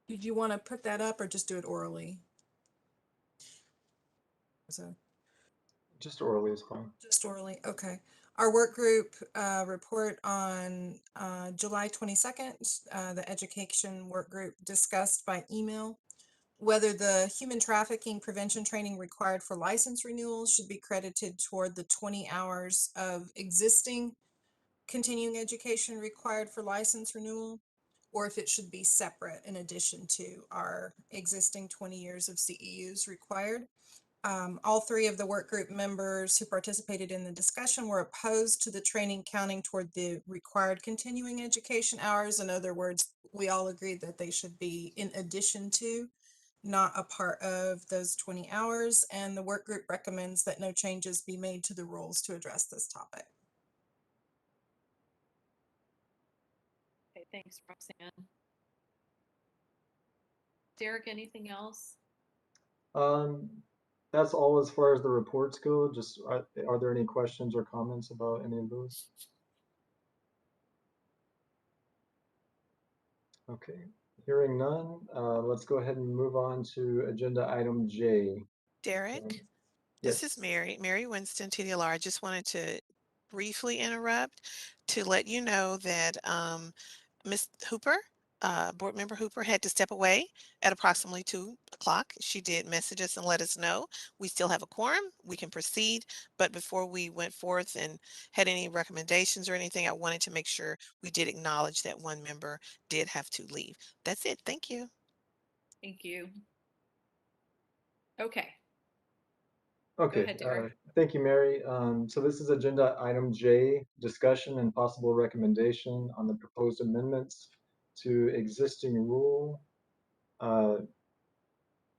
did you want to put that up or just do it orally? So, Just orally is fine. just orally, okay. Our work group report on July 22nd, the education work group discussed by email whether the human trafficking prevention training required for license renewals should be credited toward the 20 hours of existing continuing education required for license renewal, or if it should be separate in addition to our existing 20 years of CEUs required. All 3 of the work group members who participated in the discussion were opposed to the training counting toward the required continuing education hours. In other words, we all agreed that they should be in addition to, not a part of those 20 hours, and the work group recommends that no changes be made to the rules to address this topic. Okay, thanks, Roxanne. Derek, anything else? That's all as far as the reports go. Just are there any questions or comments about any of those? Okay, hearing none, let's go ahead and move on to agenda item J. Derek, Yes. this is Mary Winston, Tdlr. I just wanted to briefly interrupt to let you know that Ms. Hooper Board Member Hooper had to step away at approximately 2 o'clock. She did message us and let us know we still have a quorum. We can proceed. But before we went forth and had any recommendations or anything, I wanted to make sure we did acknowledge that one member did have to leave. That's it. Thank you. Thank you. Okay. Okay, ahead, Derek. thank you, Mary. So this is agenda item J, discussion and possible recommendation on the proposed amendments to existing rule. Let's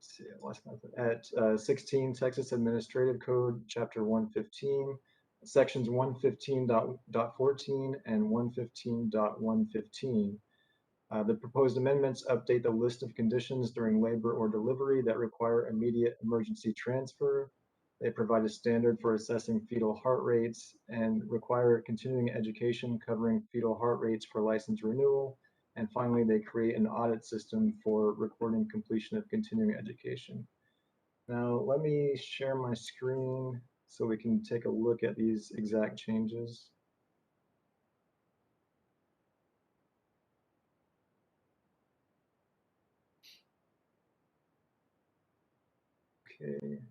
see, I lost my at 16 Texas Administrative Code, Chapter 115, sections 115.14 and 115.115. The proposed amendments update the list of conditions during labor or delivery that require immediate emergency transfer. They provide a standard for assessing fetal heart rates and require continuing education covering fetal heart rates for license renewal. And finally, they create an audit system for recording completion of continuing education. Now, let me share my screen so we can take a look at these exact changes. Okay.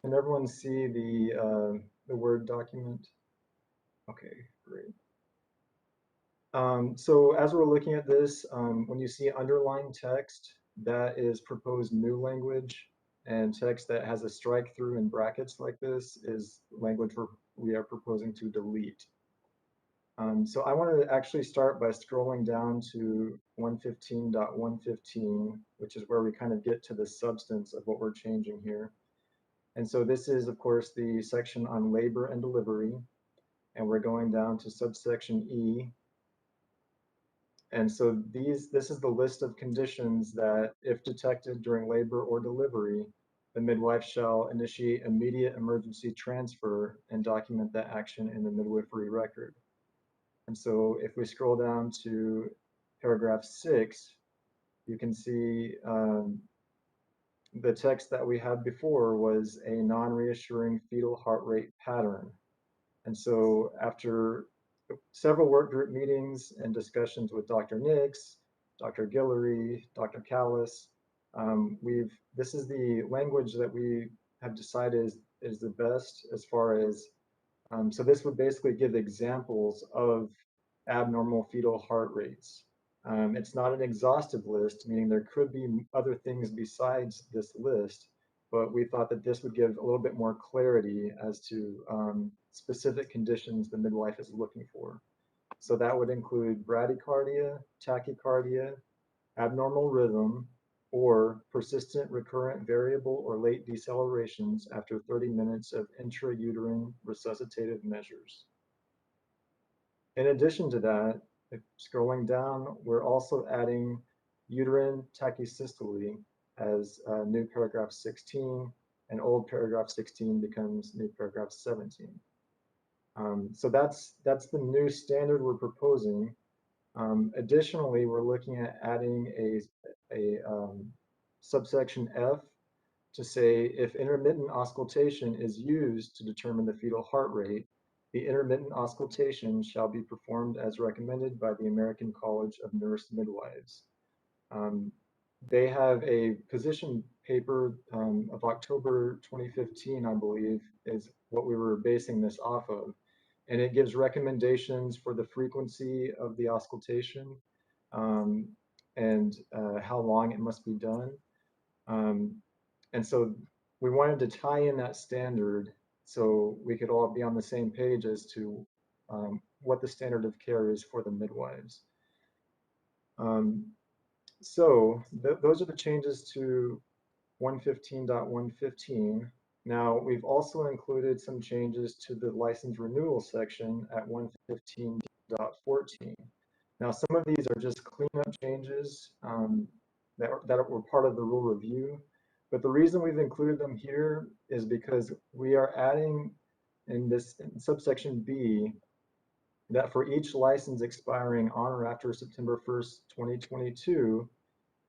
Can everyone see the Word document? Okay, great. So as we're looking at this, when you see underlined text, that is proposed new language, and text that has a strike through in brackets like this is language we are proposing to delete. So I want to actually start by scrolling down to 115.115, which is where we kind of get to the substance of what we're changing here. And so this is, of course, the section on labor and delivery, and we're going down to subsection E. And so this is the list of conditions that, if detected during labor or delivery, the midwife shall initiate immediate emergency transfer and document that action in the midwifery record. And so if we scroll down to paragraph 6, you can see the text that we had before was a non-reassuring fetal heart rate pattern. And so after several work group meetings and discussions with Dr. Nix, Dr. Guillory, Dr. Callis, this is the language that we have decided is the best as far as, so this would basically give examples of abnormal fetal heart rates. It's not an exhaustive list, meaning there could be other things besides this list, but we thought that this would give a little bit more clarity as to specific conditions the midwife is looking for. So that would include bradycardia, tachycardia, abnormal rhythm, or persistent, recurrent, variable, or late decelerations after 30 minutes of intrauterine resuscitative measures. In addition to that, scrolling down, we're also adding uterine tachysystole as new paragraph 16, and old paragraph 16 becomes new paragraph 17. So that's the new standard we're proposing. Additionally, we're looking at adding a subsection F to say if intermittent auscultation is used to determine the fetal heart rate, the intermittent auscultation shall be performed as recommended by the American College of Nurse Midwives. They have a position paper of October 2015, I believe, is what we were basing this off of. And it gives recommendations for the frequency of the auscultation and how long it must be done. And so we wanted to tie in that standard so we could all be on the same page as to what the standard of care is for the midwives. So those are the changes to 115.115. Now, we've also included some changes to the license renewal section at 115.14. Now, some of these are just cleanup changes that were part of the rule review. But the reason we've included them here is because we are adding in subsection B that for each license expiring on or after September 1st, 2022,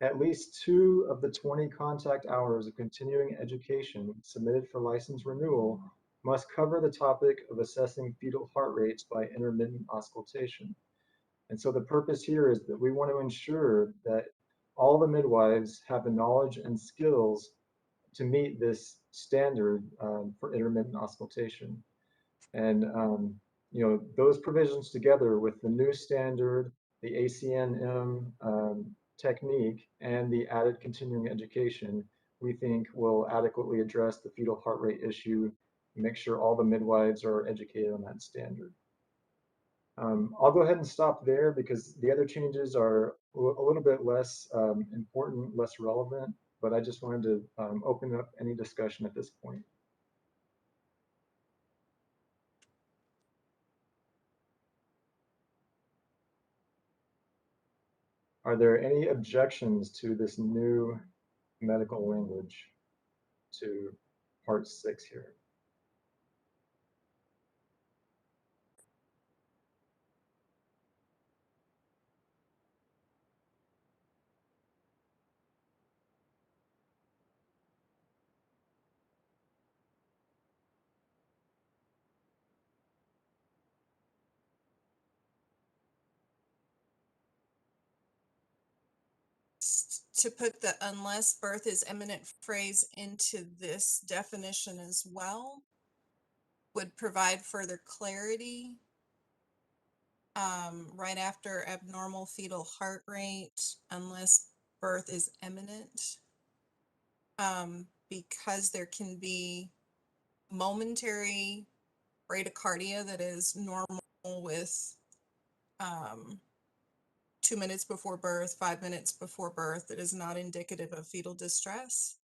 at least 2 of the 20 contact hours of continuing education submitted for license renewal must cover the topic of assessing fetal heart rates by intermittent auscultation. And so the purpose here is that we want to ensure that all the midwives have the knowledge and skills to meet this standard for intermittent auscultation. And those provisions together with the new standard, the ACNM technique, and the added continuing education, we think will adequately address the fetal heart rate issue and make sure all the midwives are educated on that standard. I'll go ahead and stop there because the other changes are a little bit less important, less relevant, but I just wanted to open up any discussion at this point. Are there any objections to this new medical language to part 6 here? To put the unless birth is imminent phrase into this definition as well would provide further clarity. Right after abnormal fetal heart rate, unless birth is imminent, because there can be momentary bradycardia that is normal with 2 minutes before birth, 5 minutes before birth, that is not indicative of fetal distress.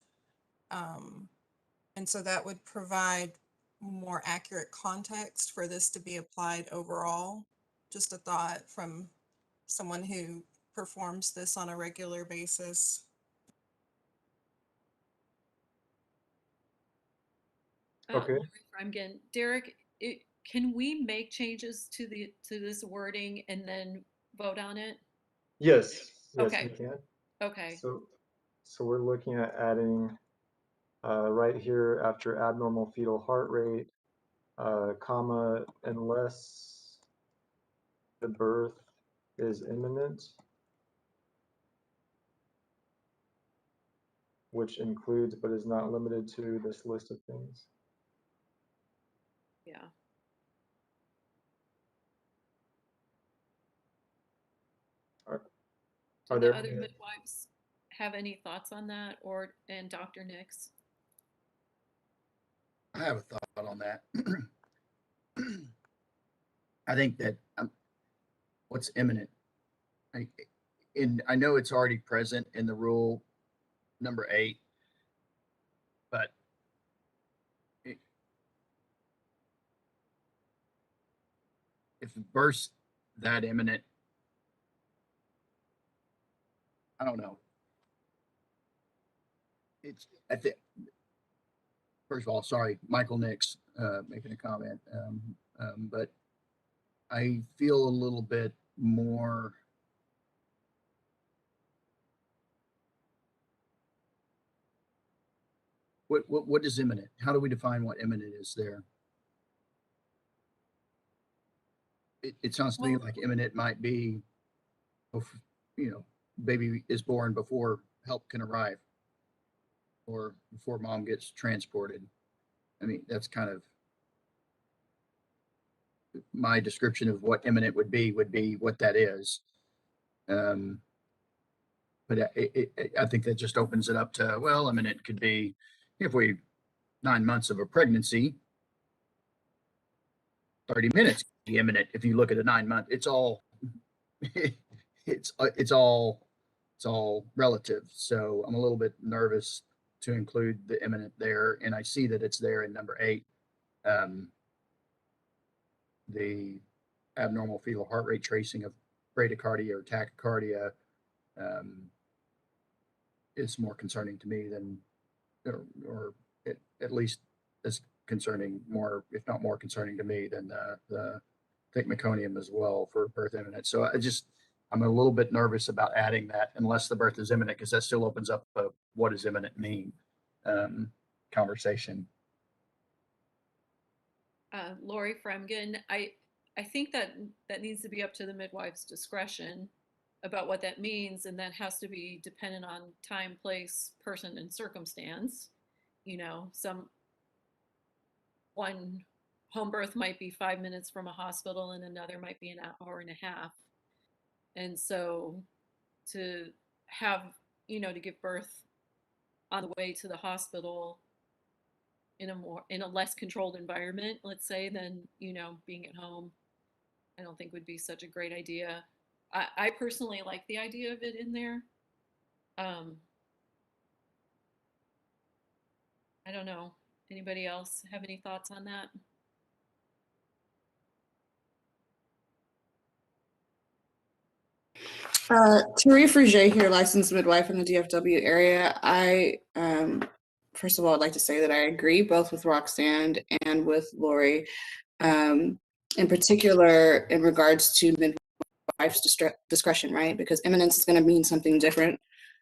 And so that would provide more accurate context for this to be applied overall. Just a thought from someone who performs this on a regular basis. Okay. Again, Derek, can we make changes to this wording and then vote on it? Yes, Okay. we can. Okay. So we're looking at adding right here after abnormal fetal heart rate, comma, unless the birth is imminent, which includes but is not limited to this list of things. Yeah. Are Do there the other any- midwives have any thoughts on that, and Dr. Nix? I have a thought on that. I think that what's imminent, I know it's already present in the rule number 8, but if the birth's that imminent, I don't know. I think, first of all, sorry, Michael Nix making a comment, but I feel a little bit more what is imminent? How do we define what imminent is there? It sounds to me like imminent might be, baby is born before help can arrive or before mom gets transported. I mean, that's kind of my description of what imminent would be what that is. But I think that just opens it up to, well, imminent could be if 9 months of a pregnancy, 30 minutes could be imminent. If you look at a 9 month, it's all it's all relative. So I'm a little bit nervous to include the imminent there, and I see that it's there in number 8. The abnormal fetal heart rate tracing of bradycardia or tachycardia is more concerning to me than, or at least as concerning, more, if not more concerning to me than the thick meconium as well for birth imminent. So I'm a little bit nervous about adding that unless the birth is imminent, because that still opens up a what does imminent mean conversation. Lori Fremgen, I I think that that needs to be up to the midwife's discretion about what that means, and that has to be dependent on time, place, person, and circumstance. You know, one home birth might be 5 minutes from a hospital and another might be an hour and a half. And so to have, to give birth on the way to the hospital in a less controlled environment, let's say, than, being at home, I don't think would be such a great idea. I personally like the idea of it in there. I don't know. Anybody else have any thoughts on that? Tariq Rouget here, licensed midwife in the DFW area. First of all, I'd like to say that I agree both with Roxanne and with Lori, in particular in regards to midwife's discretion, right? Because imminence is going to mean something different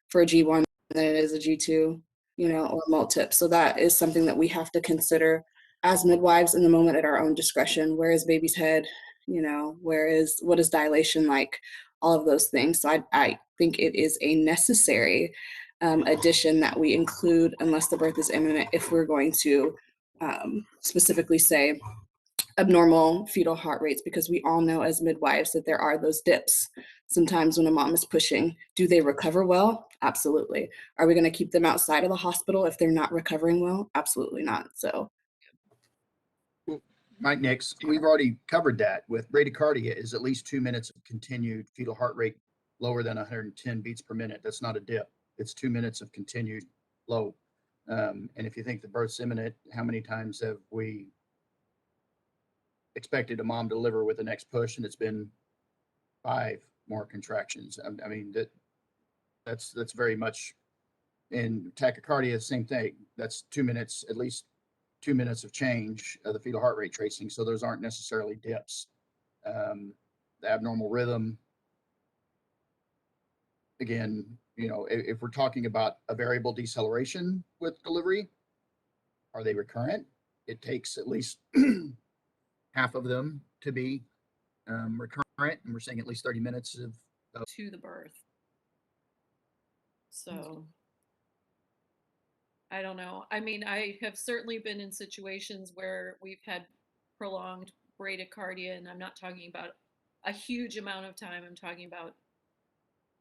for a G1 than it is a G2, or multip. So that is something that we have to consider as midwives in the moment at our own discretion. Where is baby's head? What is dilation like? All of those things. So I think it is a necessary addition that we include unless the birth is imminent, if we're going to specifically say abnormal fetal heart rates, because we all know as midwives that there are those dips sometimes when a mom is pushing. Do they recover well? Absolutely. Are we going to keep them outside of the hospital if they're not recovering well? Absolutely not. So Mike Nix, we've already covered that with bradycardia is at least 2 minutes of continued fetal heart rate lower than 110 beats per minute. That's not a dip. It's 2 minutes of continued low. And if you think the birth's imminent, how many times have we expected a mom to deliver with the next push and it's been 5 more contractions? I mean, that's very much in tachycardia, same thing. That's 2 minutes, at least 2 minutes of change of the fetal heart rate tracing. So those aren't necessarily dips. The abnormal rhythm, again, if we're talking about a variable deceleration with delivery, are they recurrent? It takes at least half of them to be recurrent, and we're saying at least 30 minutes of to the birth. So I don't know. I mean, I have certainly been in situations where we've had prolonged bradycardia, and I'm not talking about a huge amount of time. I'm talking about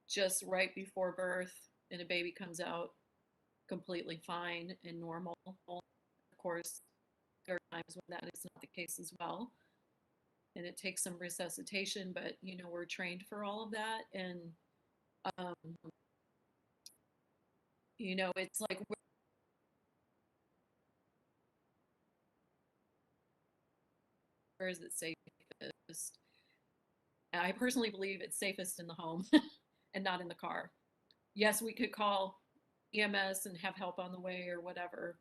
just right before birth, and a baby comes out completely fine and normal. Of course, there are times when that is not the case as well, and it takes some resuscitation, but we're trained for all of that. And it's like, where is it safest? I personally believe it's safest in the home and not in the car. Yes, we could call EMS and have help on the way or whatever,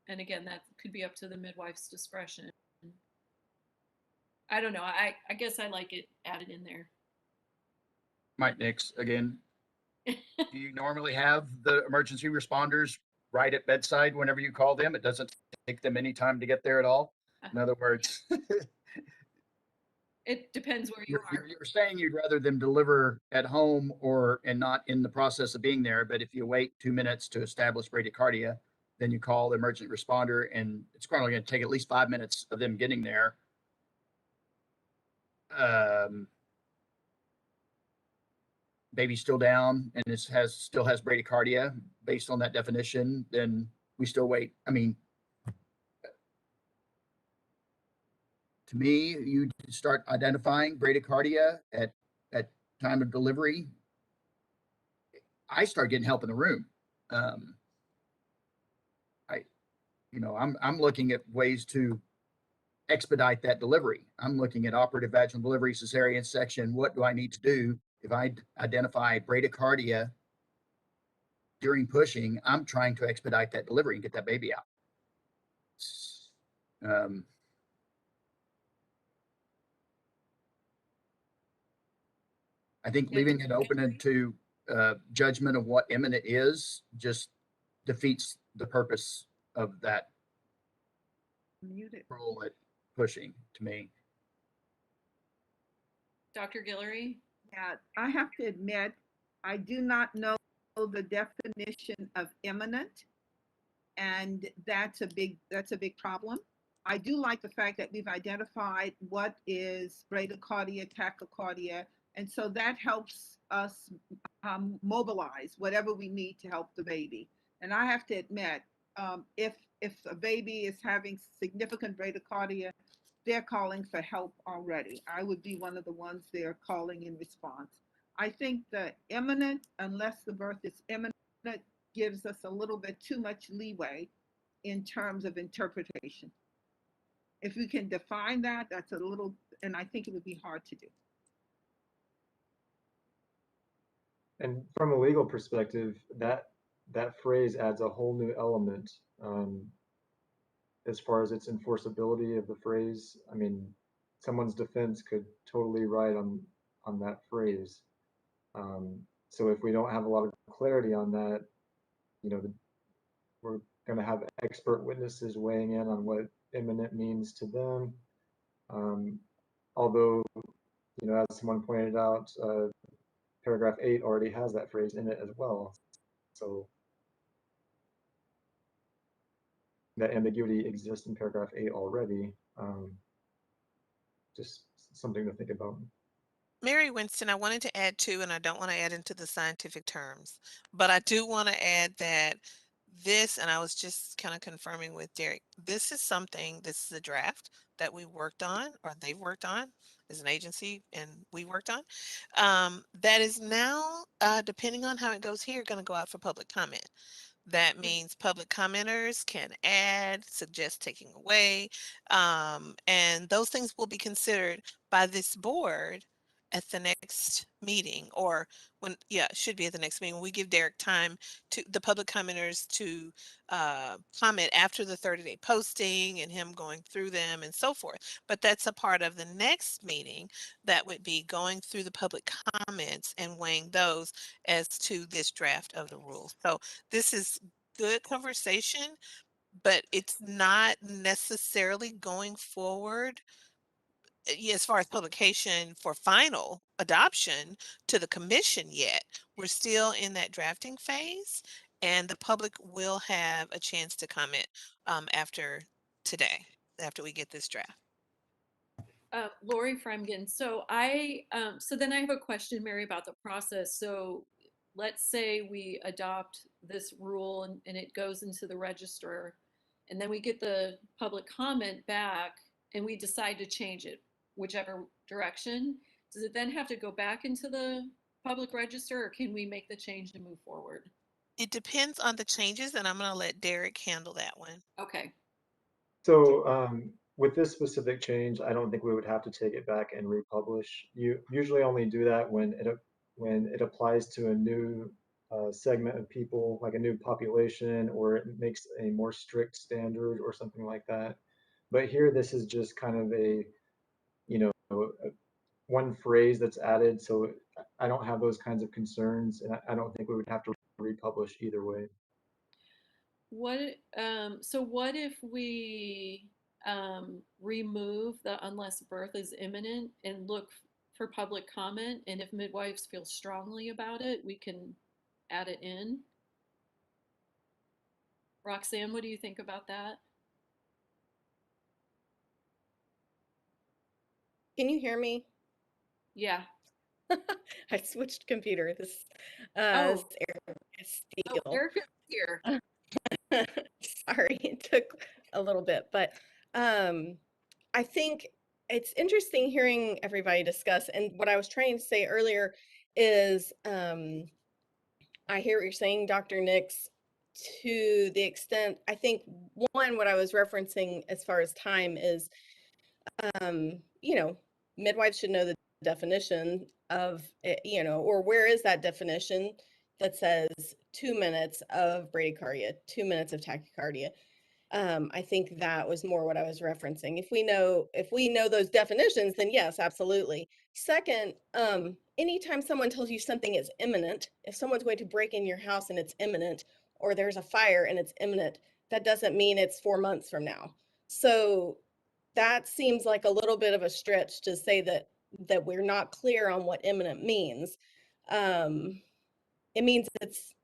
and again, that could be up to the midwife's discretion. I don't know. I guess I like it added in there. Mike Nix, again, do you normally have the emergency responders right at bedside whenever you call them? It doesn't take them any time to get there at all? In other words, it depends where you are. You're saying you'd rather them deliver at home and not in the process of being there. But if you wait 2 minutes to establish bradycardia, then you call the emergent responder, and it's probably going to take at least 5 minutes of them getting there. Baby's still down and still has bradycardia based on that definition, then we still wait. I mean, to me, you start identifying bradycardia at time of delivery, I start getting help in the room. I'm looking at ways to expedite that delivery. I'm looking at operative vaginal delivery, cesarean section. What do I need to do if I identify bradycardia during pushing? I'm trying to expedite that delivery and get that baby out. I think leaving it open to judgment of what imminent is just defeats the purpose of that rule at pushing to me. Dr. Guillory? Yeah, I have to admit, I do not know the definition of imminent, and that's a big problem. I do like the fact that we've identified what is bradycardia, tachycardia, and so that helps us mobilize whatever we need to help the baby. And I have to admit, if a baby is having significant bradycardia, they're calling for help already. I would be one of the ones they're calling in response. I think the imminent, unless the birth is imminent, gives us a little bit too much leeway in terms of interpretation. If we can define that, that's a little, and I think it would be hard to do. And from a legal perspective, that phrase adds a whole new element as far as its enforceability of the phrase. I mean, someone's defense could totally ride on that phrase. So if we don't have a lot of clarity on that, you know, we're going to have expert witnesses weighing in on what imminent means to them. Although, you know, as someone pointed out, paragraph 8 already has that phrase in it as well. So that ambiguity exists in paragraph 8 already. Just something to think about. Mary Winston, I wanted to add too, and I don't want to add into the scientific terms, but I do want to add that this, and I was just kind of confirming with Derek, this is a draft that we worked on, or they've worked on as an agency, and we worked on, that is now, depending on how it goes here, going to go out for public comment. That means public commenters can add, suggest taking away, and those things will be considered by this board at the next meeting, or should be at the next meeting. We give Derek time to the public commenters to comment after the 30-day posting and him going through them and so forth. But that's a part of the next meeting that would be going through the public comments and weighing those as to this draft of the rule. So this is good conversation, but it's not necessarily going forward as far as publication for final adoption to the commission yet. We're still in that drafting phase, and the public will have a chance to comment after today, after we get this draft. Lori Fremgen. So so then I have a question, Mary, about the process. So let's say we adopt this rule and it goes into the register, and then we get the public comment back and we decide to change it, whichever direction. Does it then have to go back into the public register, or can we make the change to move forward? It depends on the changes, and I'm going to let Derek handle that one. Okay. So with this specific change, I don't think we would have to take it back and republish. You usually only do that when it applies to a new segment of people, like a new population, or it makes a more strict standard or something like that. But here, this is just kind of a, you know, one phrase that's added. So I don't have those kinds of concerns, and I don't think we would have to republish either way. So what if we remove the unless birth is imminent and look for public comment, and if midwives feel strongly about it, we can add it in? Roxanne, what do you think about that? Can you hear me? Yeah. I switched computer. This Oh, is Steele. Erica's here. Sorry, it took a little bit, but I think it's interesting hearing everybody discuss. And what I was trying to say earlier is I hear what you're saying, Dr. Nix, to the extent, I think one, what I was referencing as far as time is, you know, midwives should know the definition of, you know, or where is that definition that says 2 minutes of bradycardia, 2 minutes of tachycardia. I think that was more what I was referencing. If we know those definitions, then yes, absolutely. Second, anytime someone tells you something is imminent, if someone's going to break in your house and it's imminent, or there's a fire and it's imminent, that doesn't mean it's 4 months from now. So that seems like a little bit of a stretch to say that we're not clear on what imminent means. It means it's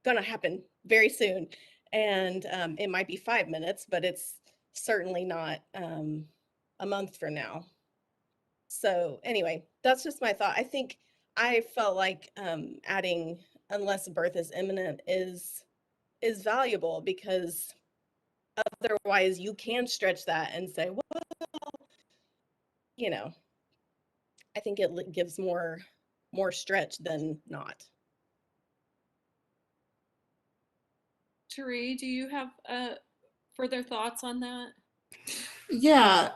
going to happen very soon, and it might be 5 minutes, but it's certainly not a month from now. So anyway, that's just my thought. I think I felt like adding unless birth is imminent is valuable, because otherwise you can stretch that and say, well, you know, I think it gives more stretch than not. Therese, do you have further thoughts on that? Yeah,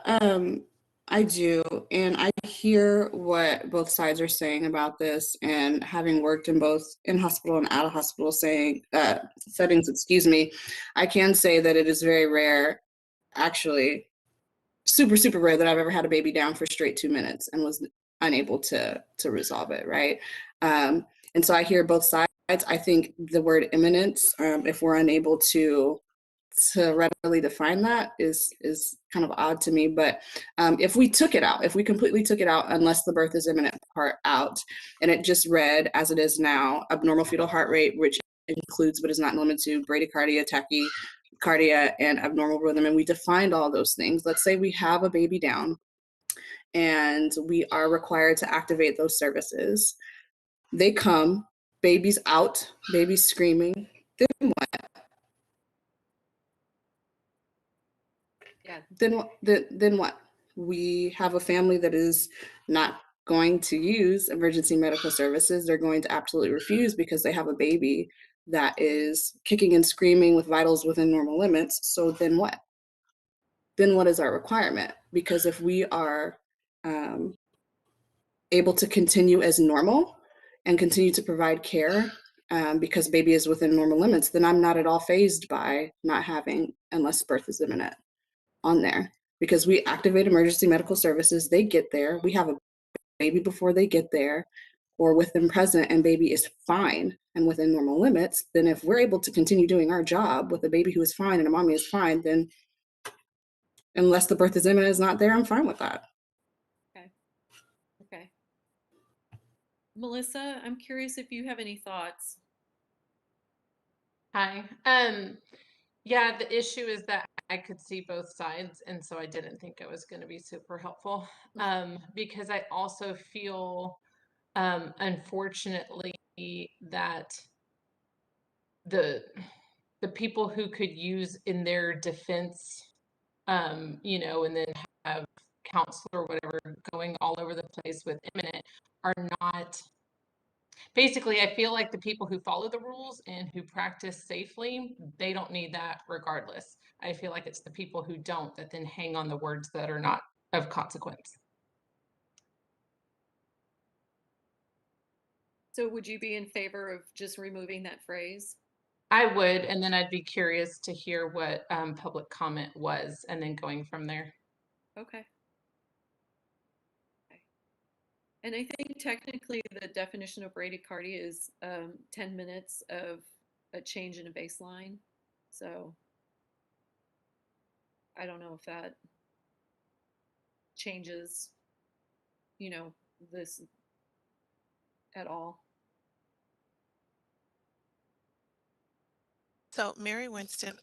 I do. And I hear what both sides are saying about this, and having worked in both in-hospital and out-of-hospital settings, excuse me, I can say that it is very rare, actually, super, super rare, that I've ever had a baby down for straight 2 minutes and was unable to resolve it, right? And so I hear both sides. I think the word imminence, if we're unable to readily define that, is kind of odd to me. But if we took it out, if we completely took it out, unless the birth is imminent part out, and it just read as it is now, abnormal fetal heart rate, which includes but is not limited to bradycardia, tachycardia, and abnormal rhythm, and we defined all those things. Let's say we have a baby down and we are required to activate those services. They come, baby's out, baby's screaming, then what? Yeah. Then what? We have a family that is not going to use emergency medical services. They're going to absolutely refuse because they have a baby that is kicking and screaming with vitals within normal limits. So then what? Then what is our requirement? Because if we are able to continue as normal and continue to provide care because baby is within normal limits, then I'm not at all fazed by not having unless birth is imminent on there, because we activate emergency medical services. They get there, we have a baby before they get there, or with them present, and baby is fine and within normal limits. Then if we're able to continue doing our job with a baby who is fine and a mommy is fine, then unless the birth is imminent is not there, I'm fine with that. Okay. Melissa, I'm curious if you have any thoughts. Hi. Yeah, the issue is that I could see both sides, and so I didn't think it was going to be super helpful. Because I also feel, unfortunately, that the people who could use in their defense, you know, and then have counsel or whatever going all over the place with imminent are not. Basically, I feel like the people who follow the rules and who practice safely, they don't need that regardless. I feel like it's the people who don't that then hang on the words that are not of consequence. So would you be in favor of just removing that phrase? I would, and then I'd be curious to hear what public comment was, and then going from there. Okay. And I think technically the definition of bradycardia is 10 minutes of a change in a baseline. So I don't know if that changes, you know, this at all. So, Mary Winston,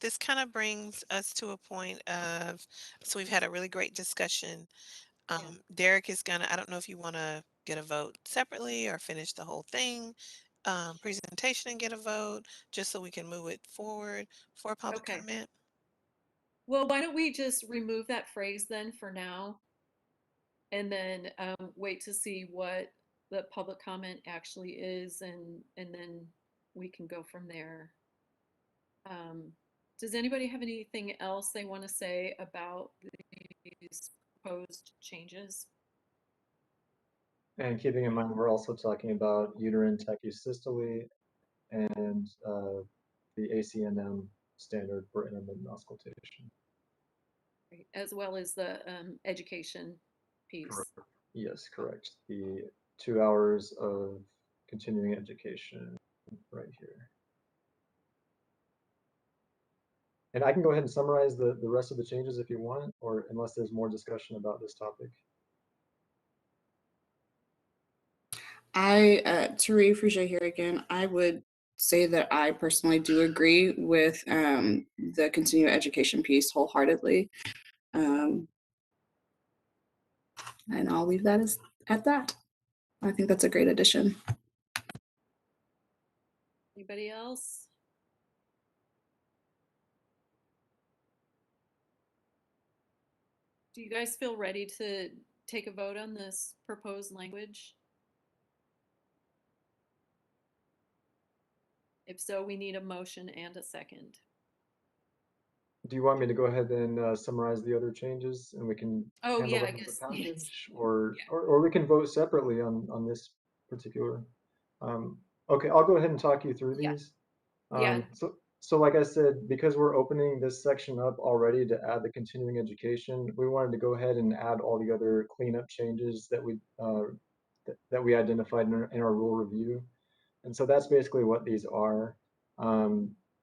this kind of brings us to a point of, so we've had a really great discussion. Derek is gonna, I don't know if you want to get a vote separately or finish the whole thing, presentation and get a vote, just so we can move it forward for public comment. Well, why don't we just remove that phrase then for now, and then wait to see what the public comment actually is, and then we can go from there. Does anybody have anything else they want to say about these proposed changes? And keeping in mind, we're also talking about uterine tachysystole and the ACNM standard for intermittent auscultation. Right. As well as the education piece. Correct. Yes, correct. The 2 hours of continuing education right here. And I can go ahead and summarize the rest of the changes if you want, or unless there's more discussion about this topic. To rephrase here again, I would say that I personally do agree with the continuing education piece wholeheartedly. And I'll leave that at that. I think that's a great addition. Anybody else? Do you guys feel ready to take a vote on this proposed language? If so, we need a motion and a second. Do you want me to go ahead and summarize the other changes and we can Oh, handle yeah, I them as guess, a yes. package, or we can vote separately on this particular. Okay, I'll go ahead and talk you through these. Yeah. So like I said, because we're opening this section up already to add the continuing education, we wanted to go ahead and add all the other cleanup changes that we identified in our rule review. And so that's basically what these are.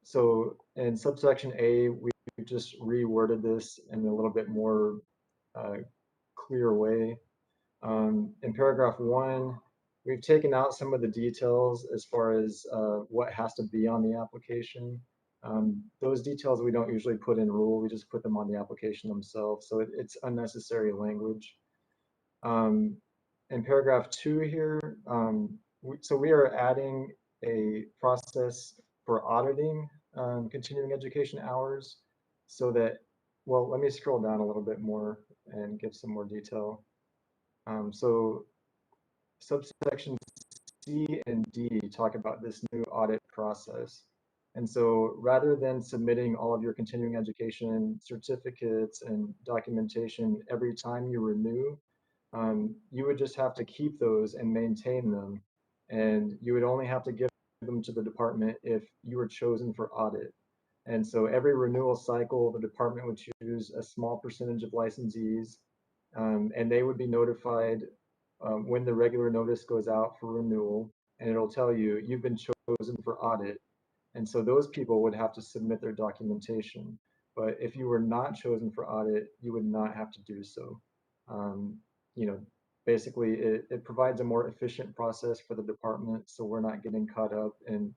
So in subsection A, we just reworded this in a little bit more clear way. In paragraph 1, we've taken out some of the details as far as what has to be on the application. Those details we don't usually put in rule, we just put them on the application themselves. So it's unnecessary language. In paragraph 2 here, so we are adding a process for auditing continuing education hours so that, well, let me scroll down a little bit more and give some more detail. So subsection C and D talk about this new audit process. And so rather than submitting all of your continuing education certificates and documentation every time you renew, you would just have to keep those and maintain them. And you would only have to give them to the department if you were chosen for audit. And so every renewal cycle, the department would choose a small percentage of licensees, and they would be notified when the regular notice goes out for renewal, and it'll tell you, you've been chosen for audit. And so those people would have to submit their documentation. But if you were not chosen for audit, you would not have to do so. You know, basically it provides a more efficient process for the department, so we're not getting caught up in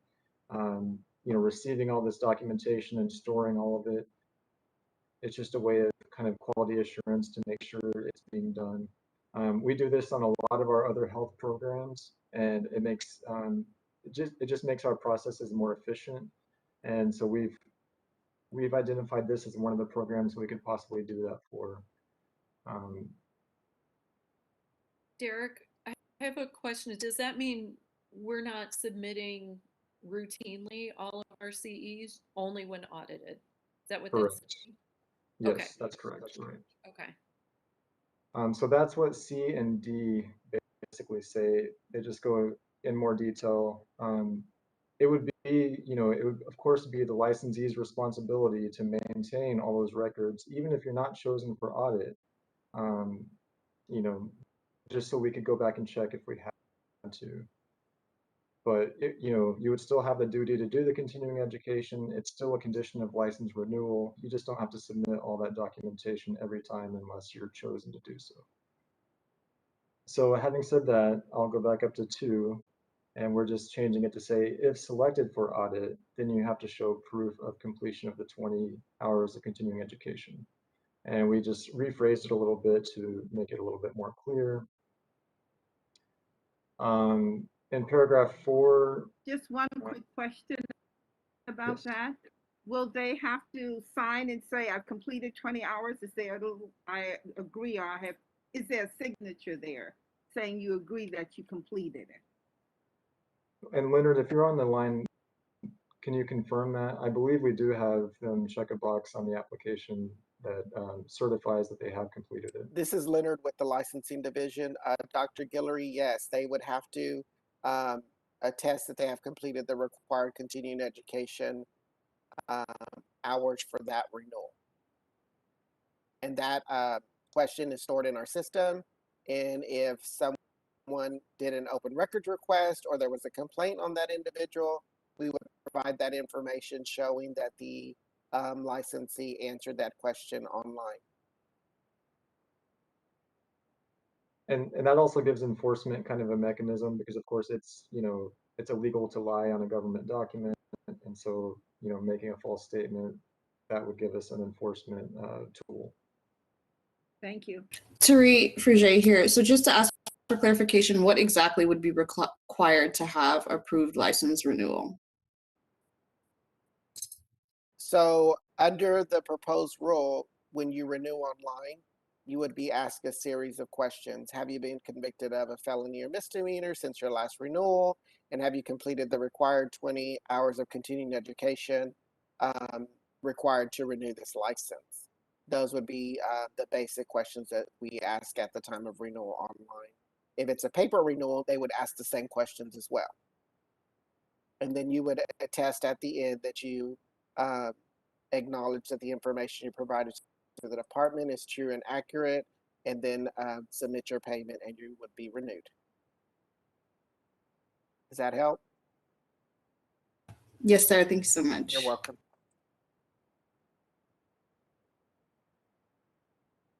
you know, receiving all this documentation and storing all of it. It's just a way of kind of quality assurance to make sure it's being done. We do this on a lot of our other health programs, and it makes it just makes our processes more efficient. And so we've identified this as one of the programs we could possibly do that for. Derek, I have a question. Does that mean we're not submitting routinely all of our CEs, only when audited? Is that what that's Correct. saying? Yes, Okay. that's correct. Right. Okay. So that's what C and D basically say. They just go in more detail. It would be, you know, it would of course be the licensee's responsibility to maintain all those records, even if you're not chosen for audit. You know, just so we could go back and check if we had to. But you know, you would still have the duty to do the continuing education. It's still a condition of license renewal. You just don't have to submit all that documentation every time unless you're chosen to do so. So having said that, I'll go back up to 2, and we're just changing it to say, if selected for audit, then you have to show proof of completion of the 20 hours of continuing education. And we just rephrased it a little bit to make it a little bit more clear. In paragraph 4. Just one quick question about that. Will they have to sign and say, I've completed 20 hours? Is there a little, I agree, or I have, is there a signature there saying you agree that you completed it? And Leonard, if you're on the line, can you confirm that? I believe we do have them check a box on the application that certifies that they have completed it. This is Leonard with the licensing division. Dr. Guillory, yes, they would have to attest that they have completed the required continuing education hours for that renewal. And that question is stored in our system. And if someone did an open records request or there was a complaint on that individual, we would provide that information showing that the licensee answered that question online. And that also gives enforcement kind of a mechanism because of course it's, you know, it's illegal to lie on a government document. And so, you know, making a false statement, that would give us an enforcement tool. Thank you. Tari Frege here. So just to ask for clarification, what exactly would be required to have approved license renewal? So under the proposed rule, when you renew online, you would be asked a series of questions. Have you been convicted of a felony or misdemeanor since your last renewal? And have you completed the required 20 hours of continuing education required to renew this license? Those would be the basic questions that we ask at the time of renewal online. If it's a paper renewal, they would ask the same questions as well. And then you would attest at the end that you acknowledge that the information you provided to the department is true and accurate, and then submit your payment and you would be renewed. Does that help? Yes, sir. Thank you so much. You're welcome.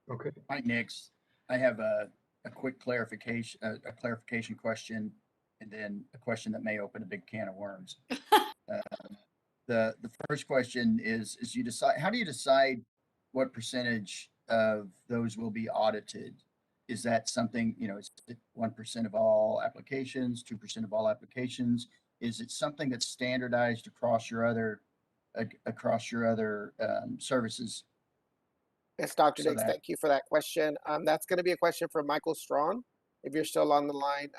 Okay. Mike Nix, I have a quick clarification, a clarification question, and then a question that may open a big can of worms. The first question is you decide, how do you decide what percentage of those will be audited? Is that something, you know, is it 1% of all applications, 2% of all applications? Is it something that's standardized across your other services? Yes, Dr. So Nix, that- thank you for that question. That's going to be a question for Michael Strawn. If you're still on the line,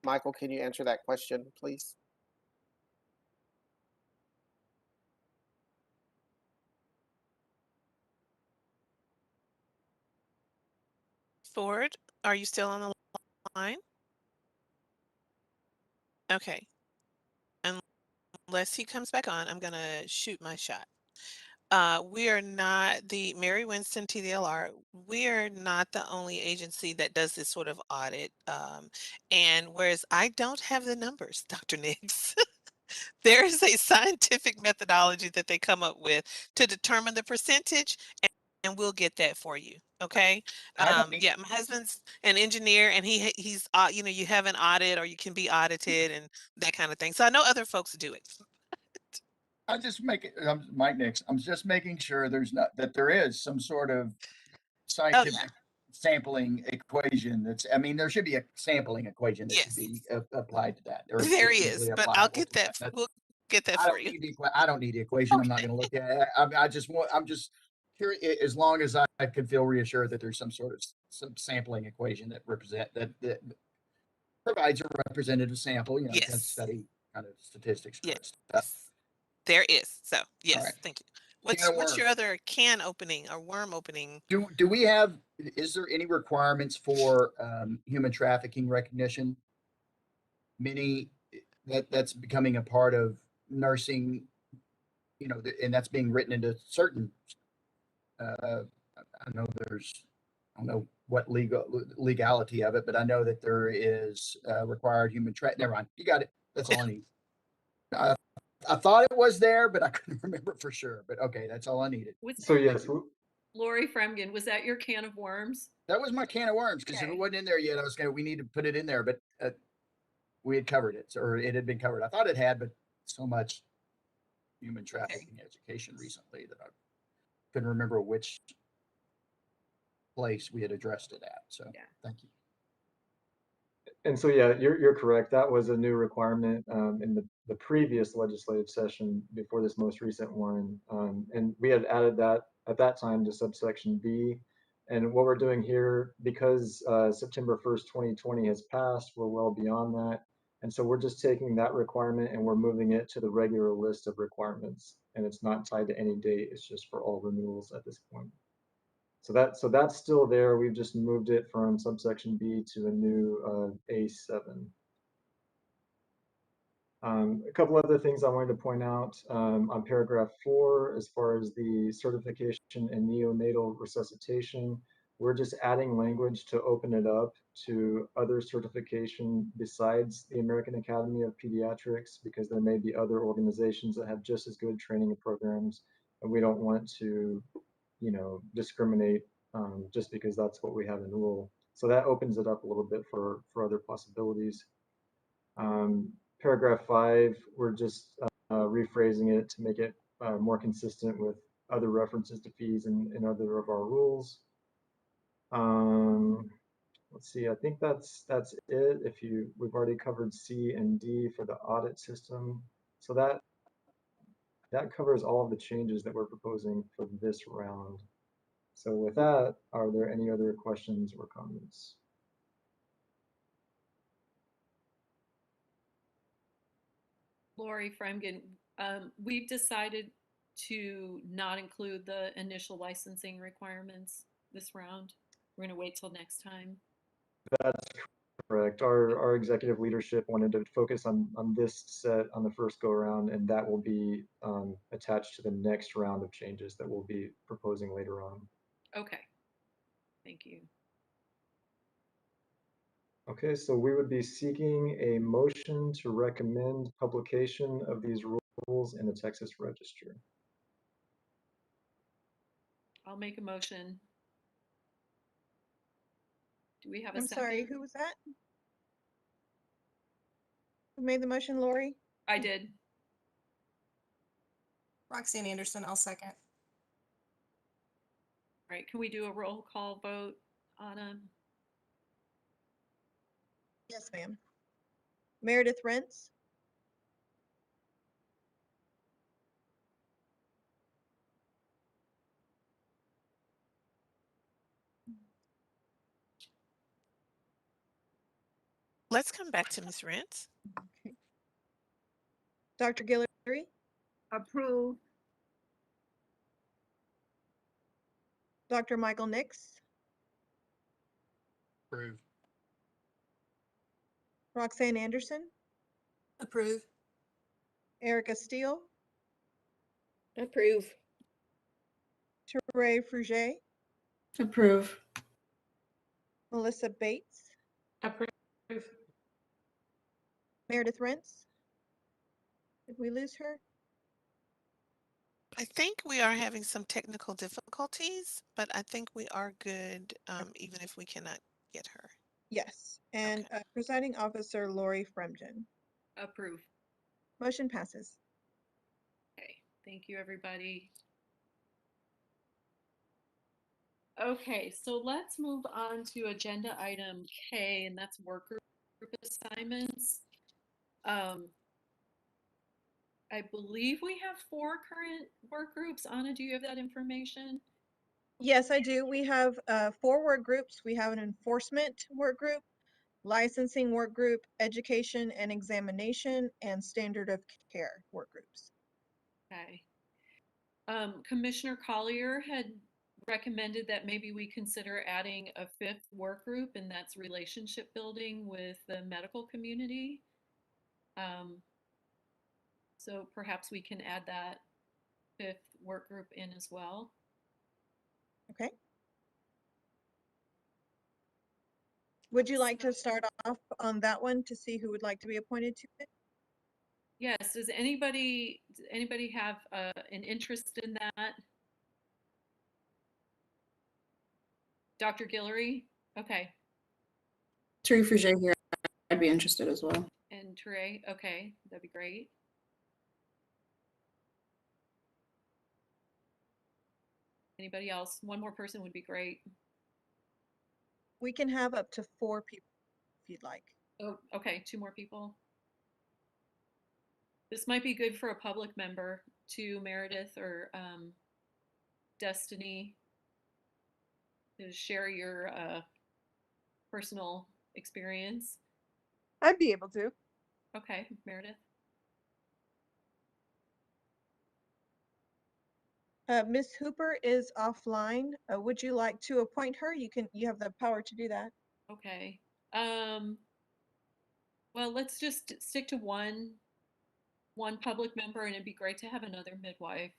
Michael, can you answer that question, please? Ford, are you still on the line? Okay. Unless he comes back on, I'm gonna shoot my shot. We are not the Mary Winston Tdlr. We are not the only agency that does this sort of audit. And whereas I don't have the numbers, Dr. Nix, there is a scientific methodology that they come up with to determine the percentage, and we'll get that for you. Okay. Yeah, my husband's an engineer, and he's you know, you have an audit or you can be audited and that kind of thing. So I know other folks do it. I just make it, Mike Nix, I'm just making sure that there is some sort of scientific sampling equation I mean, there should be a sampling equation that should be applied to that. Or There is, but I'll get that. We'll get that for you. I don't need the equation. I'm not going to look at it. I'm just curious, as long as I can feel reassured that there's some sort of sampling equation that that provides a representative sample, you know, to study kind of statistics. Yes. There is. So yes, right. thank you. What's your other can opening or worm opening? Do we have, is there any requirements for human trafficking recognition? That's becoming a part of nursing, you know, and that's being written into certain, I don't know what legality of it, but I know that there is required human never mind. You got it. That's all I need. I thought it was there, but I couldn't remember for sure. But okay, that's all I needed. So yes, Lori Fremgen, was that your can of worms? That was my can of worms, because if it wasn't in there yet, we need to put it in there, but we had covered it, or it had been covered. I thought it had, but so much human trafficking education recently that I couldn't remember which place we had addressed it at. So thank you. And so, yeah, you're correct. That was a new requirement in the previous legislative session before this most recent one. And we had added that at that time to subsection B. And what we're doing here, because September 1st, 2020 has passed, we're well beyond that. And so we're just taking that requirement and we're moving it to the regular list of requirements. And it's not tied to any date. It's just for all renewals at this point. So that's still there. We've just moved it from subsection B to a new A7. A couple other things I wanted to point out on paragraph 4, as far as the certification in neonatal resuscitation, we're just adding language to open it up to other certification besides the American Academy of Pediatrics, because there may be other organizations that have just as good training programs and we don't want to, discriminate just because that's what we have in rule. So that opens it up a little bit for other possibilities. Paragraph 5, we're just rephrasing it to make it more consistent with other references to fees in other of our rules. Let's see, I think that's it. We've already covered C and D for the audit system. So that covers all of the changes that we're proposing for this round. So with that, are there any other questions or comments? Lori Fremgen, we've decided to not include the initial licensing requirements this round. We're going to wait till next time. That's correct. Our executive leadership wanted to focus on this set on the first go around, and that will be attached to the next round of changes that we'll be proposing later on. Okay. Thank you. Okay, so we would be seeking a motion to recommend publication of these rules in the Texas Register. I'll make a motion. Do we have a I'm second? sorry, who was that? Who made the motion, Lori? I did. Roxanne Anderson, I'll second. All right, can we do a roll call vote, Anna? Yes, ma'am. Meredith Rentz, Let's come back to Ms. Rentz. Dr. Guillory, Approve. Dr. Michael Nix, Approve. Roxanne Anderson, Approve. Erica Steele, Approve. Teray Fruget, Approve. Melissa Bates, Approve. Meredith Rentz. Did we lose her? I think we are having some technical difficulties, but I think we are good, even if we cannot get her. Yes. And presiding officer Lori Fremgen. Approve. Motion passes. Okay, thank you, everybody. Okay, so let's move on to agenda item K, and that's work group assignments. I believe we have 4 current work groups. Anna, do you have that information? Yes, I do. We have 4 work groups. We have an enforcement work group, licensing work group, education and examination, and standard of care work groups. Okay. Commissioner Collier had recommended that maybe we consider adding a 5th work group, and that's relationship building with the medical community. So perhaps we can add that 5th work group in as well. Okay. Would you like to start off on that one to see who would like to be appointed to it? Yes, does anybody have an interest in that? Dr. Guillory? Okay. Terry Fruget here. I'd be interested as well. And Teray? Okay, that'd be great. Anybody else? One more person would be great. We can have up to 4 people if you'd like. Oh, okay, 2 more people. This might be good for a public member too, Meredith or Destiny, to share your personal experience. I'd be able to. Okay, Meredith. Ms. Hooper is offline. Would you like to appoint her? You have the power to do that. Okay. Well, let's just stick to one public member, and it'd be great to have another midwife.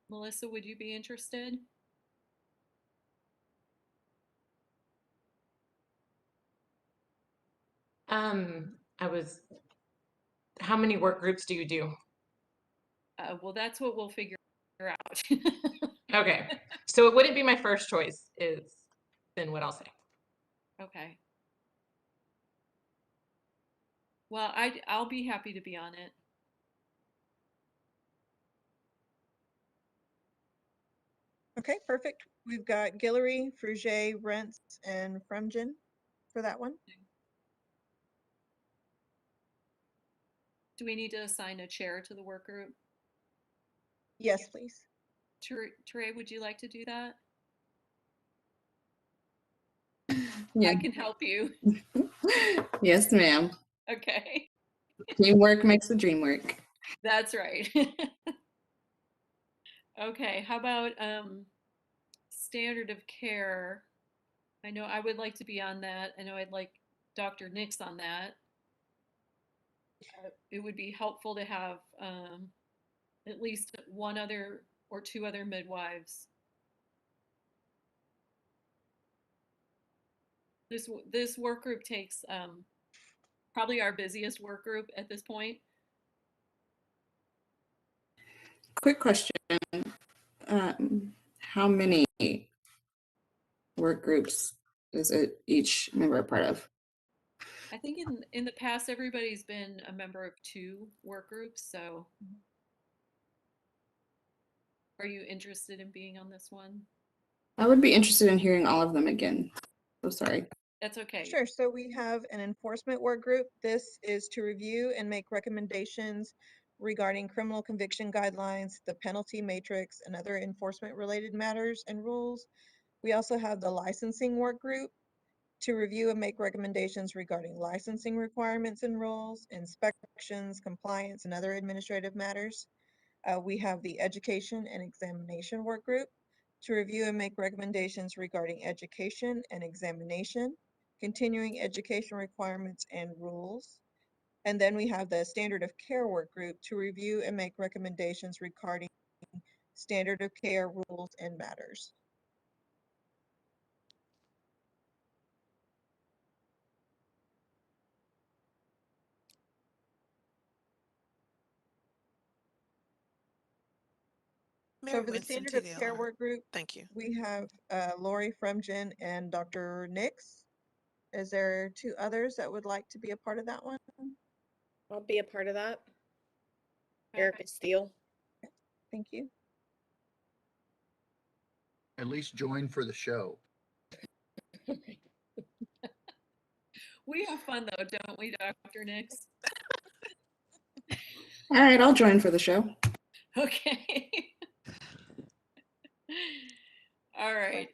Melissa, would you be interested? How many work groups do you do? Well, that's what we'll figure out. Okay. So it wouldn't be my first choice is then what I'll say. Okay. Well, I'll be happy to be on it. Okay, perfect. We've got Guillory, Fruget, Rents, and Fremgen for that one. Do we need to assign a chair to the work group? Yes, please. Teray, would you like to do that? Yeah. I can help you. Yes, ma'am. Okay. Teamwork makes the dream work. That's right. Okay, how about standard of care? I know I would like to be on that. I know I'd like Dr. Nix on that. It would be helpful to have at least one other or two other midwives. This work group takes probably our busiest work group at this point. Quick question. How many work groups is it each member a part of? I think in the past, everybody's been a member of 2 work groups. So are you interested in being on this one? I would be interested in hearing all of them again. So sorry. That's okay. Sure. So we have an enforcement work group. This is to review and make recommendations regarding criminal conviction guidelines, the penalty matrix, and other enforcement related matters and rules. We also have the licensing work group to review and make recommendations regarding licensing requirements and rules, inspections, compliance, and other administrative matters. We have the education and examination work group to review and make recommendations regarding education and examination, continuing education requirements and rules. And then we have the standard of care work group to review and make recommendations regarding standard of care rules and matters. Mary So for the Winston, standard of care Tdlr. work group, Thank you. we have Lori Fremgen and Dr. Nix. Is there 2 others that would like to be a part of that one? I'll be a part of that. Erica Steele. Thank you. At least join for the show. We have fun though, don't we, Dr. Nix? All right, I'll join for the show. Okay. All right.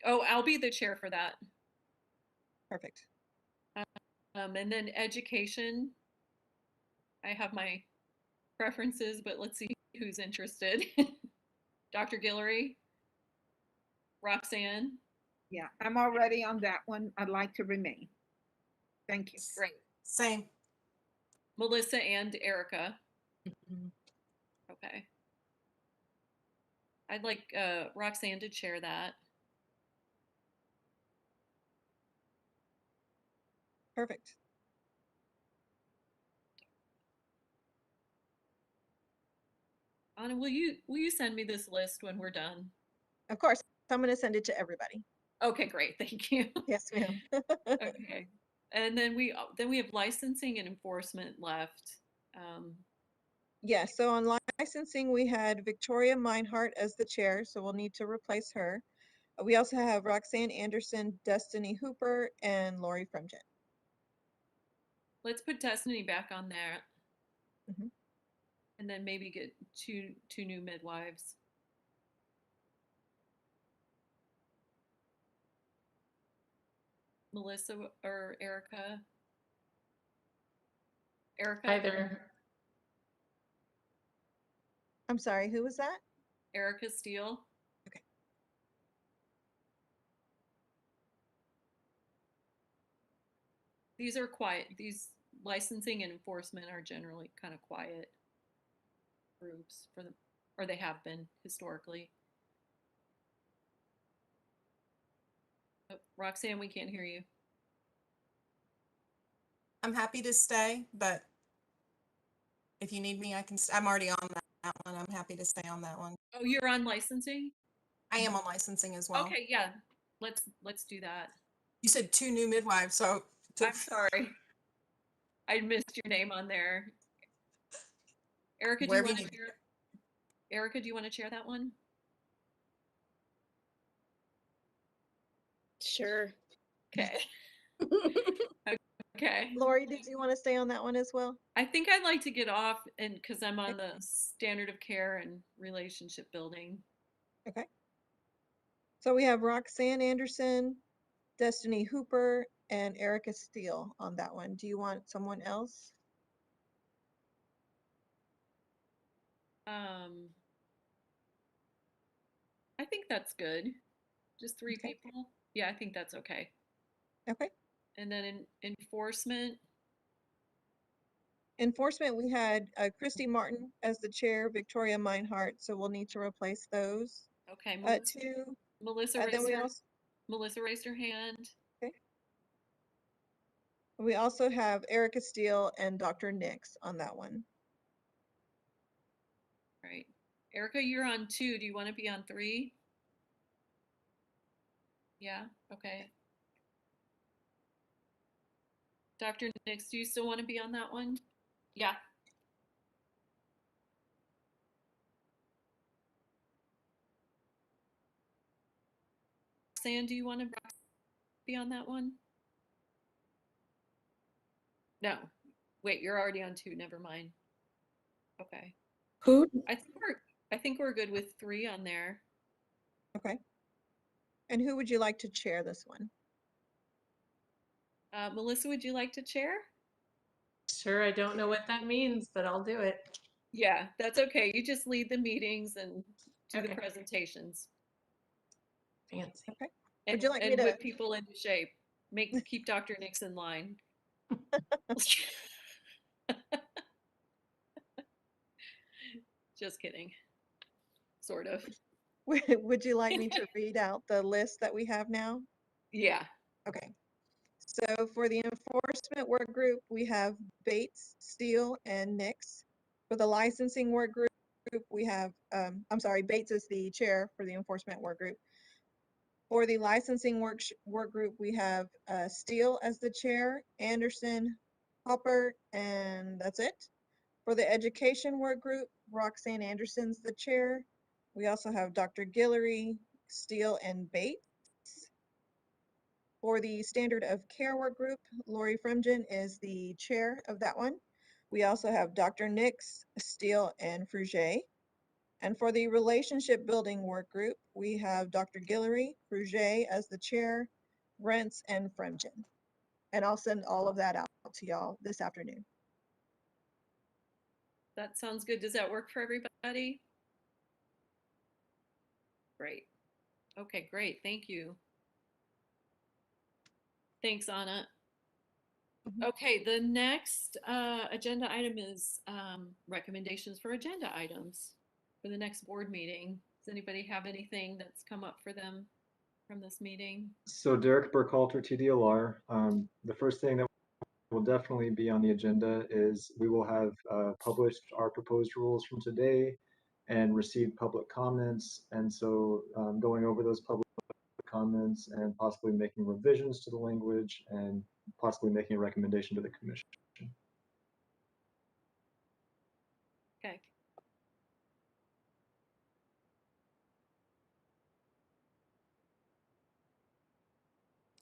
I'll be the chair for that. Perfect. And then education. I have my preferences, but let's see who's interested. Dr. Guillory, Roxanne. Yeah, I'm already on that one. I'd like to remain. Thank you. Great. Same. Melissa and Erica. Okay. I'd like Roxanne to chair that. Perfect. Anna, will you send me this list when we're done? Of course. I'm going to send it to everybody. Okay, great. Thank you. Yes, ma'am. Okay. And then we have licensing and enforcement left. Yeah, so on licensing, we had Victoria Meinhardt as the chair, so we'll need to replace her. We also have Roxanne Anderson, Destiny Hooper, and Lori Fremgen. Let's put Destiny back on there. Mhm. And then maybe get two new midwives. Melissa or Erica? Erica? Either. I'm sorry, who was that? Erica Steele. Okay. These are quiet. These licensing and enforcement are generally kind of quiet groups for them, or they have been historically. Oh, Roxanne, we can't hear you. I'm happy to stay, but If you need me, I'm already on that one. I'm happy to stay on that one. Oh, you're on licensing? I am on licensing as well. Okay, yeah. Let's do that. You said 2 new midwives, so I'm sorry. I missed your name on there. Erica, do you want to share? Erica, do you want to share that one? Sure. Okay. Okay. Lori, did you want to stay on that one as well? I think I'd like to get off and because I'm on the standard of care and relationship building. Okay. So we have Roxanne Anderson, Destiny Hooper, and Erica Steele on that one. Do you want someone else? I think that's good. Just 3 people. Yeah, I think that's okay. Okay. And then in enforcement. Enforcement, we had Christy Martin as the chair, Victoria Meinhardt, so we'll need to replace those. Okay, Melissa Melissa raised her hand. Okay. We also have Erica Steele and Dr. Nix on that one. Right. Erica, you're on 2. Do you want to be on 3? Yeah, okay. Dr. Nix, do you still want to be on that one? Yeah. Roxanne, do you want to be on that one? No. Wait, you're already on 2. Never mind. Okay. Who? I think we're good with 3 on there. Okay. And who would you like to chair this one? Melissa, would you like to chair? Sure, I don't know what that means, but I'll do it. Yeah, that's okay. You just lead the meetings and do the Okay. presentations. Fancy. Okay. And, Would you like me to whip people into shape? Keep Dr. Nix in line. Just kidding. Sort of. Would you like me to read out the list that we have now? Yeah. Okay. So for the enforcement work group, we have Bates, Steele, and Nix. For the licensing work group, we have, I'm sorry, Bates is the chair for the enforcement work group. For the licensing work group, we have Steele as the chair, Anderson, Hopper, and that's it. For the education work group, Roxanne Anderson's the chair. We also have Dr. Guillory, Steele, and Bates. For the standard of care work group, Lori Fremgen is the chair of that one. We also have Dr. Nix, Steele, and Fruget. And for the relationship building work group, we have Dr. Guillory, Fruget as the chair, Rents, and Fremgen. And I'll send all of that out to y'all this afternoon. That sounds good. Does that work for everybody? Great. Okay, great. Thank you. Thanks, Anna. Okay, the next agenda item is recommendations for agenda items for the next board meeting. Does anybody have anything that's come up for them from this meeting? So Derek Burkhalter, TDLR. The first thing that will definitely be on the agenda is we will have published our proposed rules from today and received public comments. And so going over those public comments and possibly making revisions to the language and possibly making a recommendation to the commission. Okay.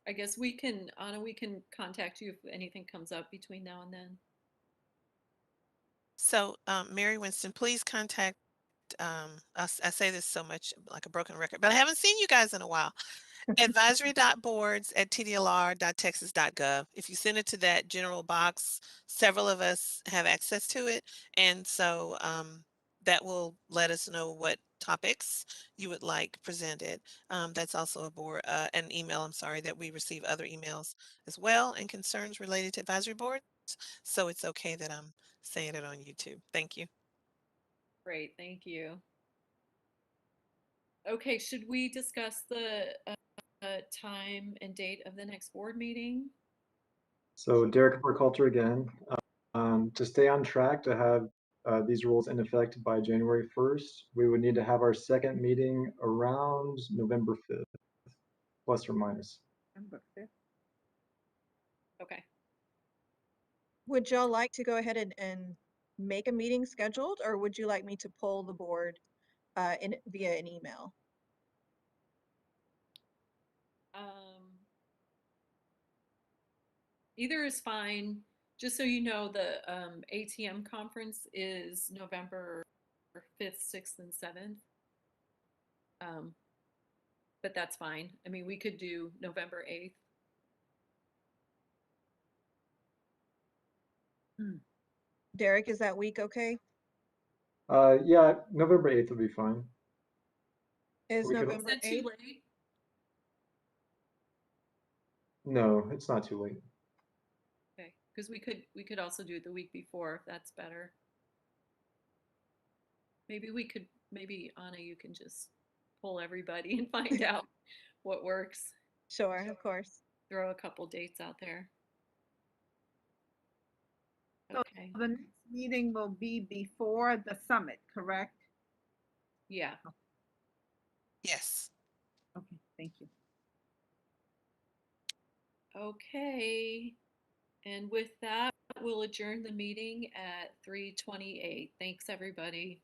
I guess we can, Anna, we can contact you if anything comes up between now and then. So, Mary Winston, please contact, I say this so much like a broken record, but I haven't seen you guys in a while. Advisory.boards@tdlr.texas.gov. If you send it to that general box, several of us have access to it. And so that will let us know what topics you would like presented. That's also an email, I'm sorry, that we receive other emails as well and concerns related to advisory boards. So it's okay that I'm saying it on YouTube. Thank you. Great, thank you. Okay, should we discuss the time and date of the next board meeting? So Derek Burkhalter again, to stay on track to have these rules in effect by January 1st. We would need to have our second meeting around November 5th, plus or minus. November 5th. Okay. Would y'all like to go ahead and make a meeting scheduled, or would you like me to poll the board via an email? Either is fine. Just so you know, the ATM conference is November 5th, 6th, and 7th. But that's fine. I mean, we could do November 8th. Derek, is that week okay? Yeah, November 8th would be fine. Is We could- November Is that too 8th? late? No, it's not too late. Okay, because we could also do it the week before if that's better. Maybe Anna, you can just poll everybody and find out what works. Sure, of course. Throw a couple dates out there. So Okay. the next meeting will be before the summit, correct? Yeah. Yes. Okay, thank you. Okay. And with that, we'll adjourn the meeting at 3:28. Thanks, everybody.